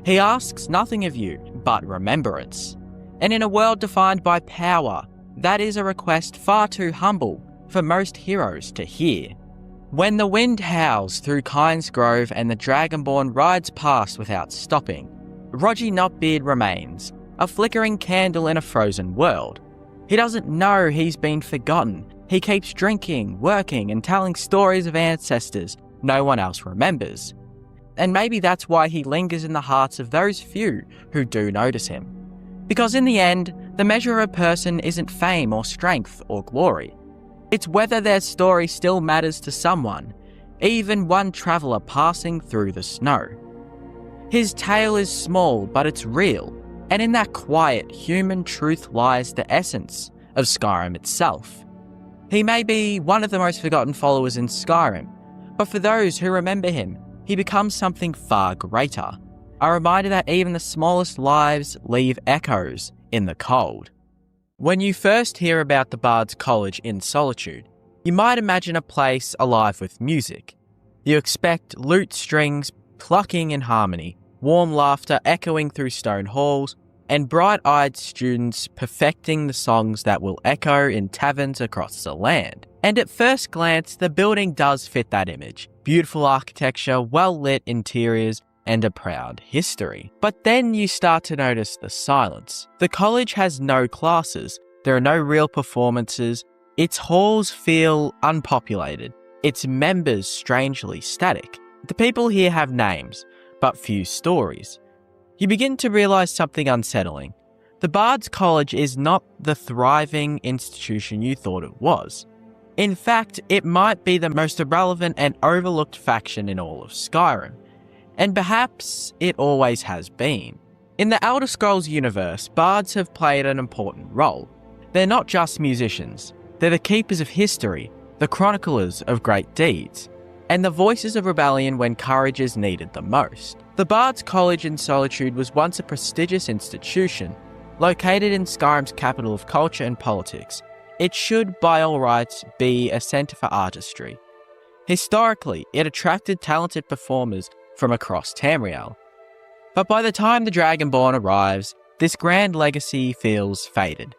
He asks nothing of you but remembrance, and in a world defined by power, that is a request far too humble for most heroes to hear. When the wind howls through Kynes Grove and the Dragonborn rides past without stopping, Roger Knotbeard remains, a flickering candle in a frozen world. He doesn't know he's been forgotten. He keeps drinking, working, and telling stories of ancestors no one else remembers. And maybe that's why he lingers in the hearts of those few who do notice him. Because in the end, the measure of a person isn't fame or strength or glory. It's whether their story still matters to someone, even one traveller passing through the snow. His tale is small, but it's real, and in that quiet, human truth lies the essence of Skyrim itself. He may be one of the most forgotten followers in Skyrim, but for those who remember him, he becomes something far greater, a reminder that even the smallest lives leave echoes in the cold. When you first hear about the Bard's College in Solitude, you might imagine a place alive with music. You expect lute strings plucking in harmony, warm laughter echoing through stone halls, and bright-eyed students perfecting the songs that will echo in taverns across the land. And at first glance, the building does fit that image. Beautiful architecture, well-lit interiors, and a proud history. But then you start to notice the silence. The college has no classes, there are no real performances, its halls feel unpopulated, its members strangely static. The people here have names, but few stories. You begin to realise something unsettling. The Bard's College is not the thriving institution you thought it was. In fact, it might be the most irrelevant and overlooked faction in all of Skyrim. And perhaps it always has been. In the Elder Scrolls universe, bards have played an important role. They're not just musicians, they're the keepers of history, the chroniclers of great deeds, and the voices of rebellion when courage is needed the most. The Bard's College in Solitude was once a prestigious institution, located in Skyrim's capital of culture and politics. It should, by all rights, be a centre for artistry. Historically, it attracted talented performers from across Tamriel. But by the time the Dragonborn arrives, this grand legacy feels faded.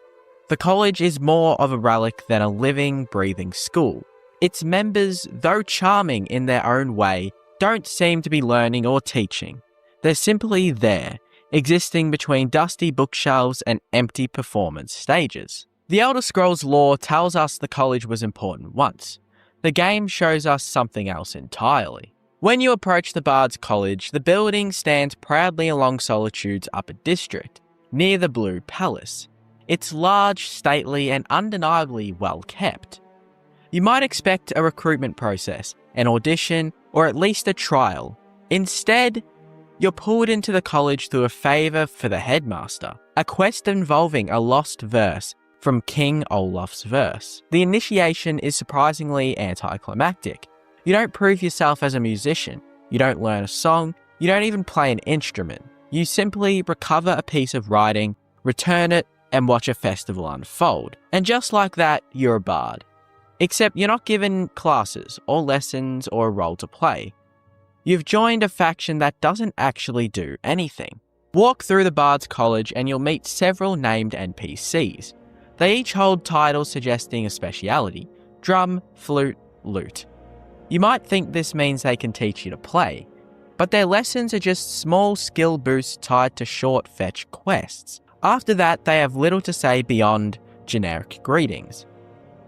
The college is more of a relic than a living, breathing school. Its members, though charming in their own way, don't seem to be learning or teaching. They're simply there, existing between dusty bookshelves and empty performance stages. The Elder Scrolls lore tells us the college was important once. The game shows us something else entirely. When you approach the Bard's College, the building stands proudly along Solitude's upper district, near the Blue Palace. It's large, stately, and undeniably well kept. You might expect a recruitment process, an audition, or at least a trial. Instead, you're pulled into the college through a favour for the headmaster, a quest involving a lost verse from King Olaf's verse. The initiation is surprisingly anticlimactic. You don't prove yourself as a musician, you don't learn a song, you don't even play an instrument. You simply recover a piece of writing, return it, and watch a festival unfold. And just like that, you're a bard. Except you're not given classes, or lessons, or a role to play. You've joined a faction that doesn't actually do anything. Walk through the Bard's College and you'll meet several named NPCs. They each hold titles suggesting a speciality: drum, flute, lute. You might think this means they can teach you to play, but their lessons are just small skill boosts tied to short fetch quests. After that, they have little to say beyond generic greetings.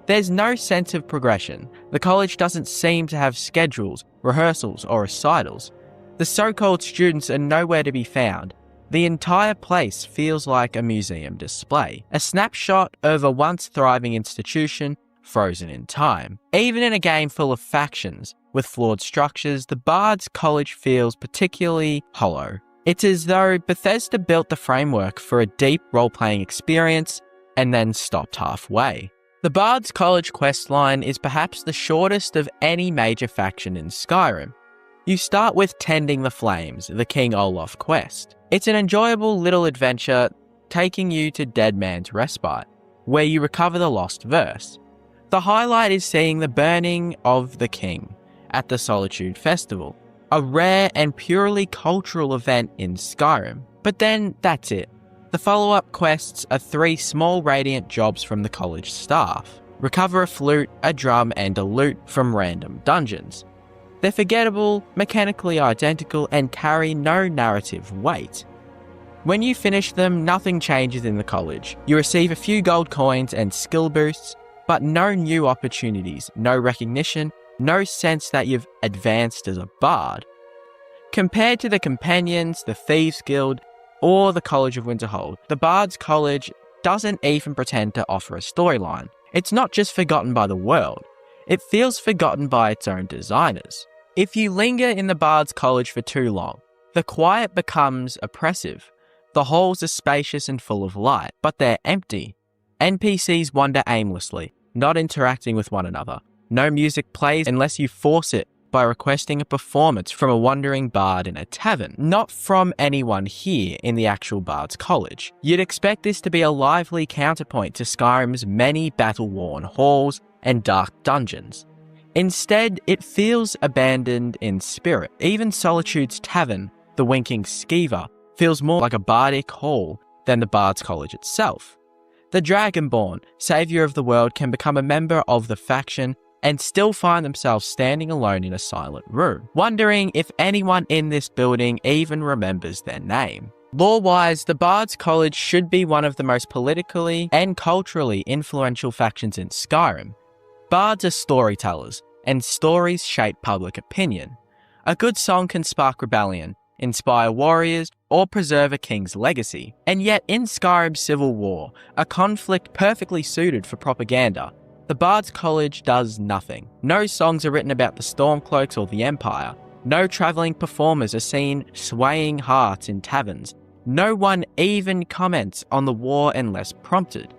There's no sense of progression. The college doesn't seem to have schedules, rehearsals, or recitals. The so-called students are nowhere to be found. The entire place feels like a museum display, a snapshot of a once thriving institution frozen in time. Even in a game full of factions with flawed structures, the Bard's College feels particularly hollow. It's as though Bethesda built the framework for a deep role-playing experience and then stopped halfway. The Bard's College questline is perhaps the shortest of any major faction in Skyrim. You start with Tending the Flames, the King Olaf quest. It's an enjoyable little adventure taking you to Dead Man's Respite, where you recover the lost verse. The highlight is seeing the burning of the king at the Solitude Festival, a rare and purely cultural event in Skyrim. But then that's it. The follow-up quests are 3 small radiant jobs from the college staff. Recover a flute, a drum, and a lute from random dungeons. They're forgettable, mechanically identical, and carry no narrative weight. When you finish them, nothing changes in the college. You receive a few gold coins and skill boosts, but no new opportunities, no recognition, no sense that you've advanced as a bard. Compared to the Companions, the Thieves Guild, or the College of Winterhold, the Bard's College doesn't even pretend to offer a storyline. It's not just forgotten by the world, it feels forgotten by its own designers. If you linger in the Bard's College for too long, the quiet becomes oppressive. The halls are spacious and full of light, but they're empty. NPCs wander aimlessly, not interacting with one another. No music plays unless you force it by requesting a performance from a wandering bard in a tavern, not from anyone here in the actual Bard's College. You'd expect this to be a lively counterpoint to Skyrim's many battle-worn halls and dark dungeons. Instead, it feels abandoned in spirit. Even Solitude's tavern, the Winking Skeever, feels more like a bardic hall than the Bard's College itself. The Dragonborn, savior of the world, can become a member of the faction and still find themselves standing alone in a silent room, wondering if anyone in this building even remembers their name. Lore-wise, the Bard's College should be one of the most politically and culturally influential factions in Skyrim. Bards are storytellers, and stories shape public opinion. A good song can spark rebellion, inspire warriors, or preserve a king's legacy. And yet in Skyrim's civil war, a conflict perfectly suited for propaganda, the Bard's College does nothing. No songs are written about the Stormcloaks or the Empire. No travelling performers are seen swaying hearts in taverns. No one even comments on the war unless prompted.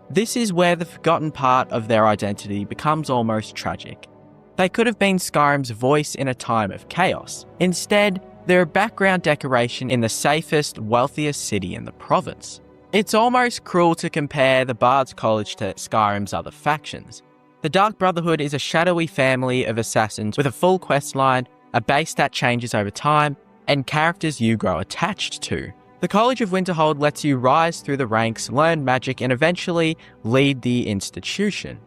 This is where the forgotten part of their identity becomes almost tragic. They could have been Skyrim's voice in a time of chaos. Instead, they're a background decoration in the safest, wealthiest city in the province. It's almost cruel to compare the Bard's College to Skyrim's other factions. The Dark Brotherhood is a shadowy family of assassins with a full questline, a base that changes over time, and characters you grow attached to. The College of Winterhold lets you rise through the ranks, learn magic, and eventually lead the institution.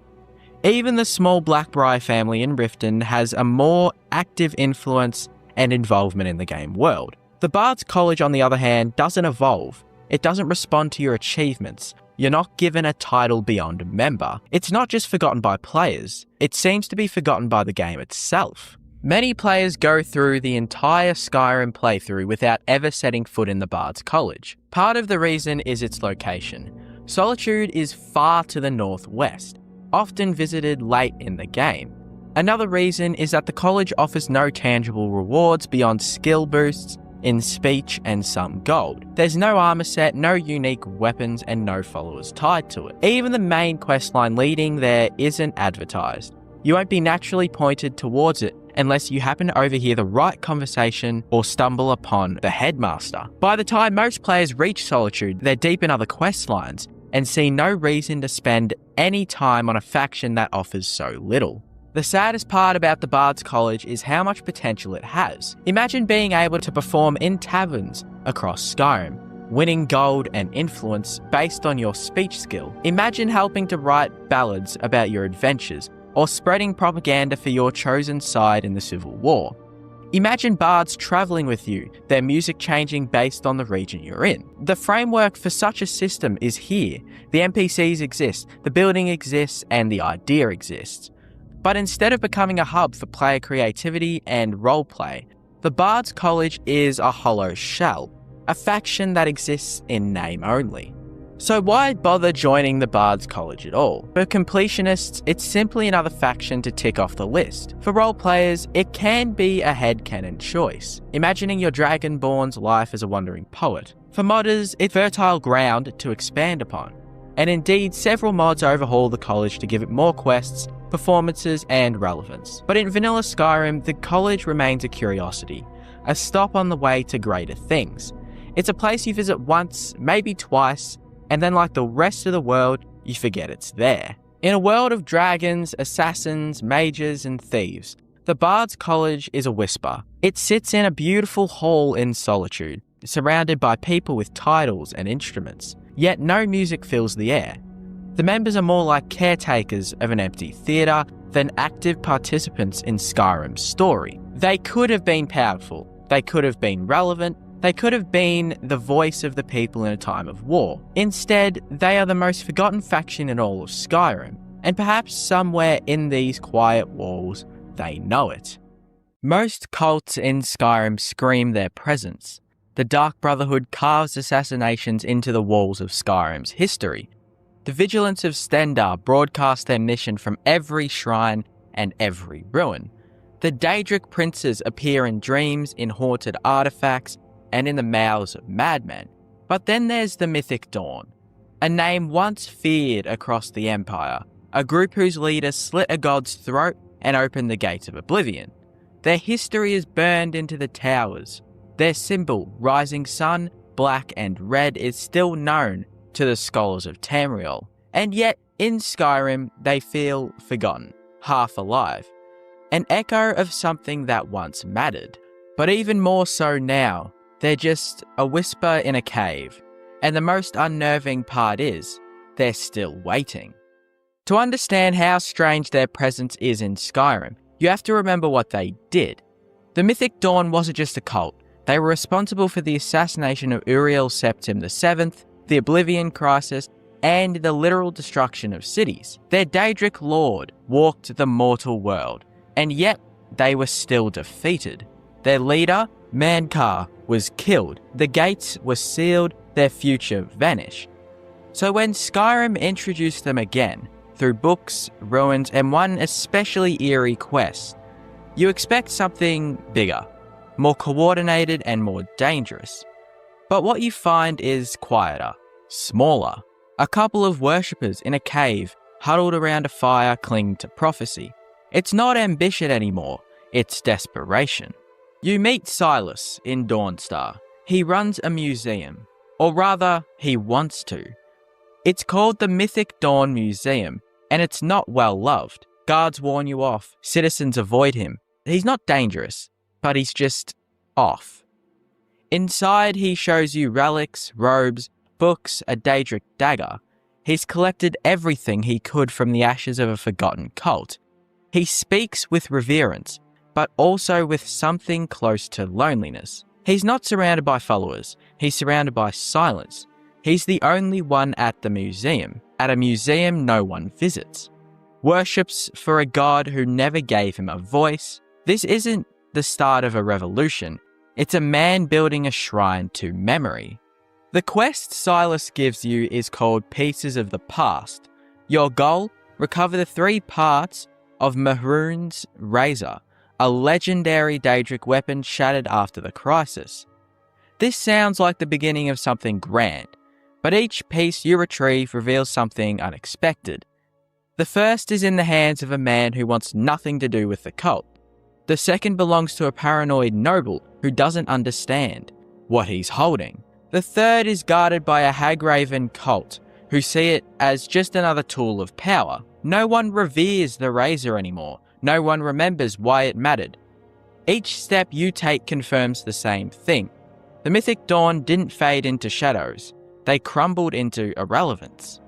Even the small Blackbriar family in Riften has a more active influence and involvement in the game world. The Bard's College, on the other hand, doesn't evolve. It doesn't respond to your achievements. You're not given a title beyond a member. It's not just forgotten by players, it seems to be forgotten by the game itself. Many players go through the entire Skyrim playthrough without ever setting foot in the Bard's College. Part of the reason is its location. Solitude is far to the northwest, often visited late in the game. Another reason is that the college offers no tangible rewards beyond skill boosts in speech and some gold. There's no armor set, no unique weapons, and no followers tied to it. Even the main questline leading there isn't advertised. You won't be naturally pointed towards it unless you happen to overhear the right conversation or stumble upon the headmaster. By the time most players reach Solitude, they're deep in other questlines and see no reason to spend any time on a faction that offers so little. The saddest part about the Bard's College is how much potential it has. Imagine being able to perform in taverns across Skyrim, winning gold and influence based on your speech skill. Imagine helping to write ballads about your adventures, or spreading propaganda for your chosen side in the Civil War. Imagine bards travelling with you, their music changing based on the region you're in. The framework for such a system is here. The NPCs exist, the building exists, and the idea exists. But instead of becoming a hub for player creativity and roleplay, the Bard's College is a hollow shell, a faction that exists in name only. So why bother joining the Bard's College at all? For completionists, it's simply another faction to tick off the list. For role players, it can be a headcanon choice, imagining your Dragonborn's life as a wandering poet. For modders, it's fertile ground to expand upon. And indeed, several mods overhaul the college to give it more quests, performances, and relevance. But in vanilla Skyrim, the college remains a curiosity, a stop on the way to greater things. It's a place you visit once, maybe twice, and then like the rest of the world, you forget it's there. In a world of dragons, assassins, mages, and thieves, the Bard's College is a whisper. It sits in a beautiful hall in Solitude, surrounded by people with titles and instruments, yet no music fills the air. The members are more like caretakers of an empty theatre than active participants in Skyrim's story. They could have been powerful, they could have been relevant, they could have been the voice of the people in a time of war. Instead, they are the most forgotten faction in all of Skyrim, and perhaps somewhere in these quiet walls, they know it. Most cults in Skyrim scream their presence. The Dark Brotherhood carves assassinations into the walls of Skyrim's history. The Vigilance of Stendarr broadcast their mission from every shrine and every ruin. The Daedric princes appear in dreams, in haunted artifacts, and in the mouths of madmen. But then there's the Mythic Dawn, a name once feared across the Empire, a group whose leader slit a god's throat and opened the gates of oblivion. Their history is burned into the towers. Their symbol, rising sun, black and red, is still known to the scholars of Tamriel. And yet, in Skyrim, they feel forgotten, half alive, an echo of something that once mattered. But even more so now, they're just a whisper in a cave, and the most unnerving part is, they're still waiting. To understand how strange their presence is in Skyrim, you have to remember what they did. The Mythic Dawn wasn't just a cult. They were responsible for the assassination of Uriel Septim VII, the Oblivion Crisis, and the literal destruction of cities. Their Daedric lord walked the mortal world, and yet they were still defeated. Their leader, Mankar, was killed, the gates were sealed, their future vanished. So when Skyrim introduced them again, through books, ruins, and one especially eerie quest, you expect something bigger, more coordinated and more dangerous. But what you find is quieter, smaller. A couple of worshippers in a cave, huddled around a fire, cling to prophecy. It's not ambition anymore, it's desperation. You meet Silas in Dawnstar. He runs a museum, or rather, he wants to. It's called the Mythic Dawn Museum, and it's not well loved. Guards warn you off, citizens avoid him. He's not dangerous, but he's just off. Inside, he shows you relics, robes, books, a Daedric dagger. He's collected everything he could from the ashes of a forgotten cult. He speaks with reverence, but also with something close to loneliness. He's not surrounded by followers, he's surrounded by silence. He's the only one at the museum, at a museum no one visits. Worships for a god who never gave him a voice. This isn't the start of a revolution, it's a man building a shrine to memory. The quest Silas gives you is called Pieces of the Past. Your goal? Recover the 3 parts of Mehrunes' razor, a legendary Daedric weapon shattered after the crisis. This sounds like the beginning of something grand, but each piece you retrieve reveals something unexpected. The first is in the hands of a man who wants nothing to do with the cult. The second belongs to a paranoid noble who doesn't understand what he's holding. The third is guarded by a Hagraven cult who see it as just another tool of power. No one reveres the razor anymore. No one remembers why it mattered. Each step you take confirms the same thing. The Mythic Dawn didn't fade into shadows. They crumbled into irrelevance.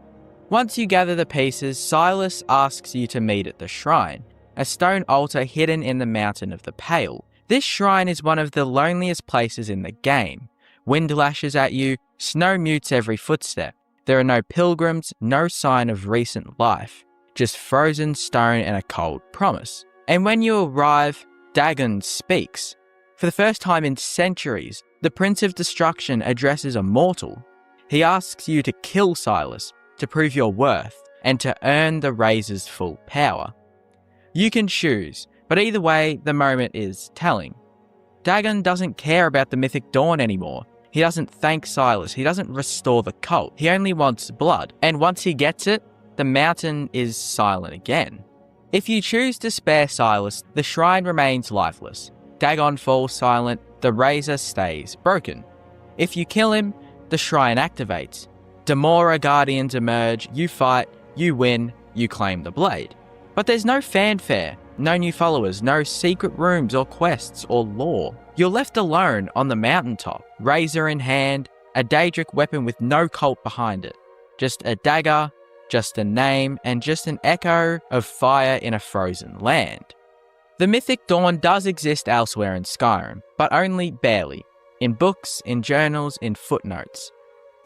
Once you gather the pieces, Silas asks you to meet at the shrine, a stone altar hidden in the Mountain of the Pale. This shrine is one of the loneliest places in the game. Wind lashes at you, snow mutes every footstep. There are no pilgrims, no sign of recent life, just frozen stone and a cold promise. And when you arrive, Dagon speaks. For the first time in centuries, the Prince of Destruction addresses a mortal. He asks you to kill Silas, to prove your worth, and to earn the razor's full power. You can choose, but either way, the moment is telling. Dagon doesn't care about the Mythic Dawn anymore. He doesn't thank Silas, he doesn't restore the cult, he only wants blood. And once he gets it, the mountain is silent again. If you choose to spare Silas, the shrine remains lifeless. Dagon falls silent, the razor stays broken. If you kill him, the shrine activates. Demora guardians emerge, you fight, you win, you claim the blade. But there's no fanfare, no new followers, no secret rooms or quests or lore. You're left alone on the mountaintop, razor in hand, a Daedric weapon with no cult behind it. Just a dagger, just a name, and just an echo of fire in a frozen land. The Mythic Dawn does exist elsewhere in Skyrim, but only barely. In books, in journals, in footnotes.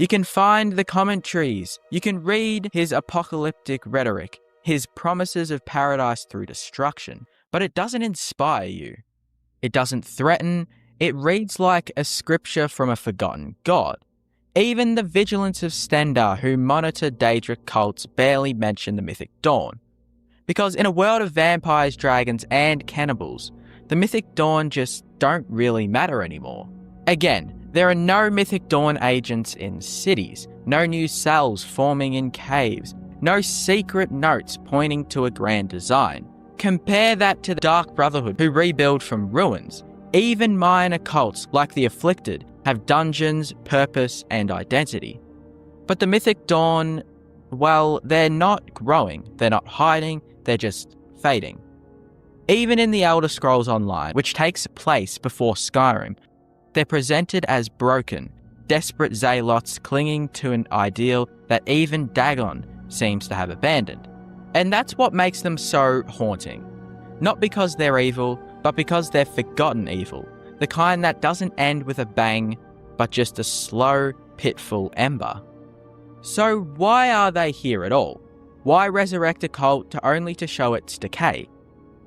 You can find the commentaries, you can read his apocalyptic rhetoric, his promises of paradise through destruction, but it doesn't inspire you. It doesn't threaten, it reads like a scripture from a forgotten god. Even the vigilance of Stendar, who monitor Daedric cults, barely mention the Mythic Dawn. Because in a world of vampires, dragons, and cannibals, the Mythic Dawn just don't really matter anymore. Again, there are no Mythic Dawn agents in cities, no new cells forming in caves, no secret notes pointing to a grand design. Compare that to the Dark Brotherhood, who rebuild from ruins. Even minor cults like the Afflicted have dungeons, purpose, and identity. But the Mythic Dawn, well, they're not growing, they're not hiding, they're just fading. Even in the Elder Scrolls Online, which takes place before Skyrim, they're presented as broken, desperate zealots clinging to an ideal that even Dagon seems to have abandoned. And that's what makes them so haunting. Not because they're evil, but because they're forgotten evil. The kind that doesn't end with a bang, but just a slow, pitiful ember. So why are they here at all? Why resurrect a cult only to show its decay?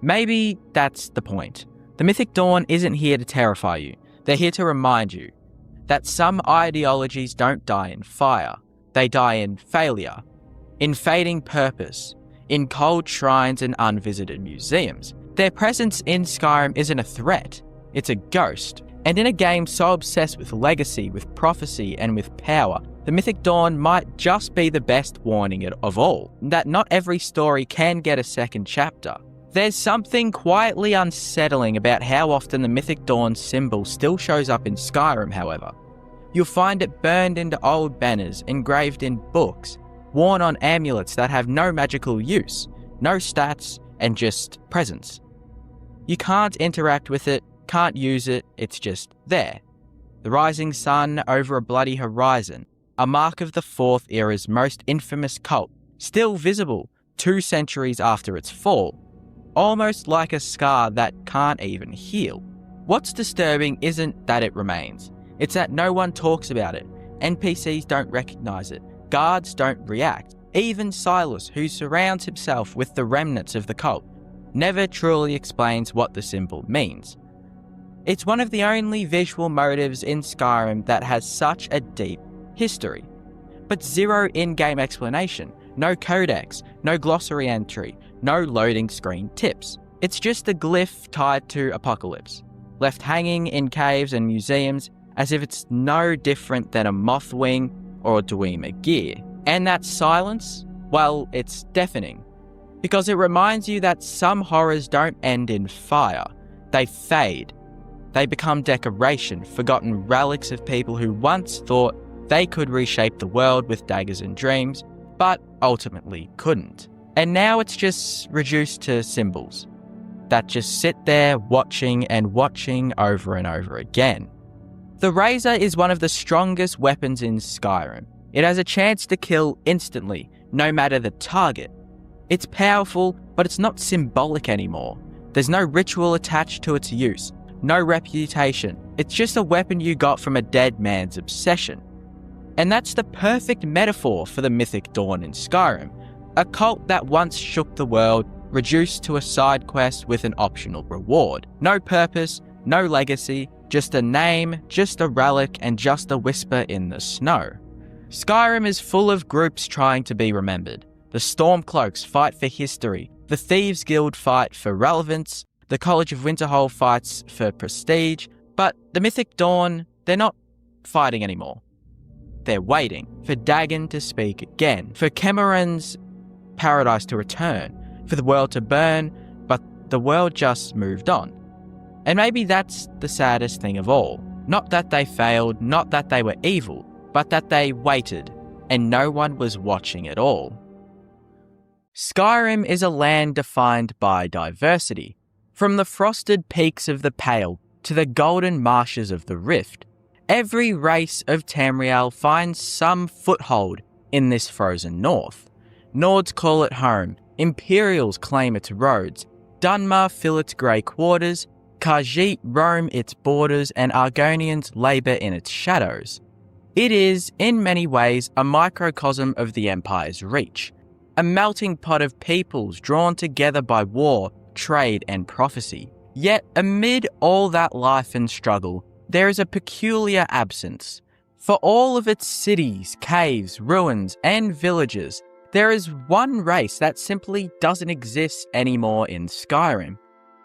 Maybe that's the point. The Mythic Dawn isn't here to terrify you. They're here to remind you that some ideologies don't die in fire. They die in failure, in fading purpose, in cold shrines and unvisited museums. Their presence in Skyrim isn't a threat, it's a ghost. And in a game so obsessed with legacy, with prophecy, and with power, the Mythic Dawn might just be the best warning of all, that not every story can get a second chapter. There's something quietly unsettling about how often the Mythic Dawn symbol still shows up in Skyrim, however. You'll find it burned into old banners, engraved in books, worn on amulets that have no magical use, no stats, and just presence. You can't interact with it, can't use it, it's just there. The rising sun over a bloody horizon, a mark of the Fourth Era's most infamous cult, still visible 2 centuries after its fall, almost like a scar that can't even heal. What's disturbing isn't that it remains, it's that no one talks about it. NPCs don't recognize it, guards don't react. Even Silas, who surrounds himself with the remnants of the cult, never truly explains what the symbol means. It's one of the only visual motives in Skyrim that has such a deep history. But zero in-game explanation, no codex, no glossary entry, no loading screen tips. It's just a glyph tied to apocalypse, left hanging in caves and museums as if it's no different than a moth wing or a Dwemer gear. And that silence, well, it's deafening, because it reminds you that some horrors don't end in fire. They fade. They become decoration, forgotten relics of people who once thought they could reshape the world with daggers and dreams, but ultimately couldn't. And now it's just reduced to symbols that just sit there watching and watching over and over again. The razor is one of the strongest weapons in Skyrim. It has a chance to kill instantly, no matter the target. It's powerful, but it's not symbolic anymore. There's no ritual attached to its use, no reputation. It's just a weapon you got from a dead man's obsession. And that's the perfect metaphor for the mythic dawn in Skyrim, a cult that once shook the world, reduced to a side quest with an optional reward. No purpose, no legacy, just a name, just a relic, and just a whisper in the snow. Skyrim is full of groups trying to be remembered. The Stormcloaks fight for history, the Thieves Guild fight for relevance, the College of Winterhold fights for prestige, but the Mythic Dawn, they're not fighting anymore. They're waiting for Dagon to speak again, for Cameron's paradise to return, for the world to burn, but the world just moved on. And maybe that's the saddest thing of all. Not that they failed, not that they were evil, but that they waited, and no one was watching at all. Skyrim is a land defined by diversity. From the frosted peaks of the Pale to the golden marshes of the Rift, every race of Tamriel finds some foothold in this frozen north. Nords call it home, Imperials claim its roads, Dunmer fill its grey quarters, Khajiit roam its borders, and Argonians labour in its shadows. It is, in many ways, a microcosm of the Empire's reach, a melting pot of peoples drawn together by war, trade, and prophecy. Yet, amid all that life and struggle, there is a peculiar absence. For all of its cities, caves, ruins, and villages, there is one race that simply doesn't exist anymore in Skyrim.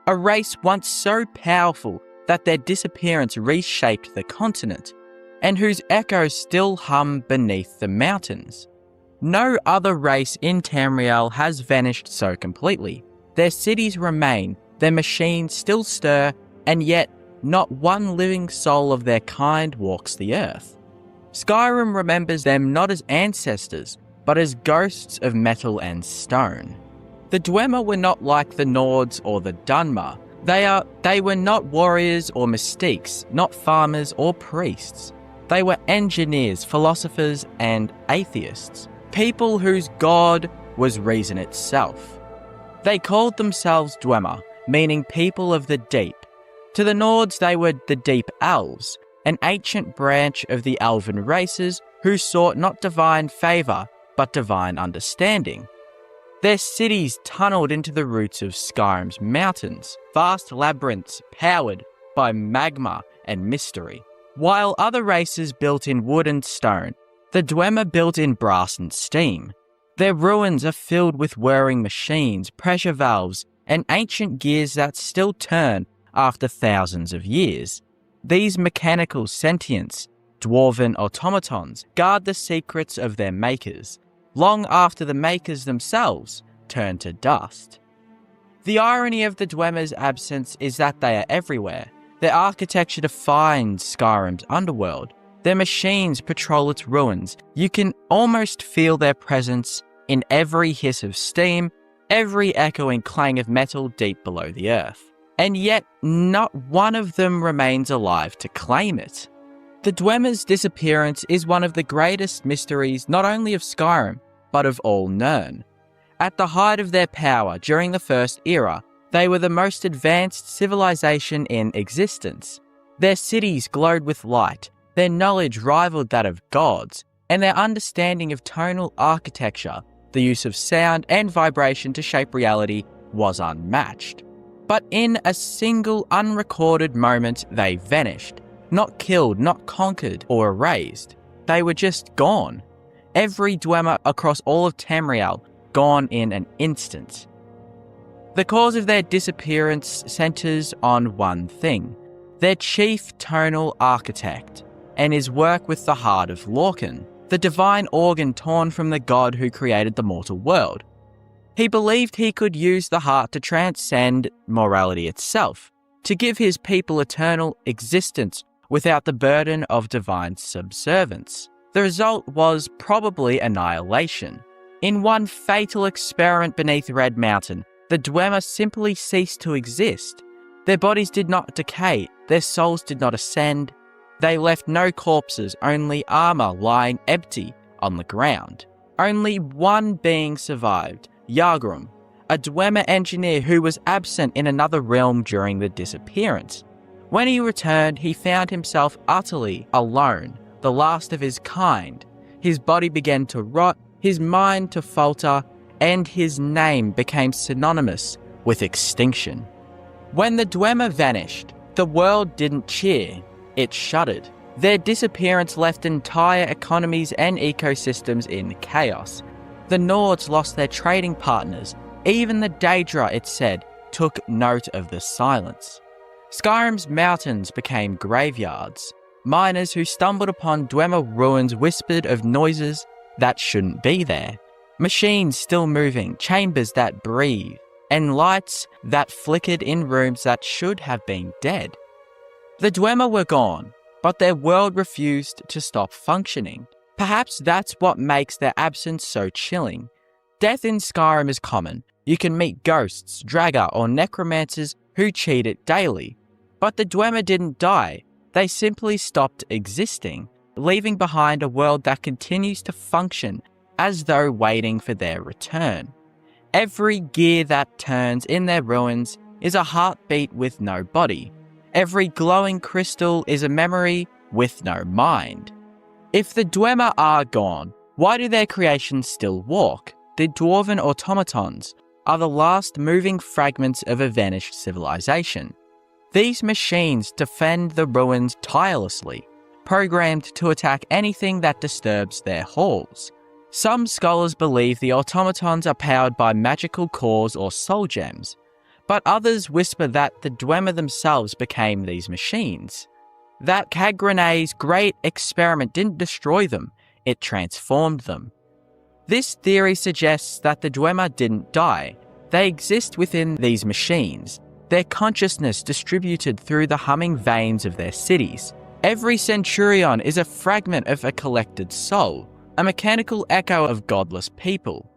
A race once so powerful that their disappearance reshaped the continent, and whose echoes still hum beneath the mountains. No other race in Tamriel has vanished so completely. Their cities remain, their machines still stir, and yet not one living soul of their kind walks the earth. Skyrim remembers them not as ancestors, but as ghosts of metal and stone. The Dwemer were not like the Nords or the Dunmer. They were not warriors or mystiques, not farmers or priests. They were engineers, philosophers, and atheists. People whose god was reason itself. They called themselves Dwemer, meaning people of the deep. To the Nords they were the Deep Elves, an ancient branch of the elven races who sought not divine favour, but divine understanding. Their cities tunnelled into the roots of Skyrim's mountains, vast labyrinths powered by magma and mystery. While other races built in wood and stone, the Dwemer built in brass and steam. Their ruins are filled with whirring machines, pressure valves, and ancient gears that still turn after thousands of years. These mechanical sentients, dwarven automatons, guard the secrets of their makers, long after the makers themselves turn to dust. The irony of the Dwemer's absence is that they are everywhere. Their architecture defines Skyrim's underworld. Their machines patrol its ruins. You can almost feel their presence in every hiss of steam, every echoing clang of metal deep below the earth. And yet, not one of them remains alive to claim it. The Dwemer's disappearance is one of the greatest mysteries not only of Skyrim, but of all Nirn. At the height of their power during the First Era, they were the most advanced civilization in existence. Their cities glowed with light, their knowledge rivaled that of gods, and their understanding of tonal architecture, the use of sound and vibration to shape reality, was unmatched. But in a single unrecorded moment, they vanished. Not killed, not conquered or erased. they were just gone. Every Dwemer across all of Tamriel gone in an instant. The cause of their disappearance centers on one thing: their chief tonal architect, and his work with the heart of Lorcan, the divine organ torn from the god who created the mortal world. He believed he could use the heart to transcend morality itself, to give his people eternal existence without the burden of divine subservience. The result was probably annihilation. In one fatal experiment beneath Red Mountain, the Dwemer simply ceased to exist. Their bodies did not decay, their souls did not ascend. They left no corpses, only armor lying empty on the ground. Only one being survived, Yargrim, a Dwemer engineer who was absent in another realm during the disappearance. When he returned, he found himself utterly alone, the last of his kind. His body began to rot, his mind to falter, and his name became synonymous with extinction. When the Dwemer vanished, the world didn't cheer, it shuddered. Their disappearance left entire economies and ecosystems in chaos. The Nords lost their trading partners. Even the Daedra, it said, took note of the silence. Skyrim's mountains became graveyards. Miners who stumbled upon Dwemer ruins whispered of noises that shouldn't be there. Machines still moving, chambers that breathe, and lights that flickered in rooms that should have been dead. The Dwemer were gone, but their world refused to stop functioning. Perhaps that's what makes their absence so chilling. Death in Skyrim is common. You can meet ghosts, Draga, or necromancers who cheat it daily. But the Dwemer didn't die. They simply stopped existing, leaving behind a world that continues to function as though waiting for their return. Every gear that turns in their ruins is a heartbeat with no body. Every glowing crystal is a memory with no mind. If the Dwemer are gone, why do their creations still walk? The dwarven automatons are the last moving fragments of a vanished civilization. These machines defend the ruins tirelessly, programmed to attack anything that disturbs their halls. Some scholars believe the automatons are powered by magical cores or soul gems, but others whisper that the Dwemer themselves became these machines. That Cagrene's great experiment didn't destroy them, it transformed them. This theory suggests that the Dwemer didn't die. They exist within these machines, their consciousness distributed through the humming veins of their cities. Every centurion is a fragment of a collected soul, a mechanical echo of godless people.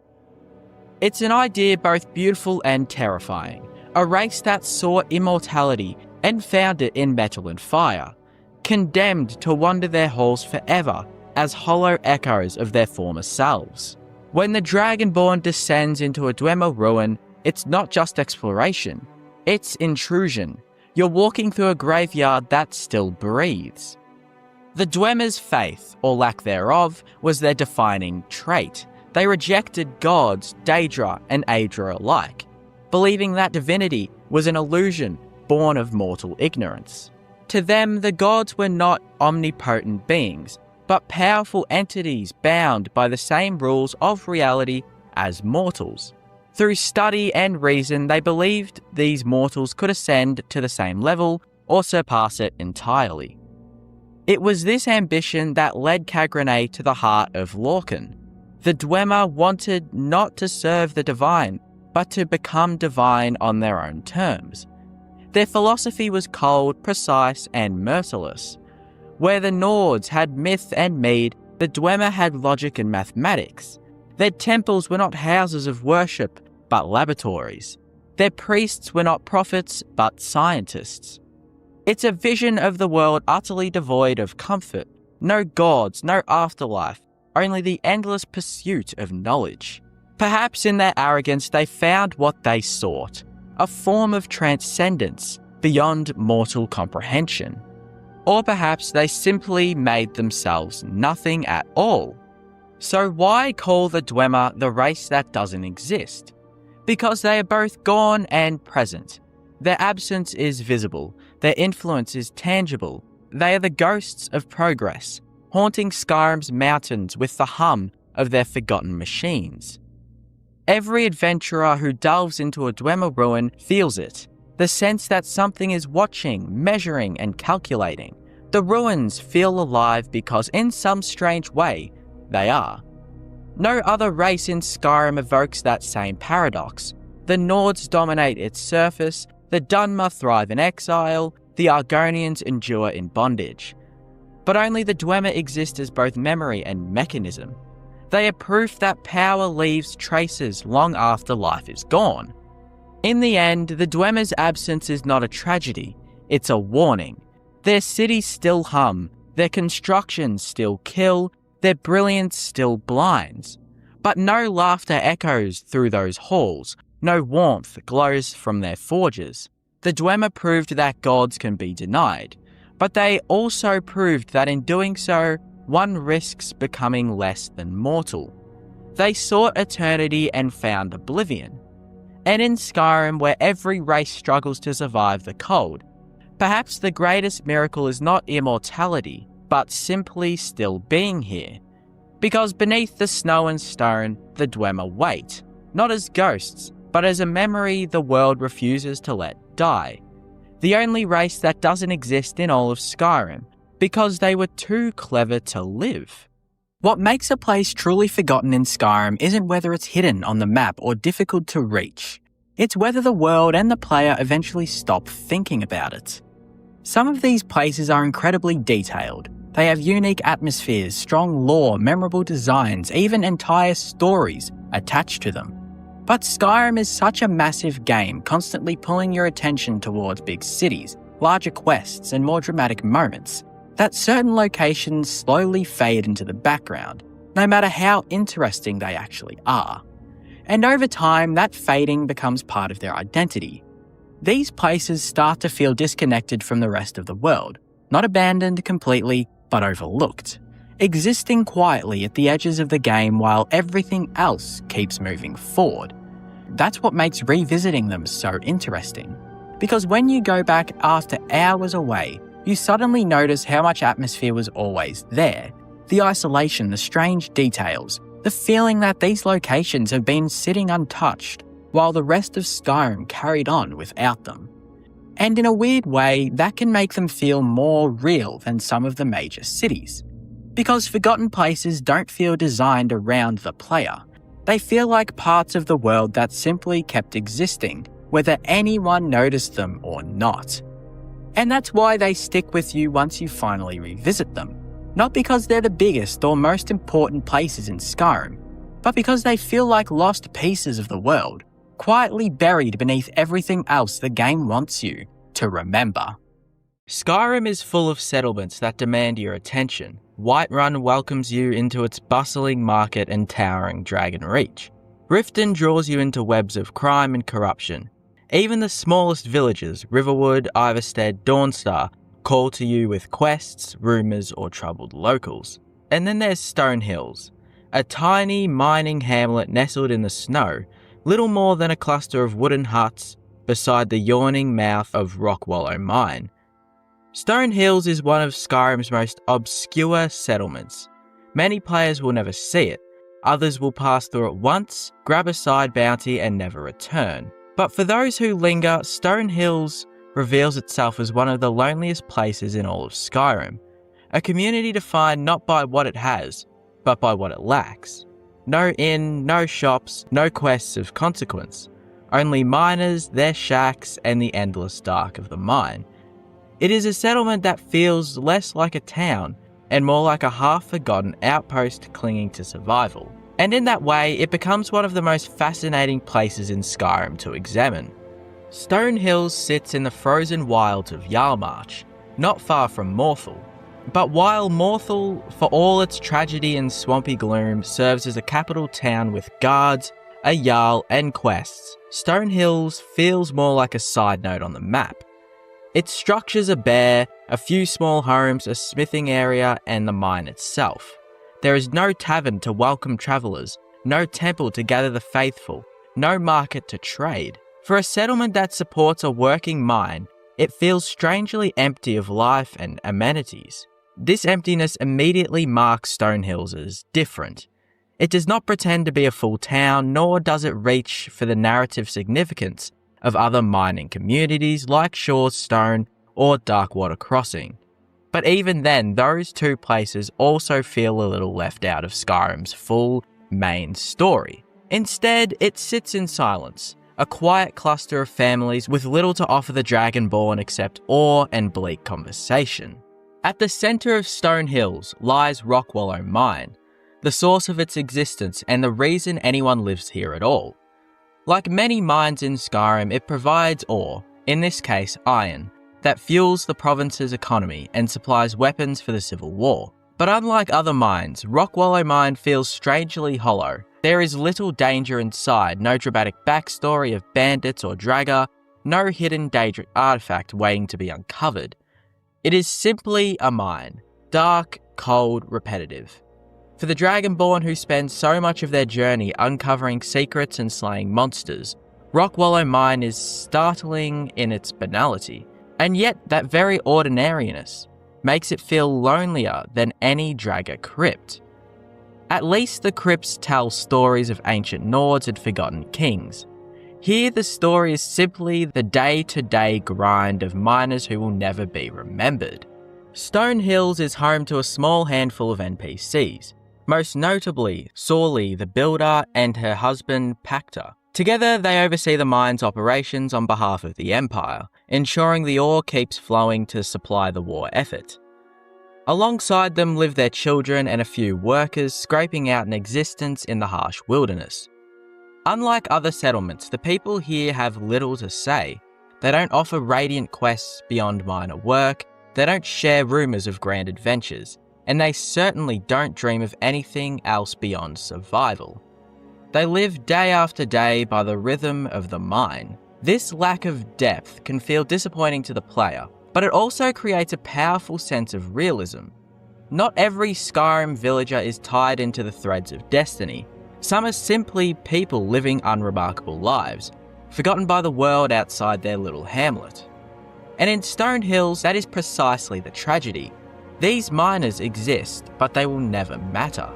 It's an idea both beautiful and terrifying, a race that sought immortality and found it in metal and fire, condemned to wander their halls forever as hollow echoes of their former selves. When the Dragonborn descends into a Dwemer ruin, it's not just exploration, it's intrusion. You're walking through a graveyard that still breathes. The Dwemer's faith, or lack thereof, was their defining trait. They rejected gods, Daedra and Aedra alike, believing that divinity was an illusion born of mortal ignorance. To them, the gods were not omnipotent beings, but powerful entities bound by the same rules of reality as mortals. Through study and reason, they believed these mortals could ascend to the same level or surpass it entirely. It was this ambition that led Cagrene to the heart of Lorcan. The Dwemer wanted not to serve the divine, but to become divine on their own terms. Their philosophy was cold, precise, and merciless. Where the Nords had myth and mead, the Dwemer had logic and mathematics. Their temples were not houses of worship, but laboratories. Their priests were not prophets, but scientists. It's a vision of the world utterly devoid of comfort. No gods, no afterlife, only the endless pursuit of knowledge. Perhaps in their arrogance they found what they sought, a form of transcendence beyond mortal comprehension. Or perhaps they simply made themselves nothing at all. So why call the Dwemer the race that doesn't exist? Because they are both gone and present. Their absence is visible, their influence is tangible. They are the ghosts of progress, haunting Skyrim's mountains with the hum of their forgotten machines. Every adventurer who delves into a Dwemer ruin feels it, the sense that something is watching, measuring, and calculating. The ruins feel alive because in some strange way, they are. No other race in Skyrim evokes that same paradox. The Nords dominate its surface, the Dunmer thrive in exile, the Argonians endure in bondage. But only the Dwemer exist as both memory and mechanism. They are proof that power leaves traces long after life is gone. In the end, the Dwemer's absence is not a tragedy, it's a warning. Their cities still hum, their constructions still kill, their brilliance still blinds. But no laughter echoes through those halls, no warmth glows from their forges. The Dwemer proved that gods can be denied, but they also proved that in doing so, one risks becoming less than mortal. They sought eternity and found oblivion. And in Skyrim, where every race struggles to survive the cold, perhaps the greatest miracle is not immortality, but simply still being here. Because beneath the snow and stone, the Dwemer wait, not as ghosts, but as a memory the world refuses to let die. The only race that doesn't exist in all of Skyrim, because they were too clever to live. What makes a place truly forgotten in Skyrim isn't whether it's hidden on the map or difficult to reach. It's whether the world and the player eventually stop thinking about it. Some of these places are incredibly detailed. They have unique atmospheres, strong lore, memorable designs, even entire stories attached to them. But Skyrim is such a massive game, constantly pulling your attention towards big cities, larger quests, and more dramatic moments, that certain locations slowly fade into the background, no matter how interesting they actually are. And over time, that fading becomes part of their identity. These places start to feel disconnected from the rest of the world, not abandoned completely, but overlooked, existing quietly at the edges of the game while everything else keeps moving forward. That's what makes revisiting them so interesting. Because when you go back after hours away, you suddenly notice how much atmosphere was always there. The isolation, the strange details, the feeling that these locations have been sitting untouched, while the rest of Skyrim carried on without them. And in a weird way, that can make them feel more real than some of the major cities. Because forgotten places don't feel designed around the player. They feel like parts of the world that simply kept existing, whether anyone noticed them or not. And that's why they stick with you once you finally revisit them. Not because they're the biggest or most important places in Skyrim, but because they feel like lost pieces of the world, quietly buried beneath everything else the game wants you to remember. Skyrim is full of settlements that demand your attention. Whiterun welcomes you into its bustling market and towering Dragon Reach. Riften draws you into webs of crime and corruption. Even the smallest villages, Riverwood, Iverstead, Dawnstar, call to you with quests, rumours, or troubled locals. And then there's Stone Hills, a tiny mining hamlet nestled in the snow, little more than a cluster of wooden huts beside the yawning mouth of Rockwallow Mine. Stone Hills is one of Skyrim's most obscure settlements. Many players will never see it, others will pass through it once, grab a side bounty and never return. But for those who linger, Stone Hills reveals itself as one of the loneliest places in all of Skyrim. A community defined not by what it has, but by what it lacks. No inn, no shops, no quests of consequence. Only miners, their shacks, and the endless dark of the mine. It is a settlement that feels less like a town, and more like a half-forgotten outpost clinging to survival. And in that way, it becomes one of the most fascinating places in Skyrim to examine. Stone Hills sits in the frozen wilds of Jarlmarch, not far from Morthal. But while Morthal, for all its tragedy and swampy gloom, serves as a capital town with guards, a Jarl, and quests, Stone Hills feels more like a side note on the map. Its structures are bare, a few small homes, a smithing area, and the mine itself. There is no tavern to welcome travellers, no temple to gather the faithful, no market to trade. For a settlement that supports a working mine, it feels strangely empty of life and amenities. This emptiness immediately marks Stonehills as different. It does not pretend to be a full town, nor does it reach for the narrative significance of other mining communities like Shaw's Stone or Darkwater Crossing. But even then, those two places also feel a little left out of Skyrim's full main story. Instead, it sits in silence, a quiet cluster of families with little to offer the Dragonborn except awe and bleak conversation. At the centre of Stonehills lies Rockwallow Mine, the source of its existence and the reason anyone lives here at all. Like many mines in Skyrim, it provides ore, in this case iron, that fuels the province's economy and supplies weapons for the Civil War. But unlike other mines, Rockwallow Mine feels strangely hollow. There is little danger inside, no dramatic backstory of bandits or dragger, no hidden dangerous artifact waiting to be uncovered. It is simply a mine, dark, cold, repetitive. For the Dragonborn who spend so much of their journey uncovering secrets and slaying monsters, Rockwallow Mine is startling in its banality, and yet that very ordinariness makes it feel lonelier than any Dragger crypt. At least the crypts tell stories of ancient Nords and forgotten kings. Here the story is simply the day-to-day grind of miners who will never be remembered. Stonehills is home to a small handful of NPCs, most notably Sorli the Builder and her husband Pacta. Together they oversee the mine's operations on behalf of the Empire, ensuring the ore keeps flowing to supply the war effort. Alongside them live their children and a few workers scraping out an existence in the harsh wilderness. Unlike other settlements, the people here have little to say. They don't offer radiant quests beyond minor work, they don't share rumours of grand adventures, and they certainly don't dream of anything else beyond survival. They live day after day by the rhythm of the mine. This lack of depth can feel disappointing to the player, but it also creates a powerful sense of realism. Not every Skyrim villager is tied into the threads of destiny. Some are simply people living unremarkable lives, forgotten by the world outside their little hamlet. And in Stonehills, that is precisely the tragedy. These miners exist, but they will never matter.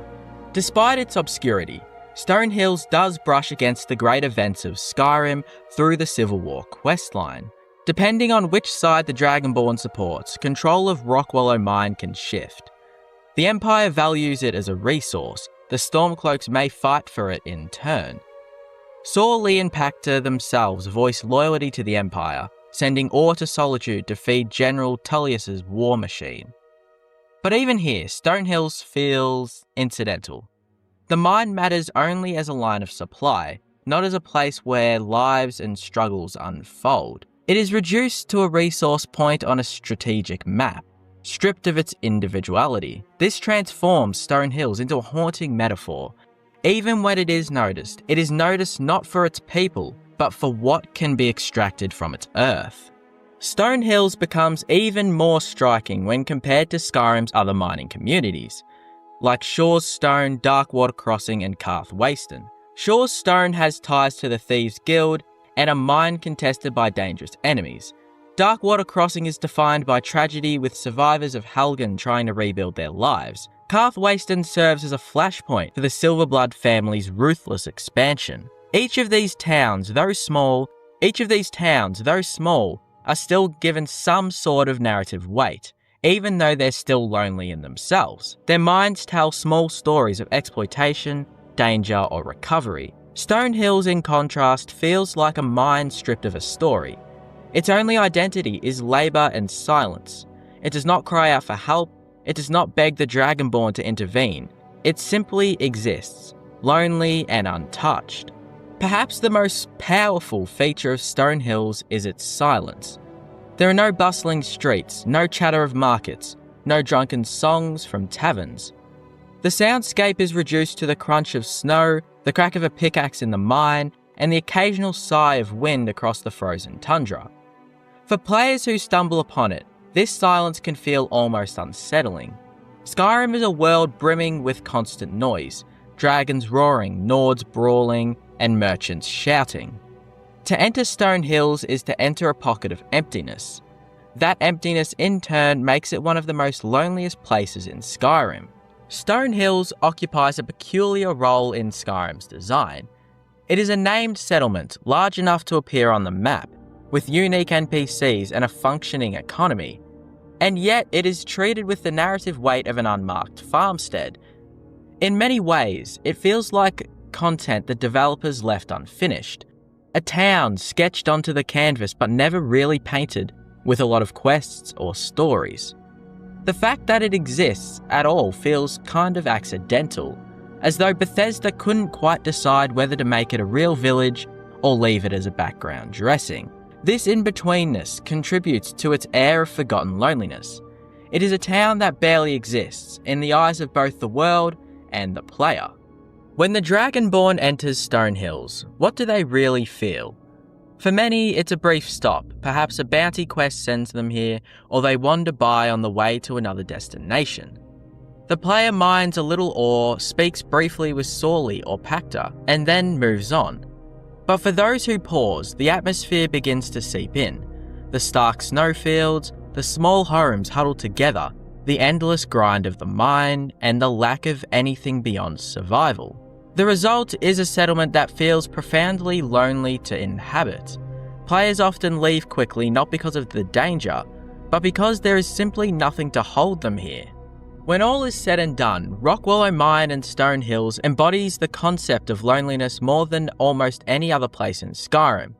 Despite its obscurity, Stonehills does brush against the great events of Skyrim through the Civil War questline. Depending on which side the Dragonborn supports, control of Rockwallow Mine can shift. The Empire values it as a resource, the Stormcloaks may fight for it in turn. Sorli and Pacta themselves voice loyalty to the Empire, sending ore to Solitude to feed General Tullius's war machine. But even here, Stonehills feels incidental. The mine matters only as a line of supply, not as a place where lives and struggles unfold. It is reduced to a resource point on a strategic map, stripped of its individuality. This transforms Stonehills into a haunting metaphor. Even when it is noticed not for its people, but for what can be extracted from its earth. Stonehills becomes even more striking when compared to Skyrim's other mining communities, like Shaw's Stone, Darkwater Crossing, and Karth Waston. Shaw's Stone has ties to the Thieves' Guild and a mine contested by dangerous enemies. Darkwater Crossing is defined by tragedy with survivors of Helgen trying to rebuild their lives. Karth Waston serves as a flashpoint for the Silverblood family's ruthless expansion. Each of these towns, though small, are still given some sort of narrative weight, even though they're still lonely in themselves. Their minds tell small stories of exploitation, danger, or recovery. Stonehills, in contrast, feels like a mine stripped of a story. Its only identity is labour and silence. It does not cry out for help, it does not beg the Dragonborn to intervene. It simply exists, lonely and untouched. Perhaps the most powerful feature of Stonehills is its silence. There are no bustling streets, no chatter of markets, no drunken songs from taverns. The soundscape is reduced to the crunch of snow, the crack of a pickaxe in the mine, and the occasional sigh of wind across the frozen tundra. For players who stumble upon it, this silence can feel almost unsettling. Skyrim is a world brimming with constant noise, dragons roaring, Nords brawling, and merchants shouting. To enter Stonehills is to enter a pocket of emptiness. That emptiness in turn makes it one of the most loneliest places in Skyrim. Stone Hills occupies a peculiar role in Skyrim's design. It is a named settlement large enough to appear on the map, with unique NPCs and a functioning economy, and yet it is treated with the narrative weight of an unmarked farmstead. In many ways, it feels like content that developers left unfinished. A town sketched onto the canvas but never really painted, with a lot of quests or stories. The fact that it exists at all feels kind of accidental, as though Bethesda couldn't quite decide whether to make it a real village or leave it as a background dressing. This in-betweenness contributes to its air of forgotten loneliness. It is a town that barely exists in the eyes of both the world and the player. When the Dragonborn enters Stone Hills, what do they really feel? For many, it's a brief stop. Perhaps a bounty quest sends them here, or they wander by on the way to another destination. The player mines a little ore, speaks briefly with Sorley or Pacta, and then moves on. But for those who pause, the atmosphere begins to seep in. The stark snowfields, the small homes huddled together, the endless grind of the mine, and the lack of anything beyond survival. The result is a settlement that feels profoundly lonely to inhabit. Players often leave quickly not because of the danger, but because there is simply nothing to hold them here. When all is said and done, Rockwallow Mine and Stone Hills embodies the concept of loneliness more than almost any other place in Skyrim.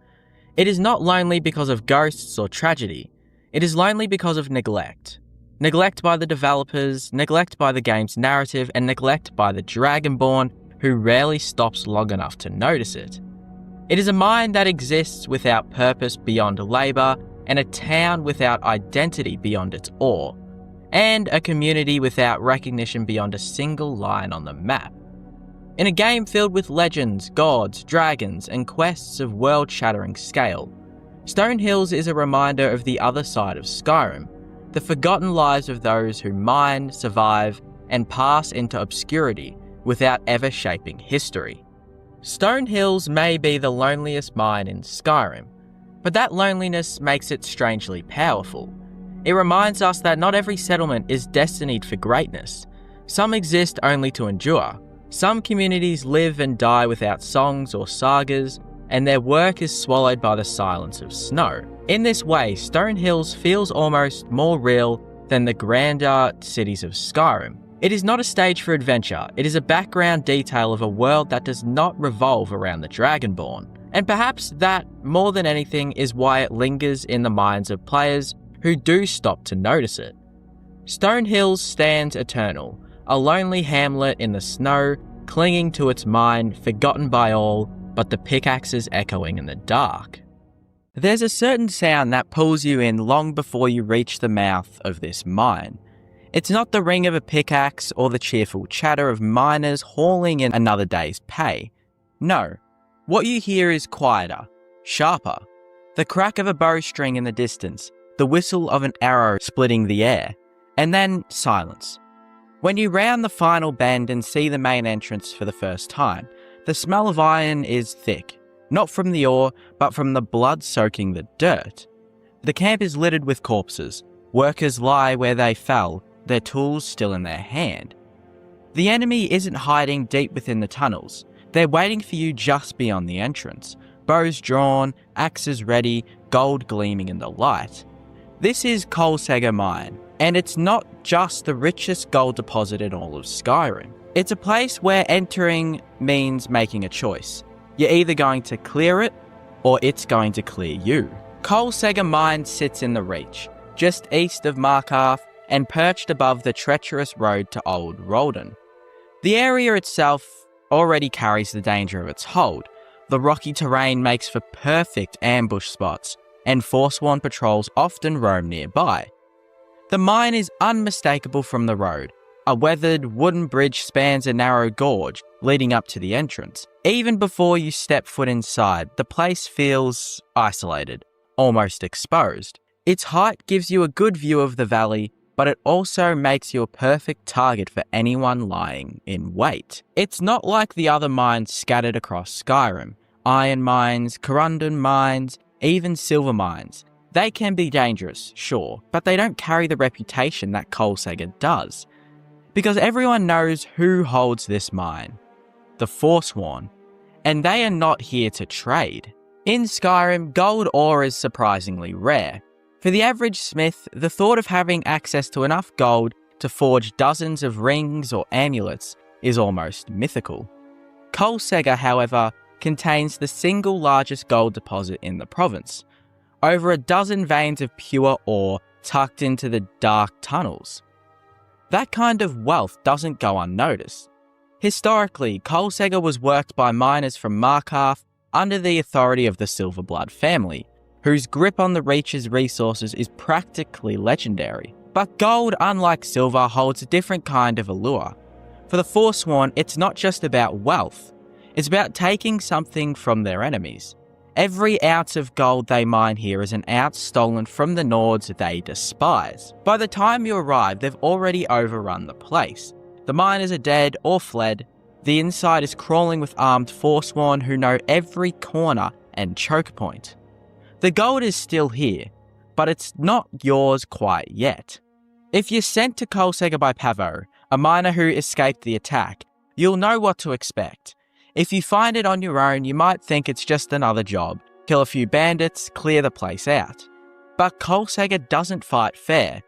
It is not lonely because of ghosts or tragedy. It is lonely because of neglect. Neglect by the developers, neglect by the game's narrative, and neglect by the Dragonborn, who rarely stops long enough to notice it. It is a mine that exists without purpose beyond labour, and a town without identity beyond its ore, and a community without recognition beyond a single line on the map. In a game filled with legends, gods, dragons, and quests of world-shattering scale, Stone Hills is a reminder of the other side of Skyrim, the forgotten lives of those who mine, survive, and pass into obscurity without ever shaping history. Stone Hills may be the loneliest mine in Skyrim, but that loneliness makes it strangely powerful. It reminds us that not every settlement is destined for greatness. Some exist only to endure. Some communities live and die without songs or sagas, and their work is swallowed by the silence of snow. In this way, Stone Hills feels almost more real than the grander cities of Skyrim. It is not a stage for adventure, it is a background detail of a world that does not revolve around the Dragonborn. And perhaps that, more than anything, is why it lingers in the minds of players who do stop to notice it. Stone Hills stands eternal, a lonely hamlet in the snow, clinging to its mine, forgotten by all, but the pickaxes echoing in the dark. There's a certain sound that pulls you in long before you reach the mouth of this mine. It's not the ring of a pickaxe or the cheerful chatter of miners hauling in another day's pay. No, what you hear is quieter, sharper. The crack of a bowstring in the distance, the whistle of an arrow splitting the air, and then silence. When you round the final bend and see the main entrance for the first time, the smell of iron is thick, not from the ore, but from the blood soaking the dirt. The camp is littered with corpses. Workers lie where they fell, their tools still in their hand. The enemy isn't hiding deep within the tunnels. They're waiting for you just beyond the entrance, bows drawn, axes ready, gold gleaming in the light. This is Colsega Mine, and it's not just the richest gold deposit in all of Skyrim. It's a place where entering means making a choice. You're either going to clear it, or it's going to clear you. Colsega Mine sits in the Reach, just east of Markarth, and perched above the treacherous road to Old Roldan. The area itself already carries the danger of its hold. The rocky terrain makes for perfect ambush spots, and Forsworn patrols often roam nearby. The mine is unmistakable from the road. A weathered wooden bridge spans a narrow gorge leading up to the entrance. Even before you step foot inside, the place feels isolated, almost exposed. Its height gives you a good view of the valley, but it also makes you a perfect target for anyone lying in wait. It's not like the other mines scattered across Skyrim. Iron mines, Corundum mines, even silver mines. They can be dangerous, sure, but they don't carry the reputation that Colsega does. Because everyone knows who holds this mine. The Forsworn. And they are not here to trade. In Skyrim, gold ore is surprisingly rare. For the average smith, the thought of having access to enough gold to forge dozens of rings or amulets is almost mythical. Colsega, however, contains the single largest gold deposit in the province. Over a dozen veins of pure ore tucked into the dark tunnels. That kind of wealth doesn't go unnoticed. Historically, Colsega was worked by miners from Markarth under the authority of the Silverblood family, whose grip on the Reach's resources is practically legendary. But gold, unlike silver, holds a different kind of allure. For the Forsworn, it's not just about wealth, it's about taking something from their enemies. Every ounce of gold they mine here is an ounce stolen from the Nords they despise. By the time you arrive, they've already overrun the place. The miners are dead or fled. The inside is crawling with armed Forsworn who know every corner and choke point. The gold is still here, but it's not yours quite yet. If you're sent to Colsega by Pavo, a miner who escaped the attack, you'll know what to expect. If you find it on your own, you might think it's just another job, kill a few bandits, clear the place out. But Colsega doesn't fight fair.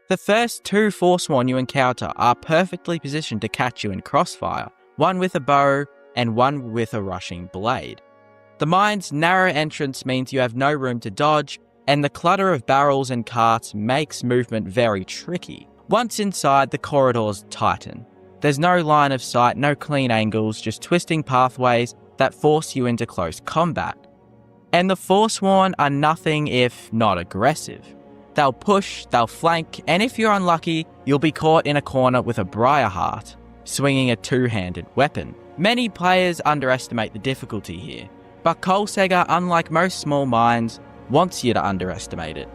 The first two Forsworn you encounter are perfectly positioned to catch you in crossfire, one with a bow and one with a rushing blade. The mine's narrow entrance means you have no room to dodge, and the clutter of barrels and carts makes movement very tricky. Once inside, the corridors tighten. There's no line of sight, no clean angles, just twisting pathways that force you into close combat. And the Forsworn are nothing if not aggressive. They'll push, they'll flank, and if you're unlucky, you'll be caught in a corner with a Briarheart, swinging a two-handed weapon. Many players underestimate the difficulty here, but Colsega, unlike most small mines, wants you to underestimate it.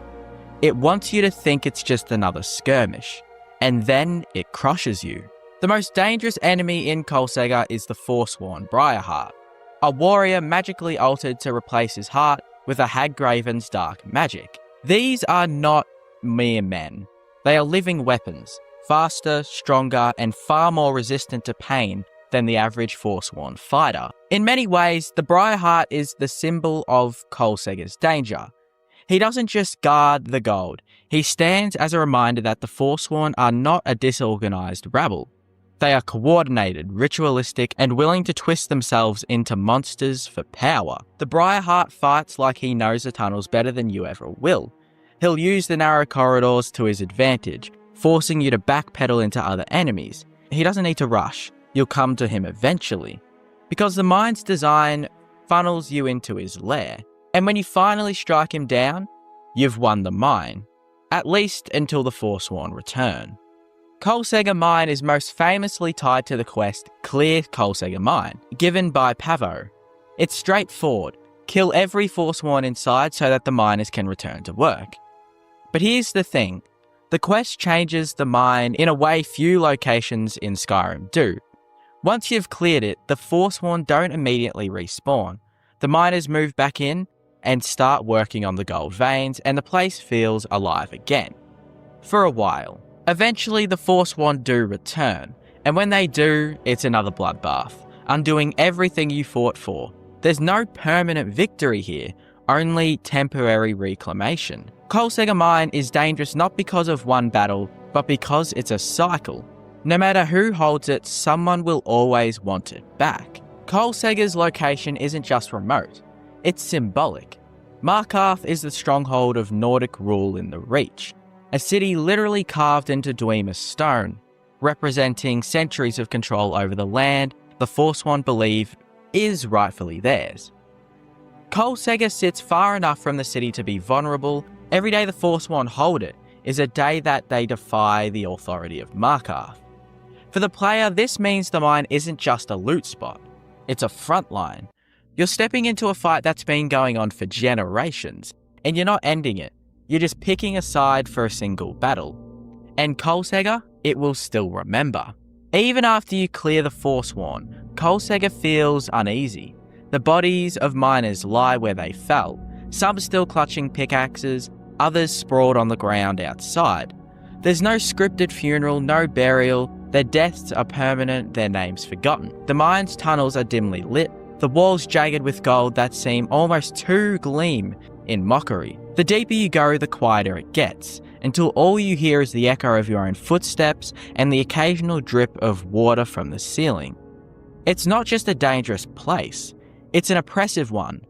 It wants you to think it's just another skirmish, and then it crushes you. The most dangerous enemy in Colsega is the Forsworn Briarheart, a warrior magically altered to replace his heart with a Haggraven's dark magic. These are not mere men. They are living weapons, faster, stronger, and far more resistant to pain than the average Forsworn fighter. In many ways, the Briarheart is the symbol of Colsega's danger. He doesn't just guard the gold, he stands as a reminder that the Forsworn are not a disorganized rabble. They are coordinated, ritualistic, and willing to twist themselves into monsters for power. The Briarheart fights like he knows the tunnels better than you ever will. He'll use the narrow corridors to his advantage, forcing you to backpedal into other enemies. He doesn't need to rush. You'll come to him eventually. Because the mine's design funnels you into his lair. And when you finally strike him down, you've won the mine. At least until the Forsworn return. Colsega Mine is most famously tied to the quest Clear Colsega Mine, given by Pavo. It's straightforward. Kill every Forsworn inside so that the miners can return to work. But here's the thing. The quest changes the mine in a way few locations in Skyrim do. Once you've cleared it, the Forsworn don't immediately respawn. The miners move back in and start working on the gold veins, and the place feels alive again. For a while. Eventually, the Forsworn do return, and when they do, it's another bloodbath, undoing everything you fought for. There's no permanent victory here, only temporary reclamation. Colsega Mine is dangerous not because of one battle, but because it's a cycle. No matter who holds it, someone will always want it back. Colsega's location isn't just remote, it's symbolic. Markarth is the stronghold of Nordic rule in the Reach, a city literally carved into Dwemer's stone, representing centuries of control over the land the Forsworn believe is rightfully theirs. Colsega sits far enough from the city to be vulnerable. Every day the Forsworn hold it is a day that they defy the authority of Markarth. For the player, this means the mine isn't just a loot spot, it's a front line. You're stepping into a fight that's been going on for generations, and you're not ending it. You're just picking a side for a single battle. And Colsega, it will still remember. Even after you clear the Forsworn, Colsega feels uneasy. The bodies of miners lie where they fell, some still clutching pickaxes, others sprawled on the ground outside. There's no scripted funeral, no burial, their deaths are permanent, their names forgotten. The mine's tunnels are dimly lit, the walls jagged with gold that seem almost to gleam in mockery. The deeper you go, the quieter it gets, until all you hear is the echo of your own footsteps and the occasional drip of water from the ceiling. It's not just a dangerous place, it's an oppressive one.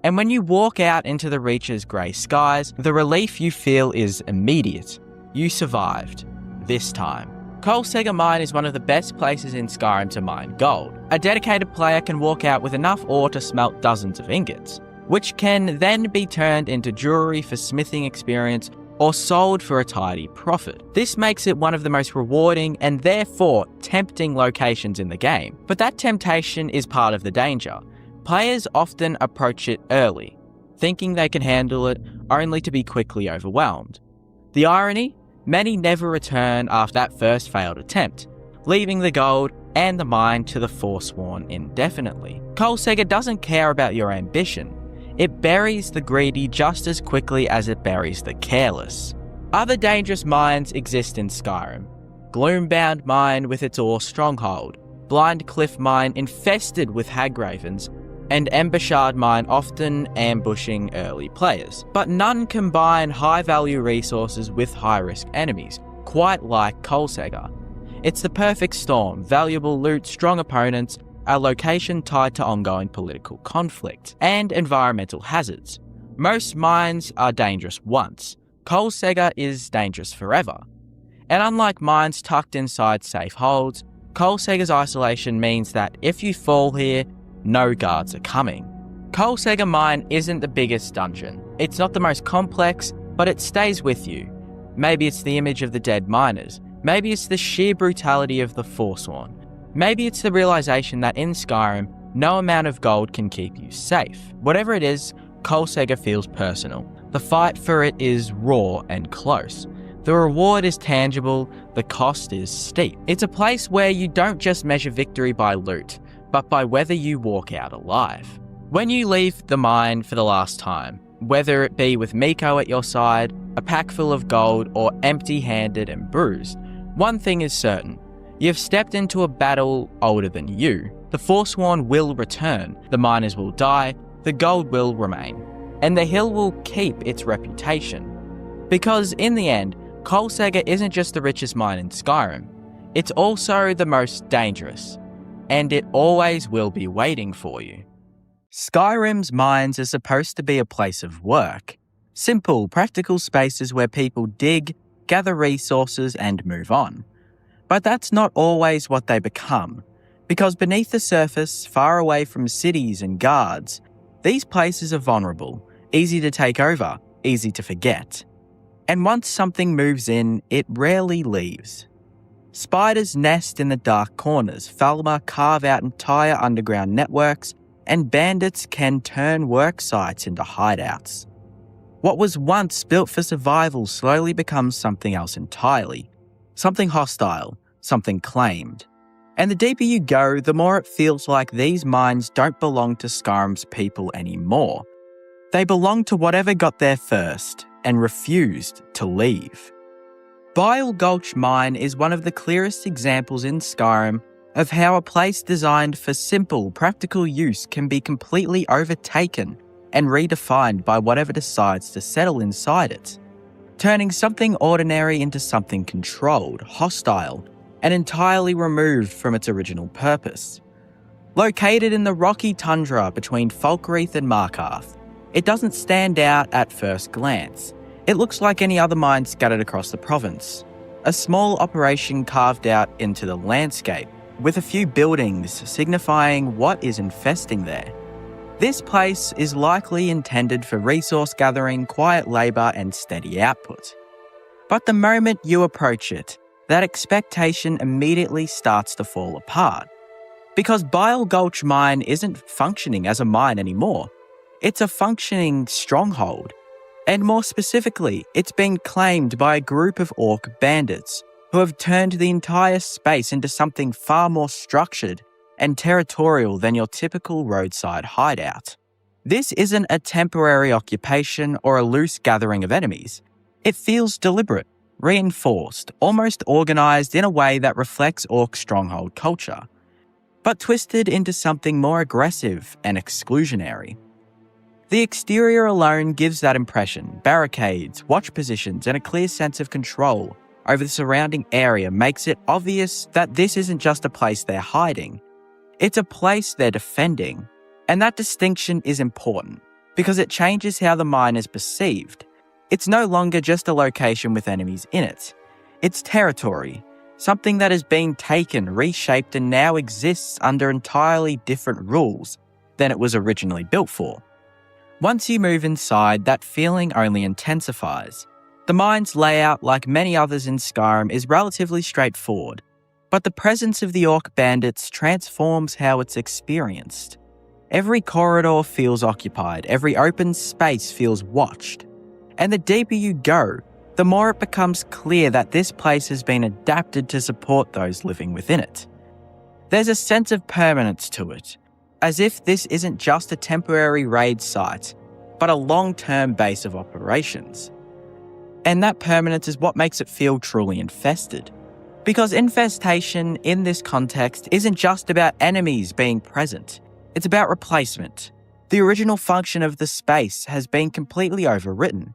And when you walk out into the Reacher's grey skies, the relief you feel is immediate. You survived. This time. Coal Sega Mine is one of the best places in Skyrim to mine gold. A dedicated player can walk out with enough ore to smelt dozens of ingots, which can then be turned into jewelry for smithing experience or sold for a tidy profit. This makes it one of the most rewarding and therefore tempting locations in the game. But that temptation is part of the danger. Players often approach it early, thinking they can handle it only to be quickly overwhelmed. The irony? Many never return after that first failed attempt, leaving the gold and the mine to the Forsworn indefinitely. Coal Sega doesn't care about your ambition. It buries the greedy just as quickly as it buries the careless. Other dangerous mines exist in Skyrim. Gloombound Mine with its ore stronghold, Blind Cliff Mine infested with hagravens, and Embershard Mine often ambushing early players. But none combine high-value resources with high-risk enemies, quite like Coal Sega. It's the perfect storm: valuable loot, strong opponents, a location tied to ongoing political conflict, and environmental hazards. Most mines are dangerous once. Coal Sega is dangerous forever. And unlike mines tucked inside safe holds, Coal Sega's isolation means that if you fall here, no guards are coming. Coal Sega Mine isn't the biggest dungeon. It's not the most complex, but it stays with you. Maybe it's the image of the dead miners. Maybe it's the sheer brutality of the Forsworn. Maybe it's the realization that in Skyrim, no amount of gold can keep you safe. Whatever it is, Coal Sega feels personal. The fight for it is raw and close. The reward is tangible, the cost is steep. It's a place where you don't just measure victory by loot, but by whether you walk out alive. When you leave the mine for the last time, whether it be with Miko at your side, a pack full of gold, or empty-handed and bruised, one thing is certain: you've stepped into a battle older than you. The Forsworn will return, the miners will die, the gold will remain, and the hill will keep its reputation. Because in the end, Coal Sega isn't just the richest mine in Skyrim, it's also the most dangerous, and it always will be waiting for you. Skyrim's mines are supposed to be a place of work. Simple, practical spaces where people dig, gather resources, and move on. But that's not always what they become, because beneath the surface, far away from cities and guards, these places are vulnerable, easy to take over, easy to forget. And once something moves in, it rarely leaves. Spiders nest in the dark corners, Falmer carve out entire underground networks, and bandits can turn work sites into hideouts. What was once built for survival slowly becomes something else entirely. Something hostile, something claimed. And the deeper you go, the more it feels like these mines don't belong to Skyrim's people anymore. They belong to whatever got there first and refused to leave. Bile Gulch Mine is one of the clearest examples in Skyrim of how a place designed for simple, practical use can be completely overtaken and redefined by whatever decides to settle inside it, turning something ordinary into something controlled, hostile, and entirely removed from its original purpose. Located in the rocky tundra between Falkreath and Markarth, it doesn't stand out at first glance. It looks like any other mine scattered across the province. A small operation carved out into the landscape, with a few buildings signifying what is infesting there. This place is likely intended for resource gathering, quiet labour, and steady output. But the moment you approach it, that expectation immediately starts to fall apart. Because Bile Gulch Mine isn't functioning as a mine anymore. It's a functioning stronghold. And more specifically, it's been claimed by a group of orc bandits who have turned the entire space into something far more structured and territorial than your typical roadside hideout. This isn't a temporary occupation or a loose gathering of enemies. It feels deliberate, reinforced, almost organised in a way that reflects Orc stronghold culture, but twisted into something more aggressive and exclusionary. The exterior alone gives that impression. Barricades, watch positions, and a clear sense of control over the surrounding area makes it obvious that this isn't just a place they're hiding, it's a place they're defending. And that distinction is important because it changes how the mine is perceived. It's no longer just a location with enemies in it. It's territory, something that has been taken, reshaped, and now exists under entirely different rules than it was originally built for. Once you move inside, that feeling only intensifies. The mine's layout, like many others in Skyrim, is relatively straightforward, but the presence of the Orc bandits transforms how it's experienced. Every corridor feels occupied, every open space feels watched. And the deeper you go, the more it becomes clear that this place has been adapted to support those living within it. There's a sense of permanence to it, as if this isn't just a temporary raid site, but a long-term base of operations. And that permanence is what makes it feel truly infested. Because infestation in this context isn't just about enemies being present, it's about replacement. The original function of the space has been completely overwritten.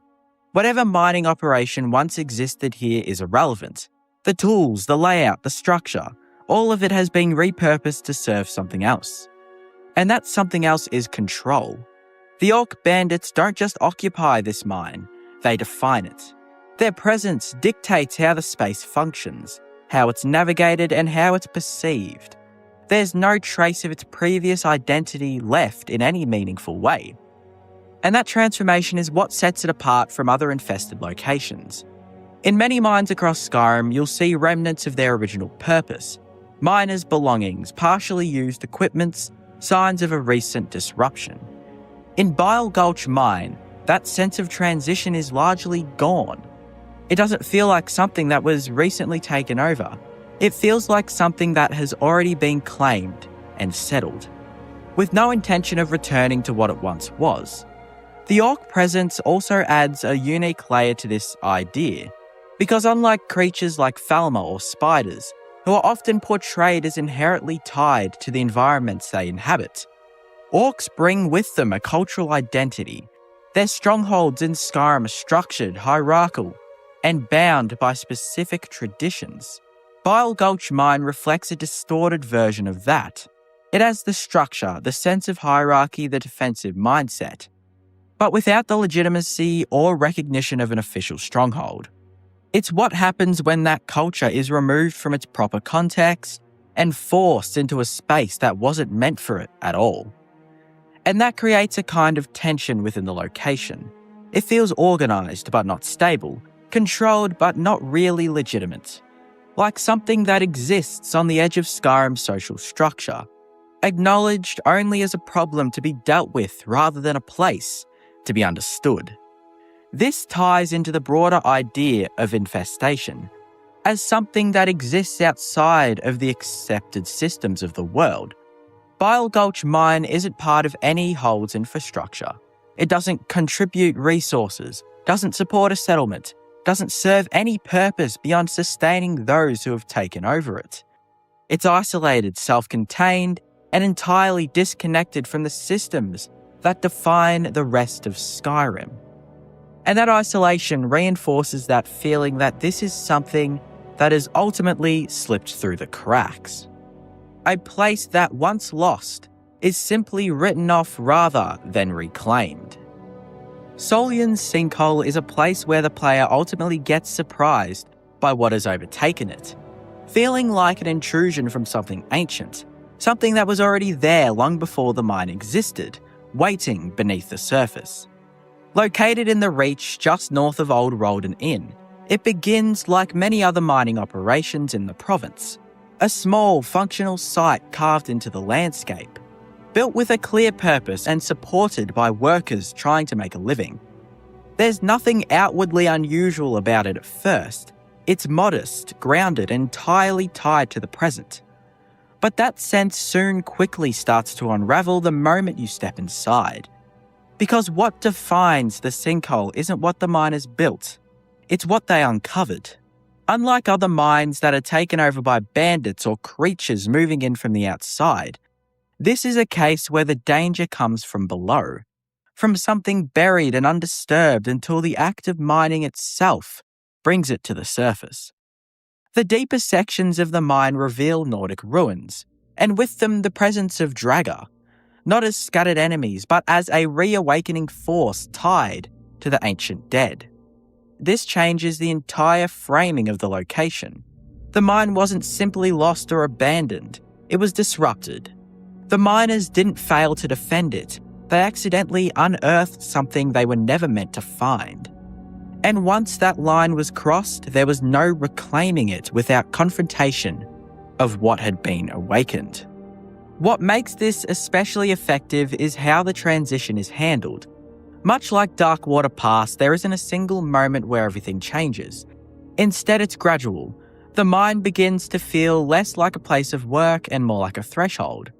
Whatever mining operation once existed here is irrelevant. The tools, the layout, the structure, all of it has been repurposed to serve something else. And that something else is control. The Orc bandits don't just occupy this mine, they define it. Their presence dictates how the space functions, how it's navigated, and how it's perceived. There's no trace of its previous identity left in any meaningful way. And that transformation is what sets it apart from other infested locations. In many mines across Skyrim, you'll see remnants of their original purpose. Miners' belongings, partially used equipments, signs of a recent disruption. In Bile Gulch Mine, that sense of transition is largely gone. It doesn't feel like something that was recently taken over. It feels like something that has already been claimed and settled, with no intention of returning to what it once was. The Orc presence also adds a unique layer to this idea, because unlike creatures like Falmer or spiders, who are often portrayed as inherently tied to the environments they inhabit, Orcs bring with them a cultural identity. Their strongholds in Skyrim are structured, hierarchical, and bound by specific traditions. Bile Gulch Mine reflects a distorted version of that. It has the structure, the sense of hierarchy, the defensive mindset, but without the legitimacy or recognition of an official stronghold. It's what happens when that culture is removed from its proper context and forced into a space that wasn't meant for it at all. And that creates a kind of tension within the location. It feels organised but not stable, controlled but not really legitimate. Like something that exists on the edge of Skyrim's social structure, acknowledged only as a problem to be dealt with rather than a place to be understood. This ties into the broader idea of infestation as something that exists outside of the accepted systems of the world. Bile Gulch Mine isn't part of any hold's infrastructure. It doesn't contribute resources, doesn't support a settlement, doesn't serve any purpose beyond sustaining those who have taken over it. It's isolated, self-contained, and entirely disconnected from the systems that define the rest of Skyrim. And that isolation reinforces that feeling that this is something that has ultimately slipped through the cracks. A place that once lost is simply written off rather than reclaimed. Solion's Sinkhole is a place where the player ultimately gets surprised by what has overtaken it, feeling like an intrusion from something ancient, something that was already there long before the mine existed, waiting beneath the surface. Located in the Reach just north of Old Roldan Inn, it begins like many other mining operations in the province, a small, functional site carved into the landscape, built with a clear purpose and supported by workers trying to make a living. There's nothing outwardly unusual about it at first. It's modest, grounded, entirely tied to the present. But that sense quickly starts to unravel the moment you step inside. Because what defines the sinkhole isn't what the miners built, it's what they uncovered. Unlike other mines that are taken over by bandits or creatures moving in from the outside, this is a case where the danger comes from below, from something buried and undisturbed until the act of mining itself brings it to the surface. The deeper sections of the mine reveal Nordic ruins, and with them the presence of Draga, not as scattered enemies but as a reawakening force tied to the ancient dead. This changes the entire framing of the location. The mine wasn't simply lost or abandoned, it was disrupted. The miners didn't fail to defend it, they accidentally unearthed something they were never meant to find. And once that line was crossed, there was no reclaiming it without confrontation of what had been awakened. What makes this especially effective is how the transition is handled. Much like Darkwater Pass, there isn't a single moment where everything changes. Instead, it's gradual. The mine begins to feel less like a place of work and more like a threshold.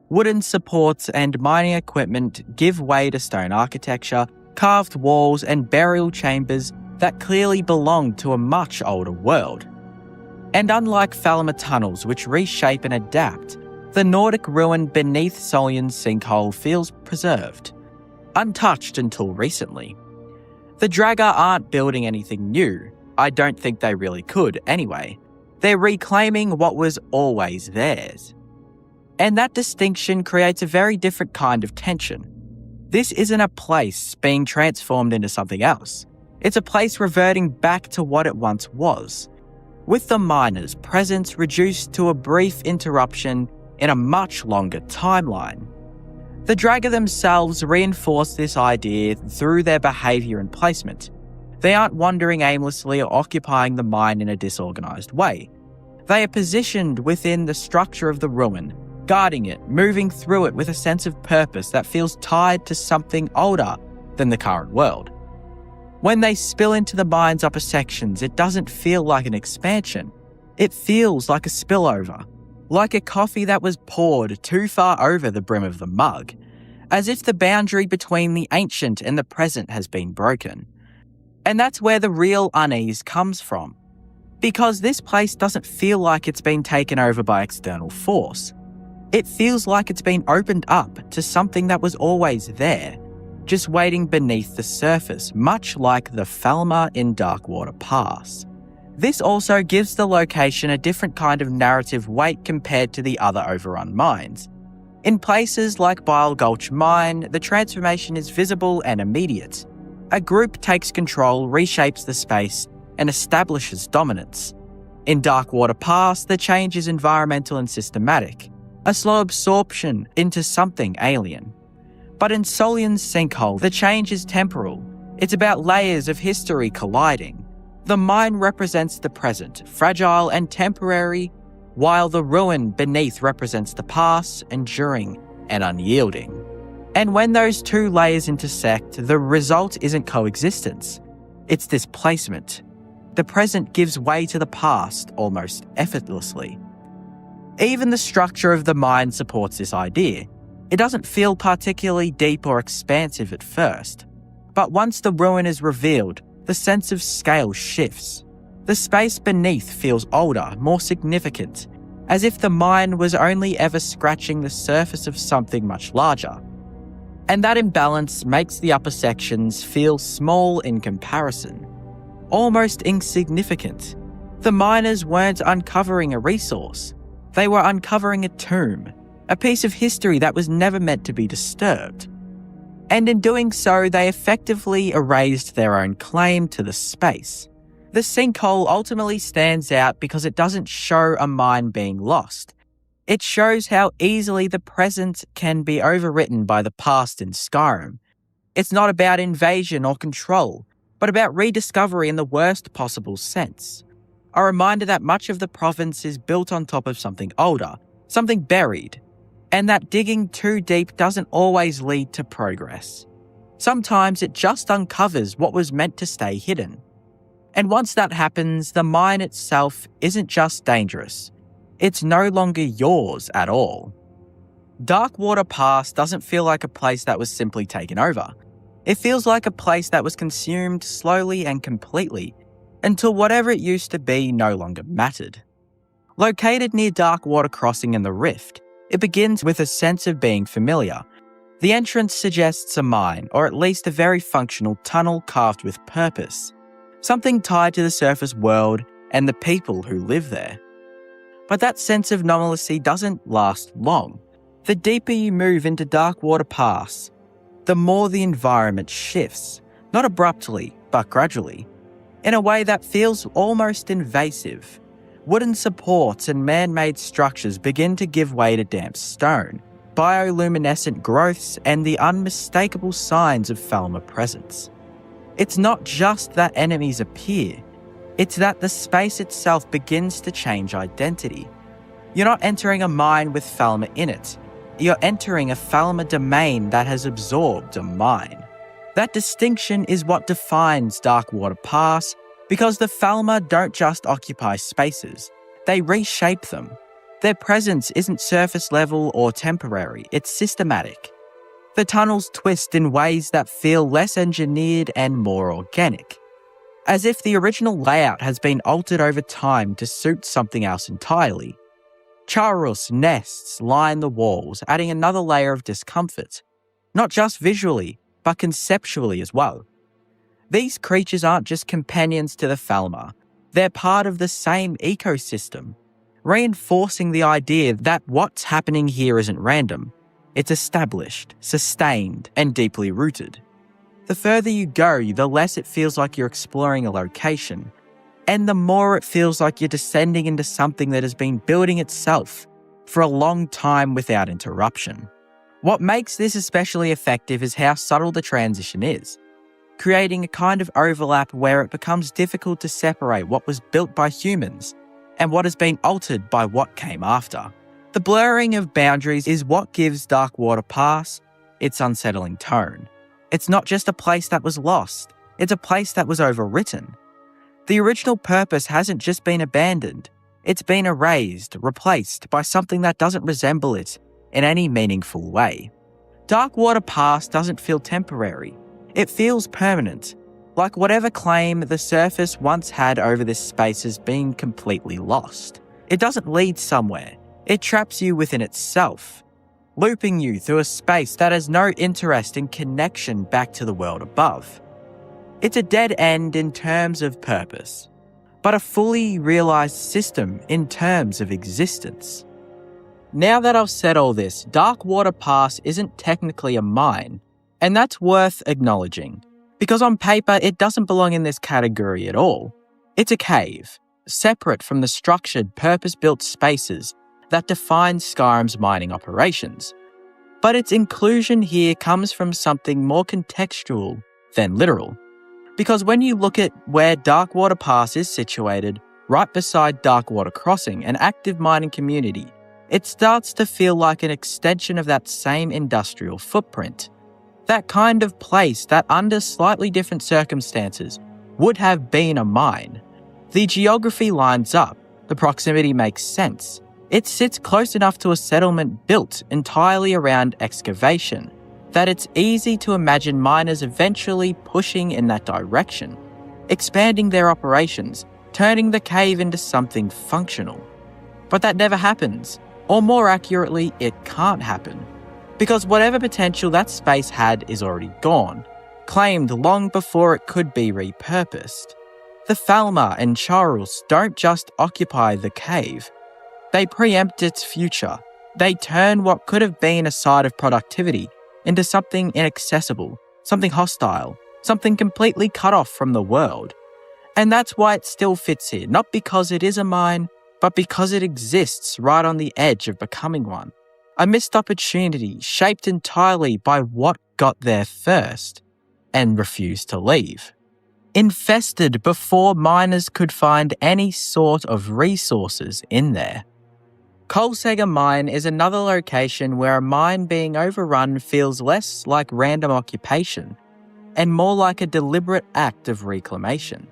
Wooden supports and mining equipment give way to stone architecture, carved walls and burial chambers that clearly belong to a much older world. And unlike Falmer tunnels which reshape and adapt, the Nordic ruin beneath Solion's sinkhole feels preserved, untouched until recently. The Draga aren't building anything new. I don't think they really could anyway. They're reclaiming what was always theirs. And that distinction creates a very different kind of tension. This isn't a place being transformed into something else. It's a place reverting back to what it once was, with the miners' presence reduced to a brief interruption in a much longer timeline. The Draga themselves reinforce this idea through their behaviour and placement. They aren't wandering aimlessly or occupying the mine in a disorganised way. They are positioned within the structure of the ruin, guarding it, moving through it with a sense of purpose that feels tied to something older than the current world. When they spill into the mine's upper sections, it doesn't feel like an expansion. It feels like a spillover, like a coffee that was poured too far over the brim of the mug, as if the boundary between the ancient and the present has been broken. And that's where the real unease comes from, because this place doesn't feel like it's been taken over by external force. It feels like it's been opened up to something that was always there, just waiting beneath the surface, much like the Falmer in Darkwater Pass. This also gives the location a different kind of narrative weight compared to the other overrun mines. In places like Bile Gulch Mine, the transformation is visible and immediate. A group takes control, reshapes the space, and establishes dominance. In Darkwater Pass, the change is environmental and systematic, a slow absorption into something alien. But in Solion's sinkhole, the change is temporal. It's about layers of history colliding. The mine represents the present, fragile and temporary, while the ruin beneath represents the past, enduring and unyielding. And when those two layers intersect, the result isn't coexistence, it's displacement. The present gives way to the past almost effortlessly. Even the structure of the mine supports this idea. It doesn't feel particularly deep or expansive at first, but once the ruin is revealed, the sense of scale shifts. The space beneath feels older, more significant, as if the mine was only ever scratching the surface of something much larger. And that imbalance makes the upper sections feel small in comparison, almost insignificant. The miners weren't uncovering a resource, they were uncovering a tomb, a piece of history that was never meant to be disturbed. And in doing so, they effectively erased their own claim to the space. The sinkhole ultimately stands out because it doesn't show a mine being lost. It shows how easily the present can be overwritten by the past in Skyrim. It's not about invasion or control, but about rediscovery in the worst possible sense. A reminder that much of the province is built on top of something older, something buried, and that digging too deep doesn't always lead to progress. Sometimes it just uncovers what was meant to stay hidden. And once that happens, the mine itself isn't just dangerous. It's no longer yours at all. Darkwater Pass doesn't feel like a place that was simply taken over. It feels like a place that was consumed slowly and completely until whatever it used to be no longer mattered. Located near Dark Water Crossing and the Rift, it begins with a sense of being familiar. The entrance suggests a mine, or at least a very functional tunnel carved with purpose, something tied to the surface world and the people who live there. But that sense of normalcy doesn't last long. The deeper you move into Darkwater Pass, the more the environment shifts, not abruptly, but gradually, in a way that feels almost invasive. Wooden supports and man-made structures begin to give way to damp stone, bioluminescent growths, and the unmistakable signs of Falmer presence. It's not just that enemies appear, it's that the space itself begins to change identity. You're not entering a mine with Falmer in it, you're entering a Falmer domain that has absorbed a mine. That distinction is what defines Darkwater Pass, because the Falmer don't just occupy spaces, they reshape them. Their presence isn't surface level or temporary, it's systematic. The tunnels twist in ways that feel less engineered and more organic, as if the original layout has been altered over time to suit something else entirely. Charus nests line the walls, adding another layer of discomfort, not just visually, but conceptually as well. These creatures aren't just companions to the Falmer, they're part of the same ecosystem, reinforcing the idea that what's happening here isn't random. It's established, sustained, and deeply rooted. The further you go, the less it feels like you're exploring a location, and the more it feels like you're descending into something that has been building itself for a long time without interruption. What makes this especially effective is how subtle the transition is, creating a kind of overlap where it becomes difficult to separate what was built by humans and what has been altered by what came after. The blurring of boundaries is what gives Darkwater Pass its unsettling tone. It's not just a place that was lost, it's a place that was overwritten. The original purpose hasn't just been abandoned, it's been erased, replaced by something that doesn't resemble it in any meaningful way. Darkwater Pass doesn't feel temporary, it feels permanent, like whatever claim the surface once had over this space has been completely lost. It doesn't lead somewhere, it traps you within itself, looping you through a space that has no interest in connection back to the world above. It's a dead end in terms of purpose, but a fully realised system in terms of existence. Now that I've said all this, Darkwater Pass isn't technically a mine, and that's worth acknowledging, because on paper it doesn't belong in this category at all. It's a cave, separate from the structured, purpose-built spaces that define Skyrim's mining operations. But its inclusion here comes from something more contextual than literal. Because when you look at where Darkwater Pass is situated, right beside Darkwater Crossing, an active mining community, it starts to feel like an extension of that same industrial footprint. That kind of place that under slightly different circumstances would have been a mine. The geography lines up, the proximity makes sense. It sits close enough to a settlement built entirely around excavation that it's easy to imagine miners eventually pushing in that direction, expanding their operations, turning the cave into something functional. But that never happens, or more accurately, it can't happen, because whatever potential that space had is already gone, claimed long before it could be repurposed. The Falmer and Charles don't just occupy the cave, they preempt its future. They turn what could have been a site of productivity into something inaccessible, something hostile, something completely cut off from the world. And that's why it still fits here, not because it is a mine, but because it exists right on the edge of becoming one. A missed opportunity shaped entirely by what got there first and refused to leave. Infested before miners could find any sort of resources in there. Colsager Mine is another location where a mine being overrun feels less like random occupation and more like a deliberate act of reclamation,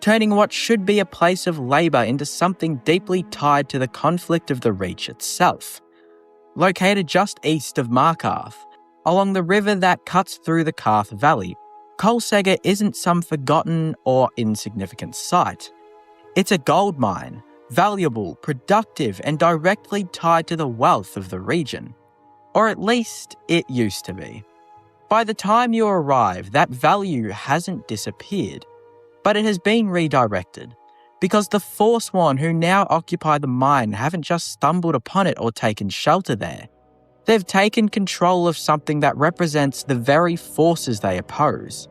turning what should be a place of labour into something deeply tied to the conflict of the Reach itself. Located just east of Markarth, along the river that cuts through the Karth Valley, Colsega isn't some forgotten or insignificant site. It's a gold mine, valuable, productive, and directly tied to the wealth of the region. Or at least it used to be. By the time you arrive, that value hasn't disappeared, but it has been redirected, because the Forsworn who now occupy the mine haven't just stumbled upon it or taken shelter there. They've taken control of something that represents the very forces they oppose.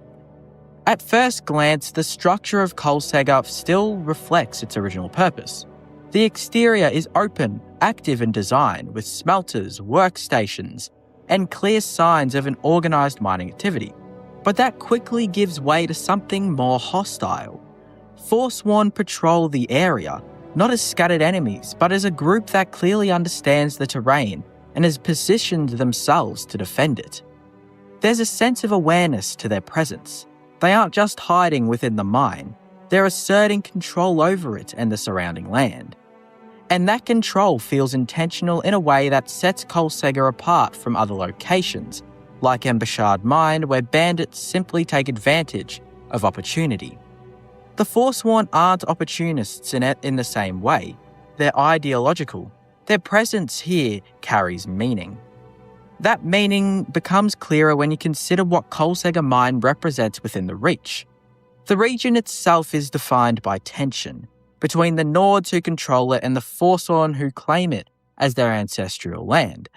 At first glance, the structure of Colsega still reflects its original purpose. The exterior is open, active in design, with smelters, workstations, and clear signs of an organised mining activity. But that quickly gives way to something more hostile. Forsworn patrol the area, not as scattered enemies, but as a group that clearly understands the terrain and has positioned themselves to defend it. There's a sense of awareness to their presence. They aren't just hiding within the mine, they're asserting control over it and the surrounding land. And that control feels intentional in a way that sets Colsega apart from other locations, like Embashard Mine, where bandits simply take advantage of opportunity. The Forsworn aren't opportunists in the same way. They're ideological. Their presence here carries meaning. That meaning becomes clearer when you consider what Colsega Mine represents within the Reach. The region itself is defined by tension between the Nords who control it and the Forsworn who claim it as their ancestral land.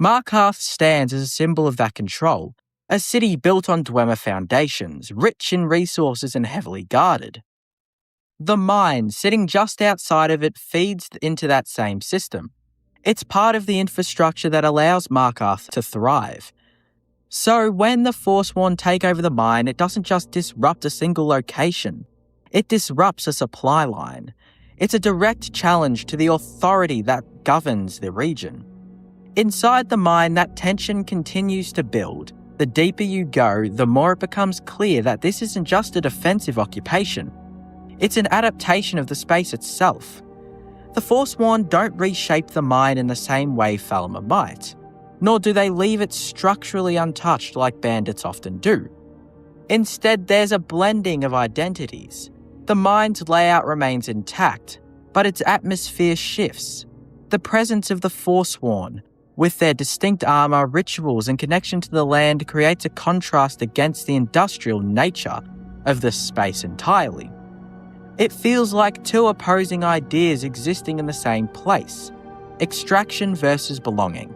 Markarth stands as a symbol of that control, a city built on Dwemer foundations, rich in resources and heavily guarded. The mine, sitting just outside of it, feeds into that same system. It's part of the infrastructure that allows Markarth to thrive. So when the Forsworn take over the mine, it doesn't just disrupt a single location. It disrupts a supply line. It's a direct challenge to the authority that governs the region. Inside the mine, that tension continues to build. The deeper you go, the more it becomes clear that this isn't just a defensive occupation. It's an adaptation of the space itself. The Forsworn don't reshape the mine in the same way Falmer might, nor do they leave it structurally untouched like bandits often do. Instead, there's a blending of identities. The mine's layout remains intact, but its atmosphere shifts. The presence of the Forsworn, with their distinct armour, rituals, and connection to the land, creates a contrast against the industrial nature of the space entirely. It feels like two opposing ideas existing in the same place: extraction versus belonging.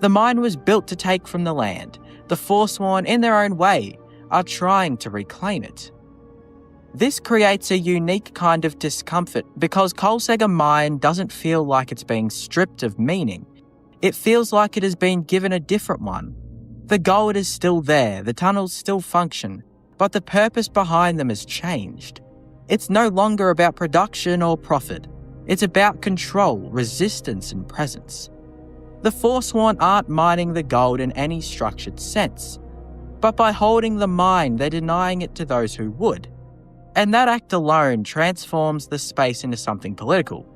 The mine was built to take from the land. The Forsworn, in their own way, are trying to reclaim it. This creates a unique kind of discomfort because Colsega Mine doesn't feel like it's being stripped of meaning. It feels like it has been given a different one. The gold is still there, the tunnels still function, but the purpose behind them has changed. It's no longer about production or profit. It's about control, resistance, and presence. The Forsworn aren't mining the gold in any structured sense, but by holding the mine, they're denying it to those who would. And that act alone transforms the space into something political.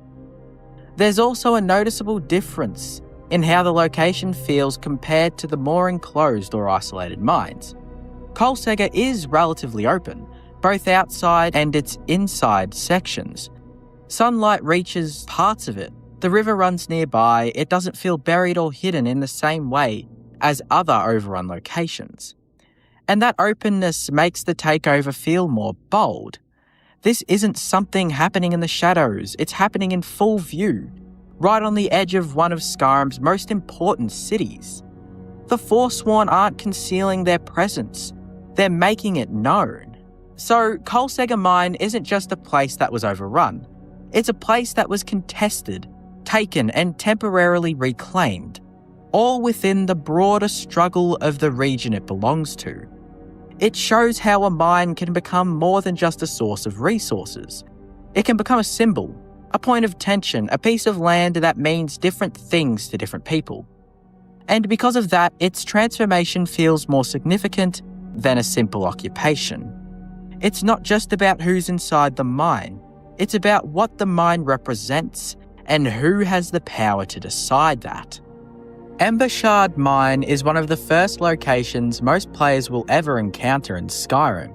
There's also a noticeable difference in how the location feels compared to the more enclosed or isolated mines. Colsega is relatively open, both outside and its inside sections. Sunlight reaches parts of it. The river runs nearby. It doesn't feel buried or hidden in the same way as other overrun locations. And that openness makes the takeover feel more bold. This isn't something happening in the shadows, it's happening in full view, right on the edge of one of Skyrim's most important cities. The Forsworn aren't concealing their presence, they're making it known. So Colsega Mine isn't just a place that was overrun, it's a place that was contested, taken and temporarily reclaimed, all within the broader struggle of the region it belongs to. It shows how a mine can become more than just a source of resources. It can become a symbol, a point of tension, a piece of land that means different things to different people. And because of that, its transformation feels more significant than a simple occupation. It's not just about who's inside the mine, it's about what the mine represents and who has the power to decide that. Ember Shard Mine is one of the first locations most players will ever encounter in Skyrim.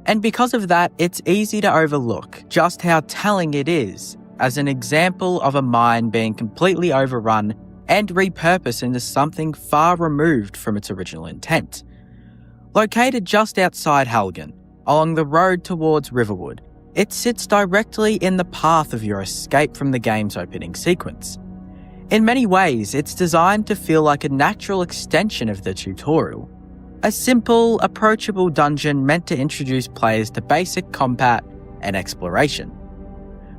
And because of that, it's easy to overlook just how telling it is as an example of a mine being completely overrun and repurposed into something far removed from its original intent. Located just outside Helgen, along the road towards Riverwood, it sits directly in the path of your escape from the game's opening sequence. In many ways, it's designed to feel like a natural extension of the tutorial. A simple, approachable dungeon meant to introduce players to basic combat and exploration.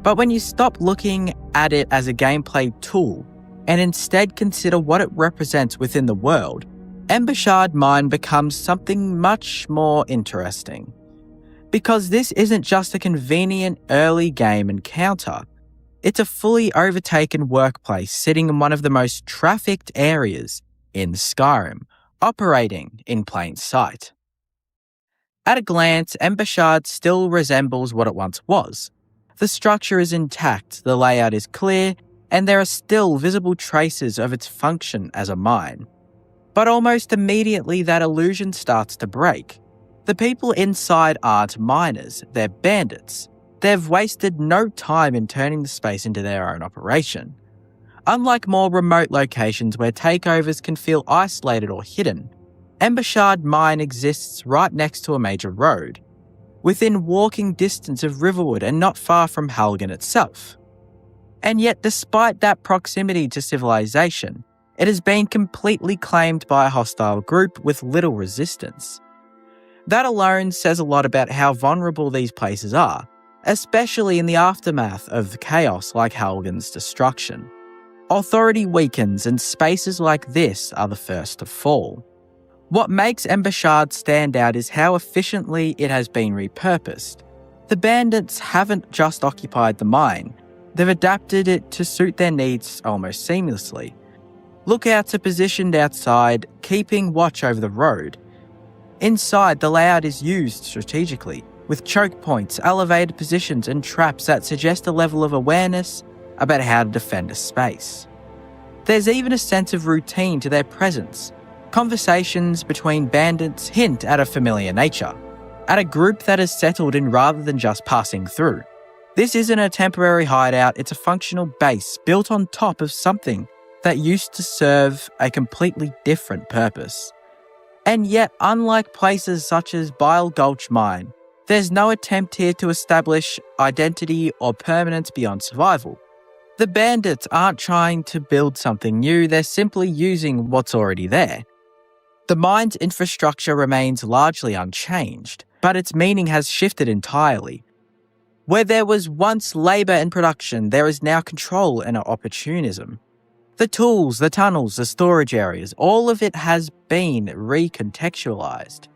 But when you stop looking at it as a gameplay tool and instead consider what it represents within the world, Ember Shard Mine becomes something much more interesting. Because this isn't just a convenient early game encounter, it's a fully overtaken workplace sitting in one of the most trafficked areas in Skyrim, operating in plain sight. At a glance, Ember Shard still resembles what it once was. The structure is intact, the layout is clear, and there are still visible traces of its function as a mine. But almost immediately that illusion starts to break. The people inside aren't miners, they're bandits. They've wasted no time in turning the space into their own operation. Unlike more remote locations where takeovers can feel isolated or hidden, Ember Shard Mine exists right next to a major road, within walking distance of Riverwood and not far from Helgen itself. And yet, despite that proximity to civilization, it has been completely claimed by a hostile group with little resistance. That alone says a lot about how vulnerable these places are, especially in the aftermath of chaos like Helgen's destruction. Authority weakens and spaces like this are the first to fall. What makes Ember Shard stand out is how efficiently it has been repurposed. The bandits haven't just occupied the mine, they've adapted it to suit their needs almost seamlessly. Lookouts are positioned outside, keeping watch over the road. Inside, the layout is used strategically, with choke points, elevated positions, and traps that suggest a level of awareness about how to defend a space. There's even a sense of routine to their presence. Conversations between bandits hint at a familiar nature, at a group that has settled in rather than just passing through. This isn't a temporary hideout, it's a functional base built on top of something that used to serve a completely different purpose. And yet, unlike places such as Bile Gulch Mine, there's no attempt here to establish identity or permanence beyond survival. The bandits aren't trying to build something new, they're simply using what's already there. The mine's infrastructure remains largely unchanged, but its meaning has shifted entirely. Where there was once labour and production, there is now control and opportunism. The tools, the tunnels, the storage areas, all of it has been recontextualised.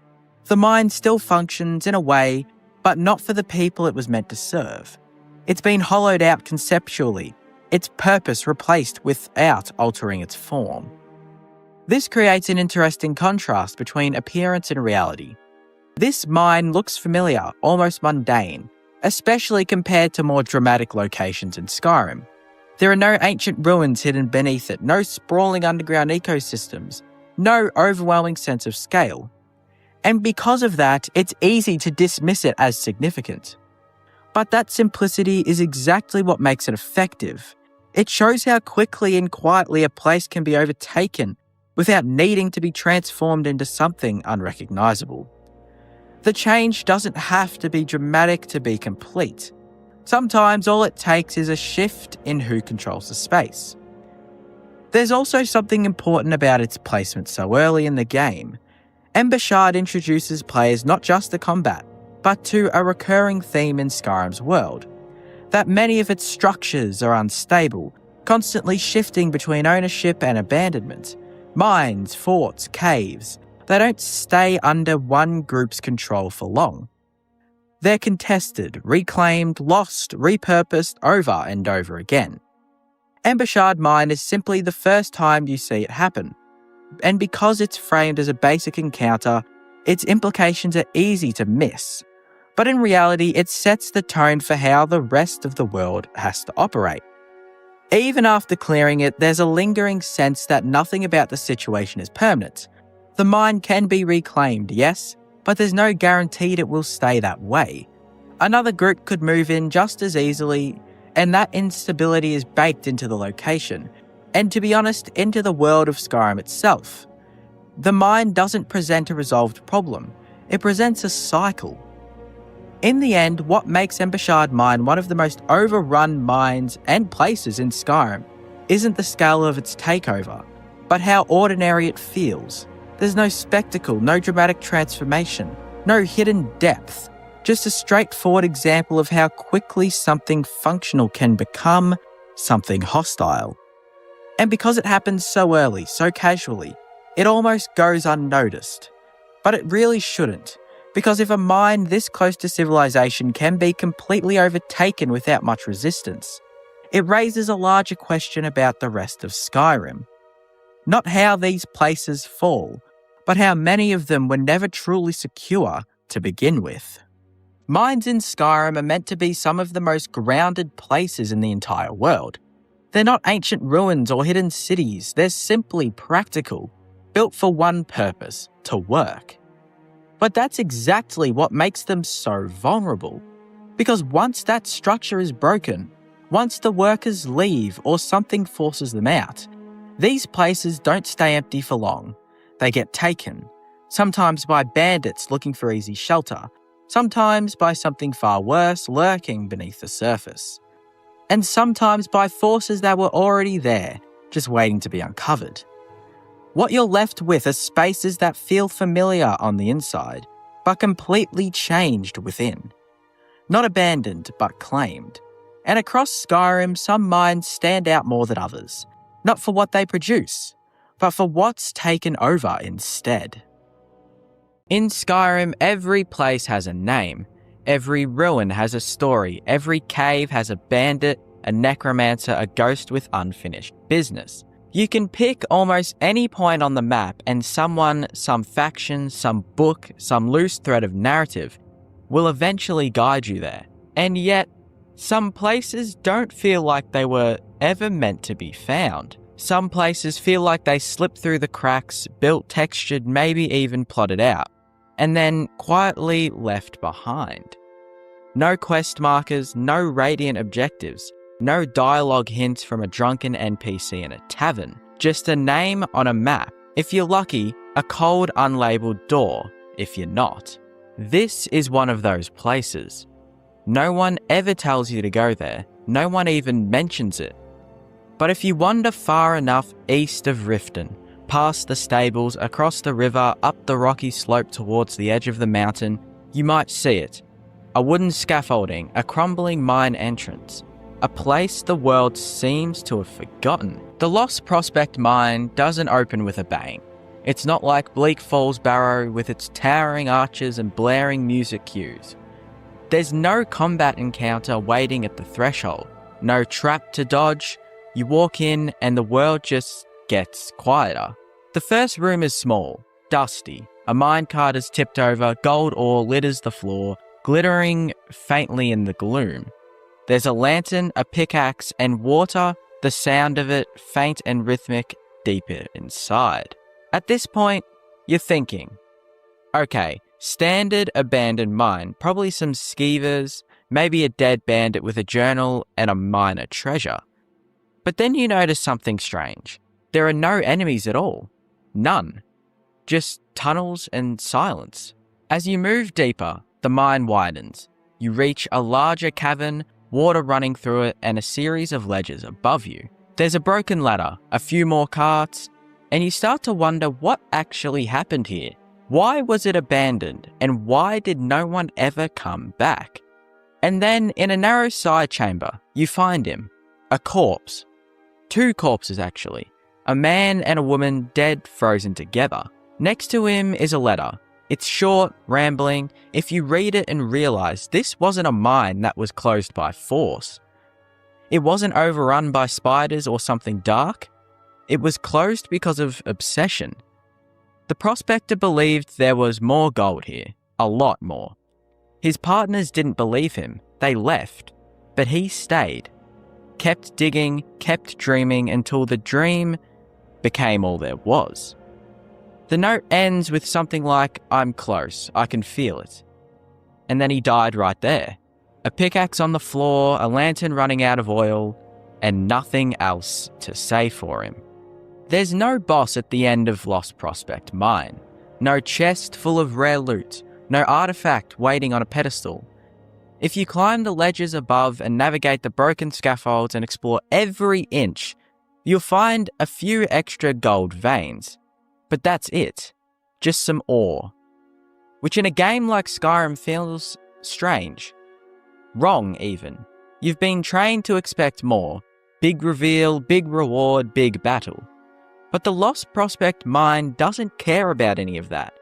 The mine still functions in a way, but not for the people it was meant to serve. It's been hollowed out conceptually, its purpose replaced without altering its form. This creates an interesting contrast between appearance and reality. This mine looks familiar, almost mundane, especially compared to more dramatic locations in Skyrim. There are no ancient ruins hidden beneath it, no sprawling underground ecosystems, no overwhelming sense of scale. And because of that, it's easy to dismiss it as significant. But that simplicity is exactly what makes it effective. It shows how quickly and quietly a place can be overtaken without needing to be transformed into something unrecognisable. The change doesn't have to be dramatic to be complete. Sometimes all it takes is a shift in who controls the space. There's also something important about its placement so early in the game. Ember Shard introduces players not just to combat, but to a recurring theme in Skyrim's world. That many of its structures are unstable, constantly shifting between ownership and abandonment. Mines, forts, caves, they don't stay under one group's control for long. They're contested, reclaimed, lost, repurposed over and over again. Ember Shard Mine is simply the first time you see it happen. And because it's framed as a basic encounter, its implications are easy to miss. But in reality, it sets the tone for how the rest of the world has to operate. Even after clearing it, there's a lingering sense that nothing about the situation is permanent. The mine can be reclaimed, yes, but there's no guarantee it will stay that way. Another group could move in just as easily, and that instability is baked into the location, and to be honest, into the world of Skyrim itself. The mine doesn't present a resolved problem, it presents a cycle. In the end, what makes Embershard Mine one of the most overrun mines and places in Skyrim isn't the scale of its takeover, but how ordinary it feels. There's no spectacle, no dramatic transformation, no hidden depth, just a straightforward example of how quickly something functional can become something hostile. And because it happens so early, so casually, it almost goes unnoticed. But it really shouldn't. Because if a mine this close to civilization can be completely overtaken without much resistance, it raises a larger question about the rest of Skyrim. Not how these places fall, but how many of them were never truly secure to begin with. Mines in Skyrim are meant to be some of the most grounded places in the entire world. They're not ancient ruins or hidden cities, they're simply practical, built for one purpose, to work. But that's exactly what makes them so vulnerable. Because once that structure is broken, once the workers leave or something forces them out, these places don't stay empty for long. They get taken, sometimes by bandits looking for easy shelter, sometimes by something far worse lurking beneath the surface, and sometimes by forces that were already there, just waiting to be uncovered. What you're left with are spaces that feel familiar on the inside, but completely changed within. Not abandoned, but claimed. And across Skyrim, some mines stand out more than others, not for what they produce, but for what's taken over instead. In Skyrim, every place has a name, every ruin has a story, every cave has a bandit, a necromancer, a ghost with unfinished business. You can pick almost any point on the map and someone, some faction, some book, some loose thread of narrative will eventually guide you there. And yet, some places don't feel like they were ever meant to be found. Some places feel like they slipped through the cracks, built, textured, maybe even plotted out, and then quietly left behind. No quest markers, no radiant objectives, no dialogue hints from a drunken NPC in a tavern, just a name on a map. If you're lucky, a cold, unlabeled door, if you're not. This is one of those places. No one ever tells you to go there, no one even mentions it. But if you wander far enough east of Riften, past the stables, across the river, up the rocky slope towards the edge of the mountain, you might see it. A wooden scaffolding, a crumbling mine entrance. A place the world seems to have forgotten. The Lost Prospect Mine doesn't open with a bang. It's not like Bleak Falls Barrow with its towering arches and blaring music cues. There's no combat encounter waiting at the threshold, no trap to dodge. You walk in and the world just gets quieter. The first room is small, dusty. A minecart is tipped over, gold ore litters the floor, glittering faintly in the gloom. There's a lantern, a pickaxe, and water, the sound of it faint and rhythmic deeper inside. At this point, you're thinking, okay, standard abandoned mine, probably some skeevers, maybe a dead bandit with a journal and a minor treasure. But then you notice something strange. There are no enemies at all. None. Just tunnels and silence. As you move deeper, the mine widens. You reach a larger cavern, water running through it, and a series of ledges above you. There's a broken ladder, a few more carts, and you start to wonder what actually happened here. Why was it abandoned, and why did no one ever come back? And then, in a narrow side chamber, you find him. A corpse. Two corpses, actually. A man and a woman dead, frozen together. Next to him is a letter. It's short, rambling. If you read it and realize this wasn't a mine that was closed by force. It wasn't overrun by spiders or something dark. It was closed because of obsession. The prospector believed there was more gold here, a lot more. His partners didn't believe him. They left, but he stayed. kept digging, kept dreaming until the dream became all there was. The note ends with something like, "I'm close, I can feel it." And then he died right there. A pickaxe on the floor, a lantern running out of oil, and nothing else to say for him. There's no boss at the end of Lost Prospect Mine. No chest full of rare loot. No artifact waiting on a pedestal. If you climb the ledges above and navigate the broken scaffolds and explore every inch, you'll find a few extra gold veins. But that's it. Just some ore. Which in a game like Skyrim feels strange. Wrong, even. You've been trained to expect more. Big reveal, big reward, big battle. But the Lost Prospect Mine doesn't care about any of that.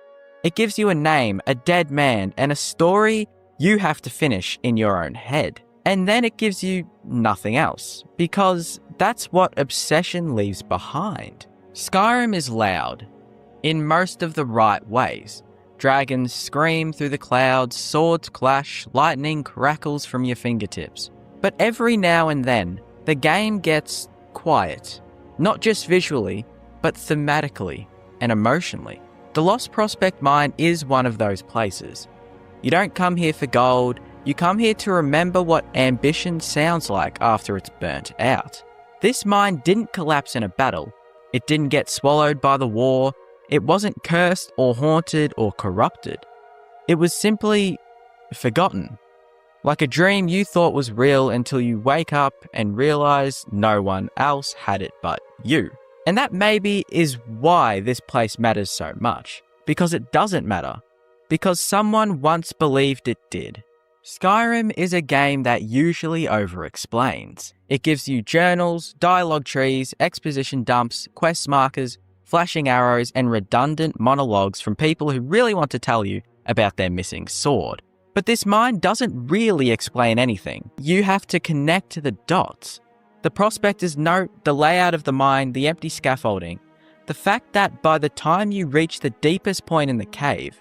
It gives you a name, a dead man, and a story you have to finish in your own head. And then it gives you nothing else, because that's what obsession leaves behind. Skyrim is loud, in most of the right ways. Dragons scream through the clouds, swords clash, lightning crackles from your fingertips. But every now and then, the game gets quiet. Not just visually, but thematically and emotionally. The Lost Prospect Mine is one of those places. You don't come here for gold, you come here to remember what ambition sounds like after it's burnt out. This mine didn't collapse in a battle. It didn't get swallowed by the war. It wasn't cursed or haunted or corrupted. It was simply forgotten. Like a dream you thought was real until you wake up and realize no one else had it but you. And that maybe is why this place matters so much. Because it doesn't matter. Because someone once believed it did. Skyrim is a game that usually over-explains. It gives you journals, dialogue trees, exposition dumps, quest markers, flashing arrows, and redundant monologues from people who really want to tell you about their missing sword. But this mine doesn't really explain anything. You have to connect to the dots. The prospector's note, the layout of the mine, the empty scaffolding. The fact that by the time you reach the deepest point in the cave,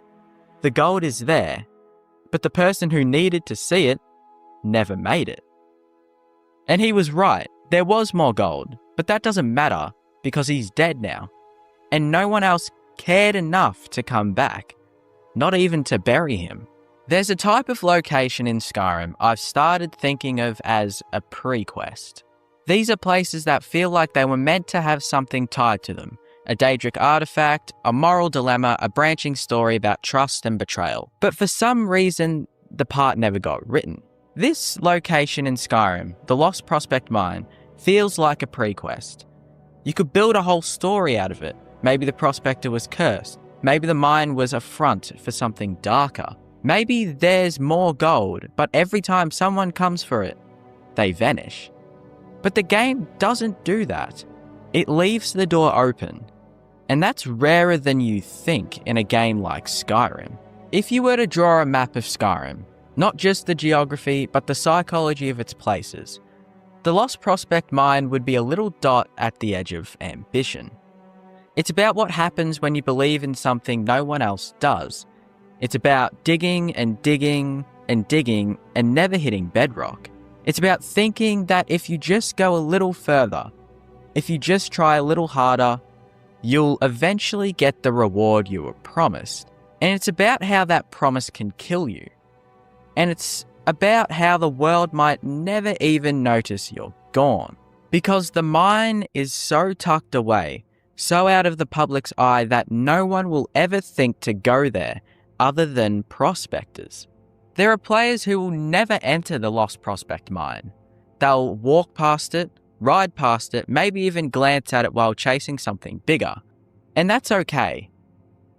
the gold is there, but the person who needed to see it never made it. And he was right, there was more gold, but that doesn't matter because he's dead now. And no one else cared enough to come back, not even to bury him. There's a type of location in Skyrim I've started thinking of as a pre-quest. These are places that feel like they were meant to have something tied to them. A Daedric artifact, a moral dilemma, a branching story about trust and betrayal. But for some reason, the part never got written. This location in Skyrim, the Lost Prospect Mine, feels like a pre-quest. You could build a whole story out of it. Maybe the prospector was cursed. Maybe the mine was a front for something darker. Maybe there's more gold, but every time someone comes for it, they vanish. But the game doesn't do that. It leaves the door open. And that's rarer than you think in a game like Skyrim. If you were to draw a map of Skyrim, not just the geography, but the psychology of its places, the Lost Prospect Mine would be a little dot at the edge of ambition. It's about what happens when you believe in something no one else does. It's about digging and digging and digging and never hitting bedrock. It's about thinking that if you just go a little further, if you just try a little harder, you'll eventually get the reward you were promised. And it's about how that promise can kill you. And it's about how the world might never even notice you're gone. Because the mine is so tucked away, so out of the public's eye that no one will ever think to go there other than prospectors. There are players who will never enter the Lost Prospect Mine. They'll walk past it, ride past it, maybe even glance at it while chasing something bigger. And that's okay,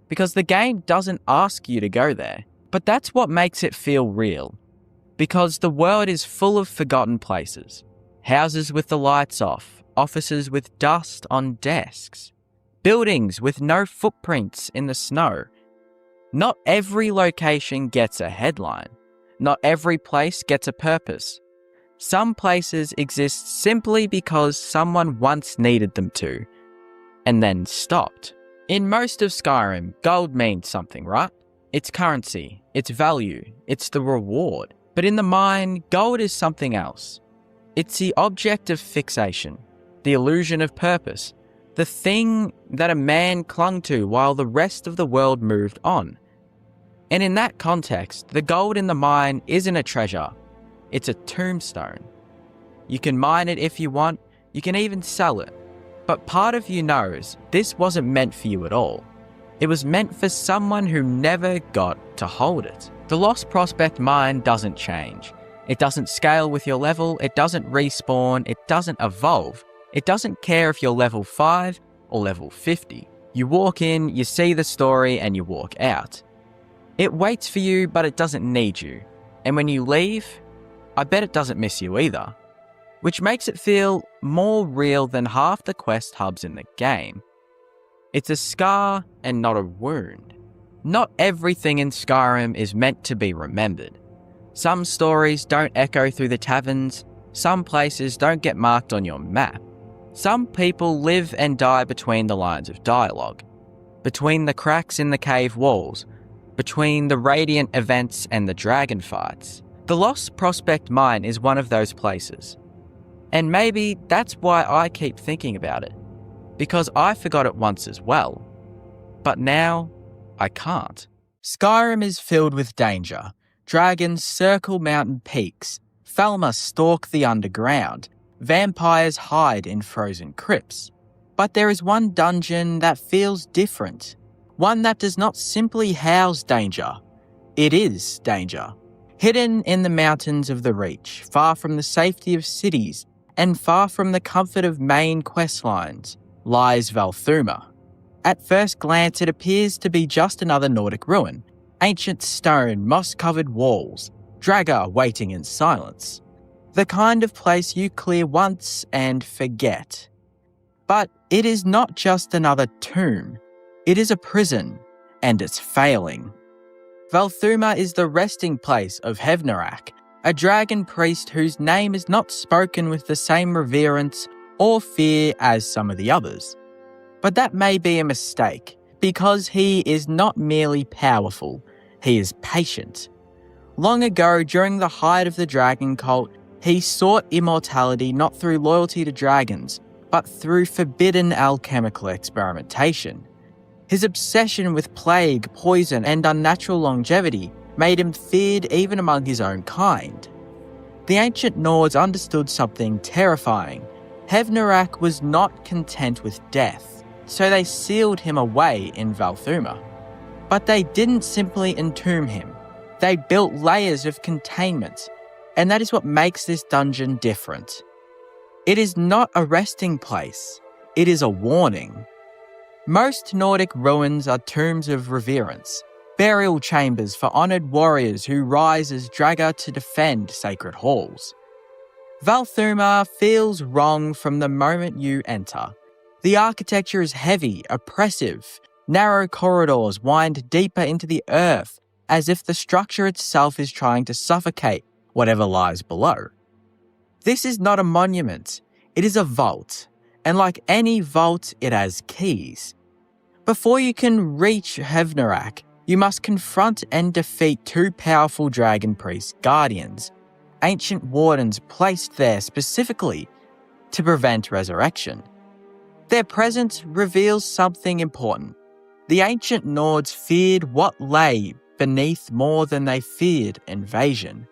because the game doesn't ask you to go there. But that's what makes it feel real, because the world is full of forgotten places. Houses with the lights off, offices with dust on desks, buildings with no footprints in the snow. Not every location gets a headline. Not every place gets a purpose. Some places exist simply because someone once needed them to, and then stopped. In most of Skyrim, gold means something, right? It's currency, it's value, it's the reward. But in the mine, gold is something else. It's the object of fixation, the illusion of purpose, the thing that a man clung to while the rest of the world moved on. And in that context, the gold in the mine isn't a treasure, it's a tombstone. You can mine it if you want, you can even sell it. But part of you knows this wasn't meant for you at all. It was meant for someone who never got to hold it. The Lost Prospect mine doesn't change. It doesn't scale with your level, it doesn't respawn, it doesn't evolve. It doesn't care if you're level 5 or level 50. You walk in, you see the story, and you walk out. It waits for you, but it doesn't need you. And when you leave, I bet it doesn't miss you either. Which makes it feel more real than half the quest hubs in the game. It's a scar and not a wound. Not everything in Skyrim is meant to be remembered. Some stories don't echo through the taverns, some places don't get marked on your map. Some people live and die between the lines of dialogue, between the cracks in the cave walls, between the radiant events and the dragon fights. The Lost Prospect Mine is one of those places. And maybe that's why I keep thinking about it, because I forgot it once as well. But now, I can't. Skyrim is filled with danger. Dragons circle mountain peaks, Falmer stalk the underground, vampires hide in frozen crypts. But there is one dungeon that feels different, one that does not simply house danger. It is danger. Hidden in the mountains of the Reach, far from the safety of cities, and far from the comfort of main quest lines, lies Valthuma. At first glance, it appears to be just another Nordic ruin. Ancient stone, moss-covered walls, Draga waiting in silence. The kind of place you clear once and forget. But it is not just another tomb. It is a prison, and it's failing. Valthuma is the resting place of Hevnarak, a dragon priest whose name is not spoken with the same reverence or fear as some of the others. But that may be a mistake, because he is not merely powerful, he is patient. Long ago, during the height of the dragon cult, he sought immortality not through loyalty to dragons, but through forbidden alchemical experimentation. His obsession with plague, poison, and unnatural longevity made him feared even among his own kind. The ancient Nords understood something terrifying. Hevnarak was not content with death, so they sealed him away in Valthuma. But they didn't simply entomb him. They built layers of containment, and that is what makes this dungeon different. It is not a resting place, it is a warning. Most Nordic ruins are tombs of reverence, burial chambers for honoured warriors who rise as Draga to defend sacred halls. Valthuma feels wrong from the moment you enter. The architecture is heavy, oppressive. Narrow corridors wind deeper into the earth, as if the structure itself is trying to suffocate whatever lies below. This is not a monument, it is a vault, and like any vault, it has keys. Before you can reach Hevnarak, you must confront and defeat two powerful dragon priest guardians, ancient wardens placed there specifically to prevent resurrection. Their presence reveals something important. The ancient Nords feared what lay beneath more than they feared invasion.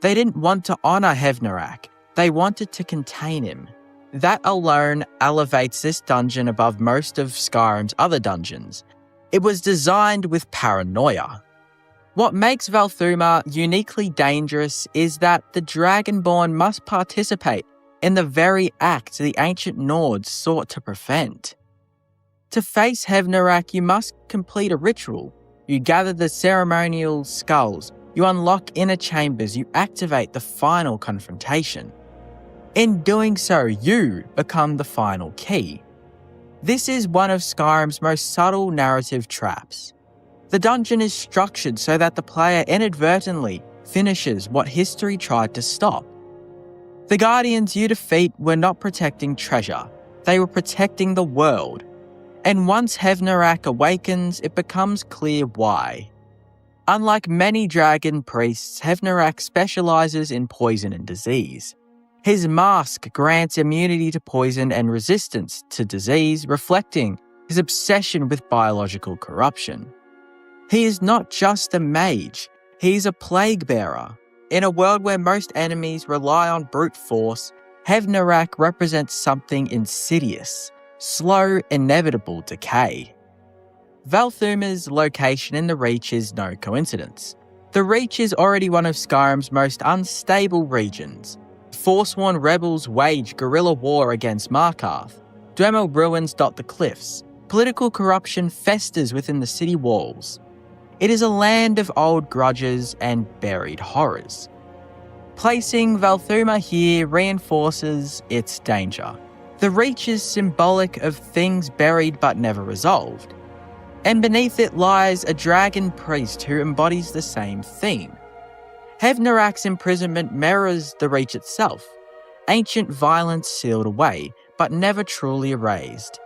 They didn't want to honour Hevnarak, they wanted to contain him. That alone elevates this dungeon above most of Skyrim's other dungeons. It was designed with paranoia. What makes Valthuma uniquely dangerous is that the Dragonborn must participate in the very act the ancient Nords sought to prevent. To face Hevnarak, you must complete a ritual. You gather the ceremonial skulls, you unlock inner chambers, you activate the final confrontation. In doing so, you become the final key. This is one of Skyrim's most subtle narrative traps. The dungeon is structured so that the player inadvertently finishes what history tried to stop. The Guardians you defeat were not protecting treasure, they were protecting the world. And once Hevnarak awakens, it becomes clear why. Unlike many dragon priests, Hevnarak specializes in poison and disease. His mask grants immunity to poison and resistance to disease, reflecting his obsession with biological corruption. He is not just a mage, he's a plague bearer. In a world where most enemies rely on brute force, Hevnarak represents something insidious, slow, inevitable decay. Valthuma's location in the Reach is no coincidence. The Reach is already one of Skyrim's most unstable regions. Forsworn rebels wage guerrilla war against Markarth. Dwemer ruins dot the cliffs. Political corruption festers within the city walls. It is a land of old grudges and buried horrors. Placing Valthuma here reinforces its danger. The Reach is symbolic of things buried but never resolved. And beneath it lies a dragon priest who embodies the same theme. Hevnarak's imprisonment mirrors the Reach itself. Ancient violence sealed away, but never truly erased.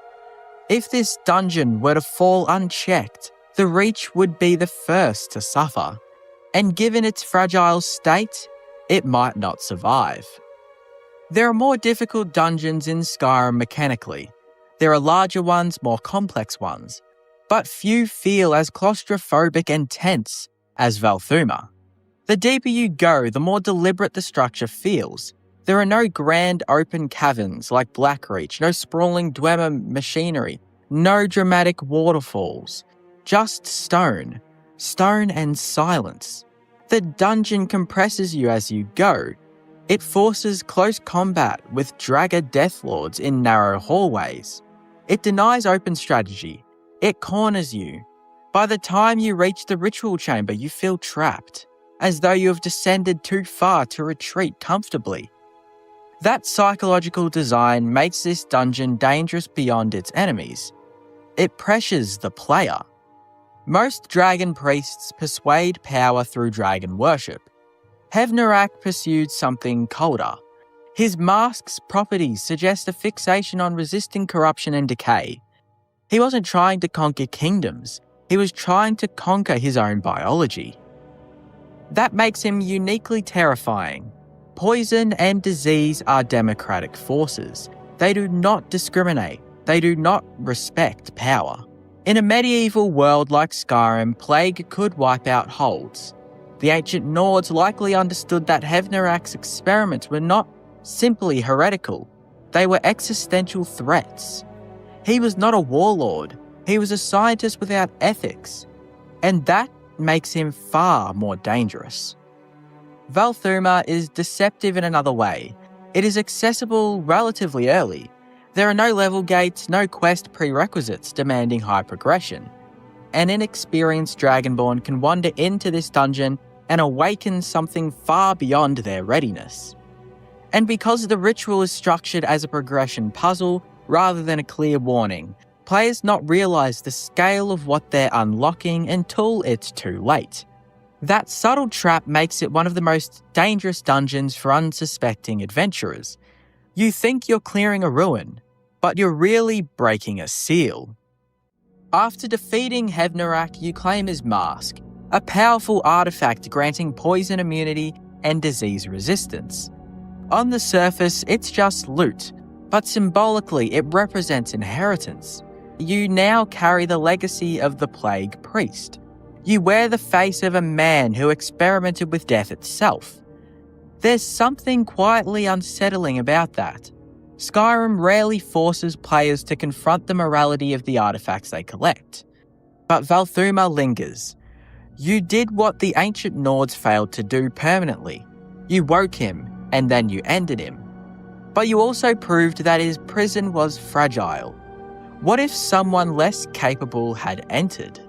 If this dungeon were to fall unchecked, the Reach would be the first to suffer. And given its fragile state, it might not survive. There are more difficult dungeons in Skyrim mechanically. There are larger ones, more complex ones. But few feel as claustrophobic and tense as Valthuma. The deeper you go, the more deliberate the structure feels. There are no grand open caverns like Blackreach, no sprawling Dwemer machinery, no dramatic waterfalls. Just stone. Stone and silence. The dungeon compresses you as you go. It forces close combat with Dragger Deathlords in narrow hallways. It denies open strategy. It corners you. By the time you reach the ritual chamber, you feel trapped, as though you have descended too far to retreat comfortably. That psychological design makes this dungeon dangerous beyond its enemies. It pressures the player. Most dragon priests persuade power through dragon worship. Hevnarak pursued something colder. His mask's properties suggest a fixation on resisting corruption and decay. He wasn't trying to conquer kingdoms, he was trying to conquer his own biology. That makes him uniquely terrifying. Poison and disease are democratic forces. They do not discriminate. They do not respect power. In a medieval world like Skyrim, plague could wipe out holds. The ancient Nords likely understood that Hevnarak's experiments were not simply heretical. They were existential threats. He was not a warlord. He was a scientist without ethics. And that makes him far more dangerous. Valthuma is deceptive in another way. It is accessible relatively early. There are no level gates, no quest prerequisites demanding high progression. An inexperienced Dragonborn can wander into this dungeon and awaken something far beyond their readiness. And because the ritual is structured as a progression puzzle rather than a clear warning, players not realise the scale of what they're unlocking until it's too late. That subtle trap makes it one of the most dangerous dungeons for unsuspecting adventurers. You think you're clearing a ruin, but you're really breaking a seal. After defeating Hevnarak, you claim his mask, a powerful artifact granting poison immunity and disease resistance. On the surface, it's just loot, but symbolically it represents inheritance. You now carry the legacy of the Plague Priest. You wear the face of a man who experimented with death itself. There's something quietly unsettling about that. Skyrim rarely forces players to confront the morality of the artifacts they collect. But Valthuma lingers. You did what the ancient Nords failed to do permanently. You woke him, and then you ended him. But you also proved that his prison was fragile. What if someone less capable had entered?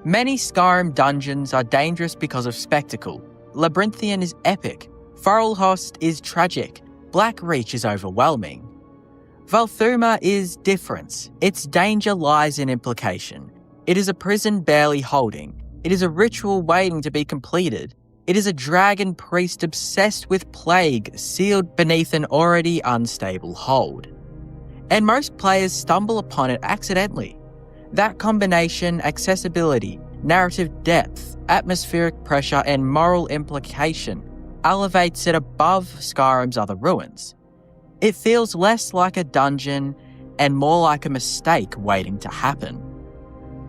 Many Skyrim dungeons are dangerous because of spectacle. Labyrinthian is epic. Faralhost is tragic. Blackreach is overwhelming. Valthuma is different. Its danger lies in implication. It is a prison barely holding. It is a ritual waiting to be completed. It is a dragon priest obsessed with plague sealed beneath an already unstable hold. And most players stumble upon it accidentally. That combination, accessibility, narrative depth, atmospheric pressure, and moral implication, elevates it above Skyrim's other ruins. It feels less like a dungeon and more like a mistake waiting to happen.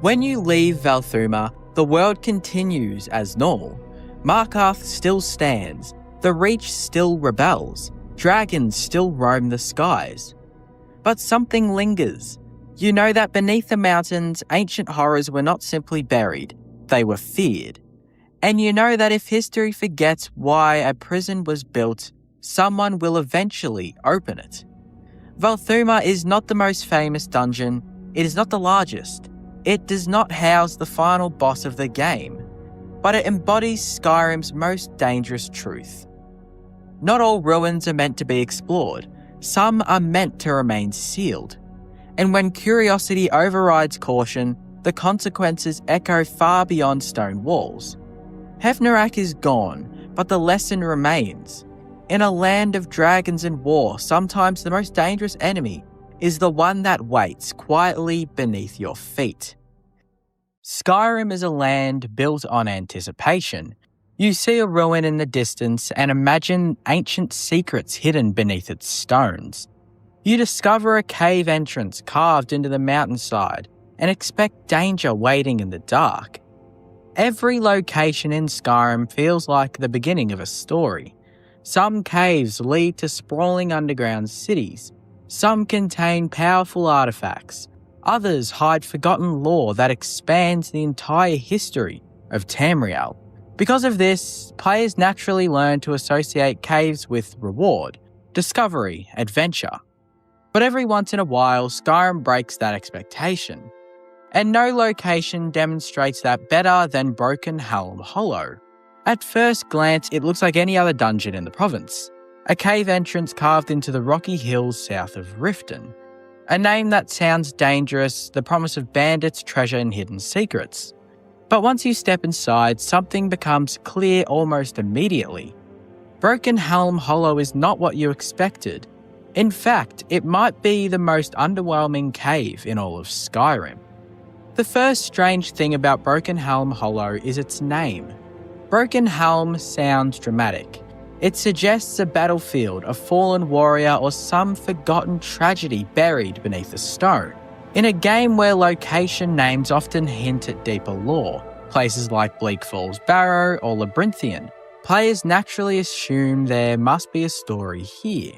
When you leave Valthuma, the world continues as normal. Markarth still stands, the Reach still rebels, dragons still roam the skies. But something lingers. You know that beneath the mountains, ancient horrors were not simply buried, they were feared. And you know that if history forgets why a prison was built, someone will eventually open it. Valthuma is not the most famous dungeon, it is not the largest, it does not house the final boss of the game, but it embodies Skyrim's most dangerous truth. Not all ruins are meant to be explored, some are meant to remain sealed. And when curiosity overrides caution, the consequences echo far beyond stone walls. Hefnerak is gone, but the lesson remains. In a land of dragons and war, sometimes the most dangerous enemy is the one that waits quietly beneath your feet. Skyrim is a land built on anticipation. You see a ruin in the distance and imagine ancient secrets hidden beneath its stones. You discover a cave entrance carved into the mountainside and expect danger waiting in the dark. Every location in Skyrim feels like the beginning of a story. Some caves lead to sprawling underground cities. Some contain powerful artifacts. Others hide forgotten lore that expands the entire history of Tamriel. Because of this, players naturally learn to associate caves with reward, discovery, adventure. But every once in a while, Skyrim breaks that expectation. And no location demonstrates that better than Broken Helm Hollow. At first glance, it looks like any other dungeon in the province. A cave entrance carved into the rocky hills south of Riften. A name that sounds dangerous, the promise of bandits, treasure and hidden secrets. But once you step inside, something becomes clear almost immediately. Broken Helm Hollow is not what you expected. In fact, it might be the most underwhelming cave in all of Skyrim. The first strange thing about Broken Helm Hollow is its name. Broken Helm sounds dramatic. It suggests a battlefield, a fallen warrior, or some forgotten tragedy buried beneath a stone. In a game where location names often hint at deeper lore, places like Bleak Falls Barrow or Labyrinthian, players naturally assume there must be a story here.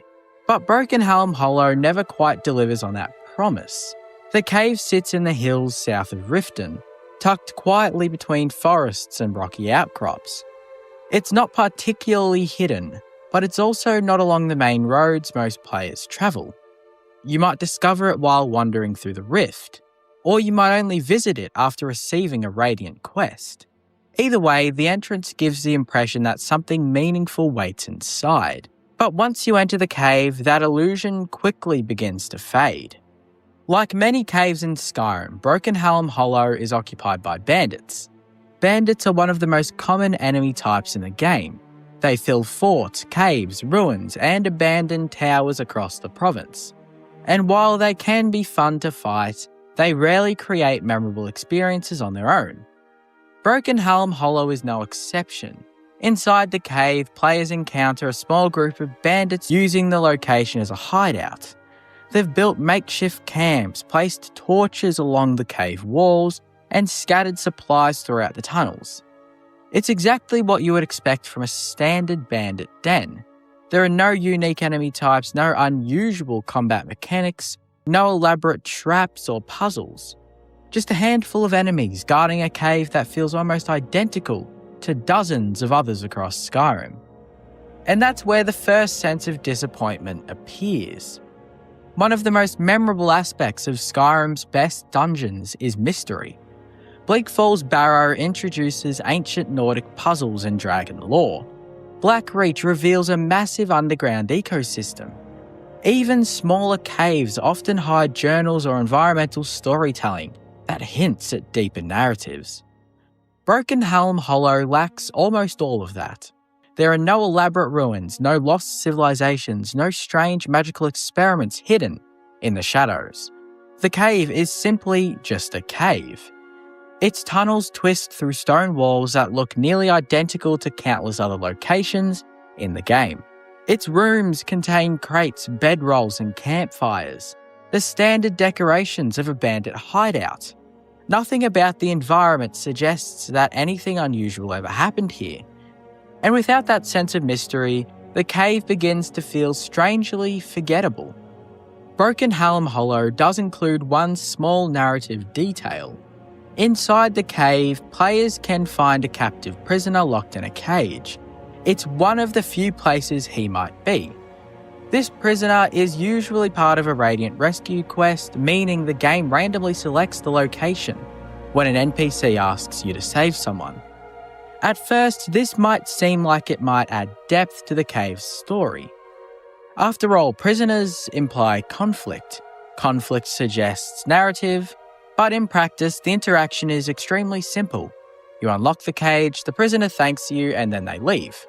But Broken Helm Hollow never quite delivers on that promise. The cave sits in the hills south of Riften, tucked quietly between forests and rocky outcrops. It's not particularly hidden, but it's also not along the main roads most players travel. You might discover it while wandering through the rift, or you might only visit it after receiving a Radiant quest. Either way, the entrance gives the impression that something meaningful waits inside. But once you enter the cave, that illusion quickly begins to fade. Like many caves in Skyrim, Broken Helm Hollow is occupied by bandits. Bandits are one of the most common enemy types in the game. They fill forts, caves, ruins, and abandoned towers across the province. And while they can be fun to fight, they rarely create memorable experiences on their own. Broken Helm Hollow is no exception. Inside the cave, players encounter a small group of bandits using the location as a hideout. They've built makeshift camps, placed torches along the cave walls, and scattered supplies throughout the tunnels. It's exactly what you would expect from a standard bandit den. There are no unique enemy types, no unusual combat mechanics, no elaborate traps or puzzles. Just a handful of enemies guarding a cave that feels almost identical to dozens of others across Skyrim. And that's where the first sense of disappointment appears. One of the most memorable aspects of Skyrim's best dungeons is mystery. Bleak Falls Barrow introduces ancient Nordic puzzles and dragon lore. Black Reach reveals a massive underground ecosystem. Even smaller caves often hide journals or environmental storytelling that hints at deeper narratives. Broken Helm Hollow lacks almost all of that. There are no elaborate ruins, no lost civilizations, no strange magical experiments hidden in the shadows. The cave is simply just a cave. Its tunnels twist through stone walls that look nearly identical to countless other locations, in the game. Its rooms contain crates, bedrolls, and campfires, the standard decorations of a bandit hideout. Nothing about the environment suggests that anything unusual ever happened here. And without that sense of mystery, the cave begins to feel strangely forgettable. Broken Helm Hollow does include one small narrative detail. Inside the cave, players can find a captive prisoner locked in a cage. It's one of the few places he might be. This prisoner is usually part of a Radiant rescue quest, meaning the game randomly selects the location when an NPC asks you to save someone. At first, this might seem like it might add depth to the cave's story. After all, prisoners imply conflict. Conflict suggests narrative, but in practice, the interaction is extremely simple. You unlock the cage, the prisoner thanks you, and then they leave.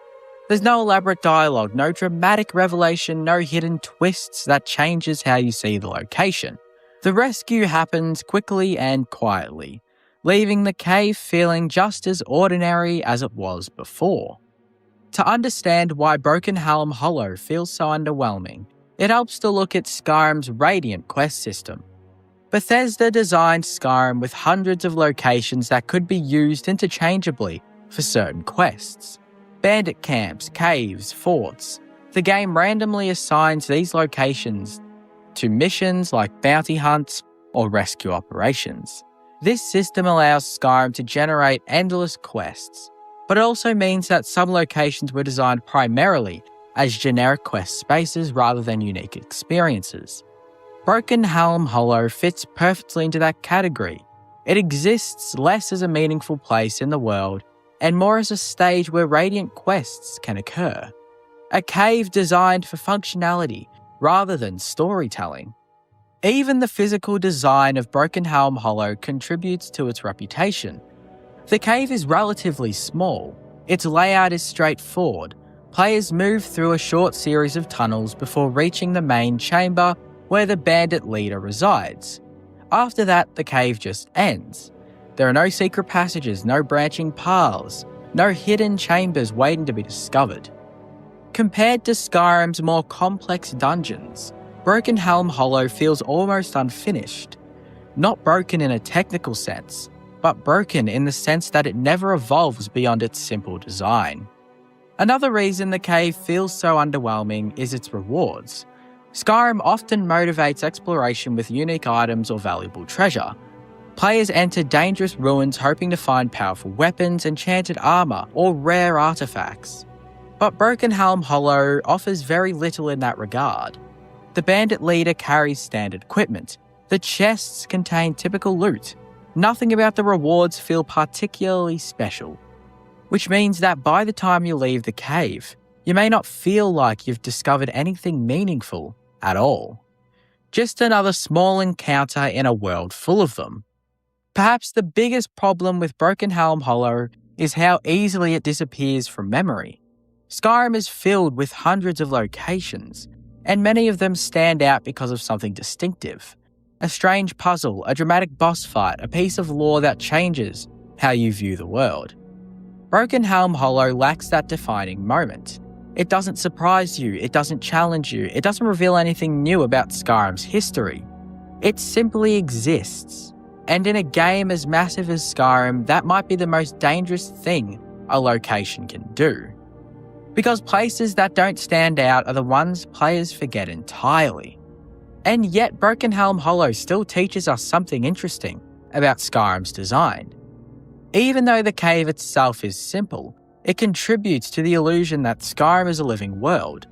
There's no elaborate dialogue, no dramatic revelation, no hidden twists that changes how you see the location. The rescue happens quickly and quietly, leaving the cave feeling just as ordinary as it was before. To understand why Broken Helm Hollow feels so underwhelming, it helps to look at Skyrim's Radiant quest system. Bethesda designed Skyrim with hundreds of locations that could be used interchangeably for certain quests. Bandit camps, caves, forts. The game randomly assigns these locations to missions like bounty hunts or rescue operations. This system allows Skyrim to generate endless quests, but it also means that some locations were designed primarily as generic quest spaces rather than unique experiences. Broken Helm Hollow fits perfectly into that category. It exists less as a meaningful place in the world and more as a stage where Radiant quests can occur. A cave designed for functionality rather than storytelling. Even the physical design of Broken Helm Hollow contributes to its reputation. The cave is relatively small. Its layout is straightforward. Players move through a short series of tunnels before reaching the main chamber where the bandit leader resides. After that, the cave just ends. There are no secret passages, no branching paths, no hidden chambers waiting to be discovered. Compared to Skyrim's more complex dungeons, Broken Helm Hollow feels almost unfinished. Not broken in a technical sense, but broken in the sense that it never evolves beyond its simple design. Another reason the cave feels so underwhelming is its rewards. Skyrim often motivates exploration with unique items or valuable treasure. Players enter dangerous ruins hoping to find powerful weapons, enchanted armor, or rare artifacts. But Broken Helm Hollow offers very little in that regard. The bandit leader carries standard equipment. The chests contain typical loot. Nothing about the rewards feel particularly special. Which means that by the time you leave the cave, you may not feel like you've discovered anything meaningful at all. Just another small encounter in a world full of them. Perhaps the biggest problem with Broken Helm Hollow is how easily it disappears from memory. Skyrim is filled with hundreds of locations, and many of them stand out because of something distinctive. A strange puzzle, a dramatic boss fight, a piece of lore that changes how you view the world. Broken Helm Hollow lacks that defining moment. It doesn't surprise you, it doesn't challenge you, it doesn't reveal anything new about Skyrim's history. It simply exists. And in a game as massive as Skyrim, that might be the most dangerous thing a location can do. Because places that don't stand out are the ones players forget entirely. And yet Broken Helm Hollow still teaches us something interesting about Skyrim's design. Even though the cave itself is simple, it contributes to the illusion that Skyrim is a living world.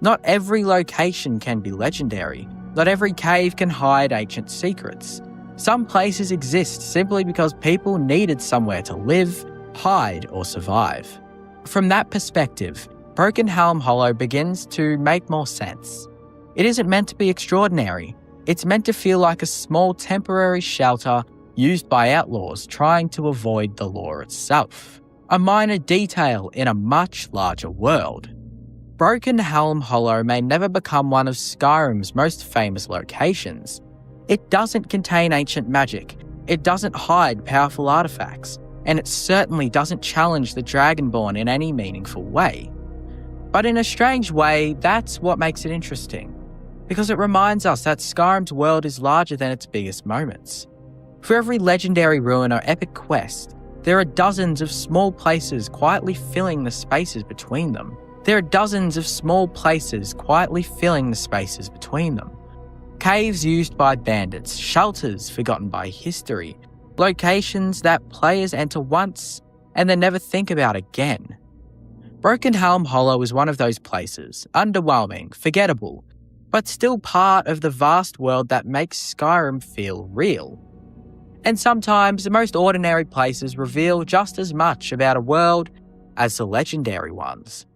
Not every location can be legendary. Not every cave can hide ancient secrets. Some places exist simply because people needed somewhere to live, hide, or survive. From that perspective, Broken Helm Hollow begins to make more sense. It isn't meant to be extraordinary. It's meant to feel like a small temporary shelter used by outlaws trying to avoid the law itself. A minor detail in a much larger world. Broken Helm Hollow may never become one of Skyrim's most famous locations. It doesn't contain ancient magic, it doesn't hide powerful artifacts, and it certainly doesn't challenge the Dragonborn in any meaningful way. But in a strange way, that's what makes it interesting, because it reminds us that Skyrim's world is larger than its biggest moments. For every legendary ruin or epic quest, there are dozens of small places quietly filling the spaces between them. Caves used by bandits, shelters forgotten by history, locations that players enter once and then never think about again. Broken Helm Hollow is one of those places, underwhelming, forgettable, but still part of the vast world that makes Skyrim feel real. And sometimes the most ordinary places reveal just as much about a world as the legendary ones.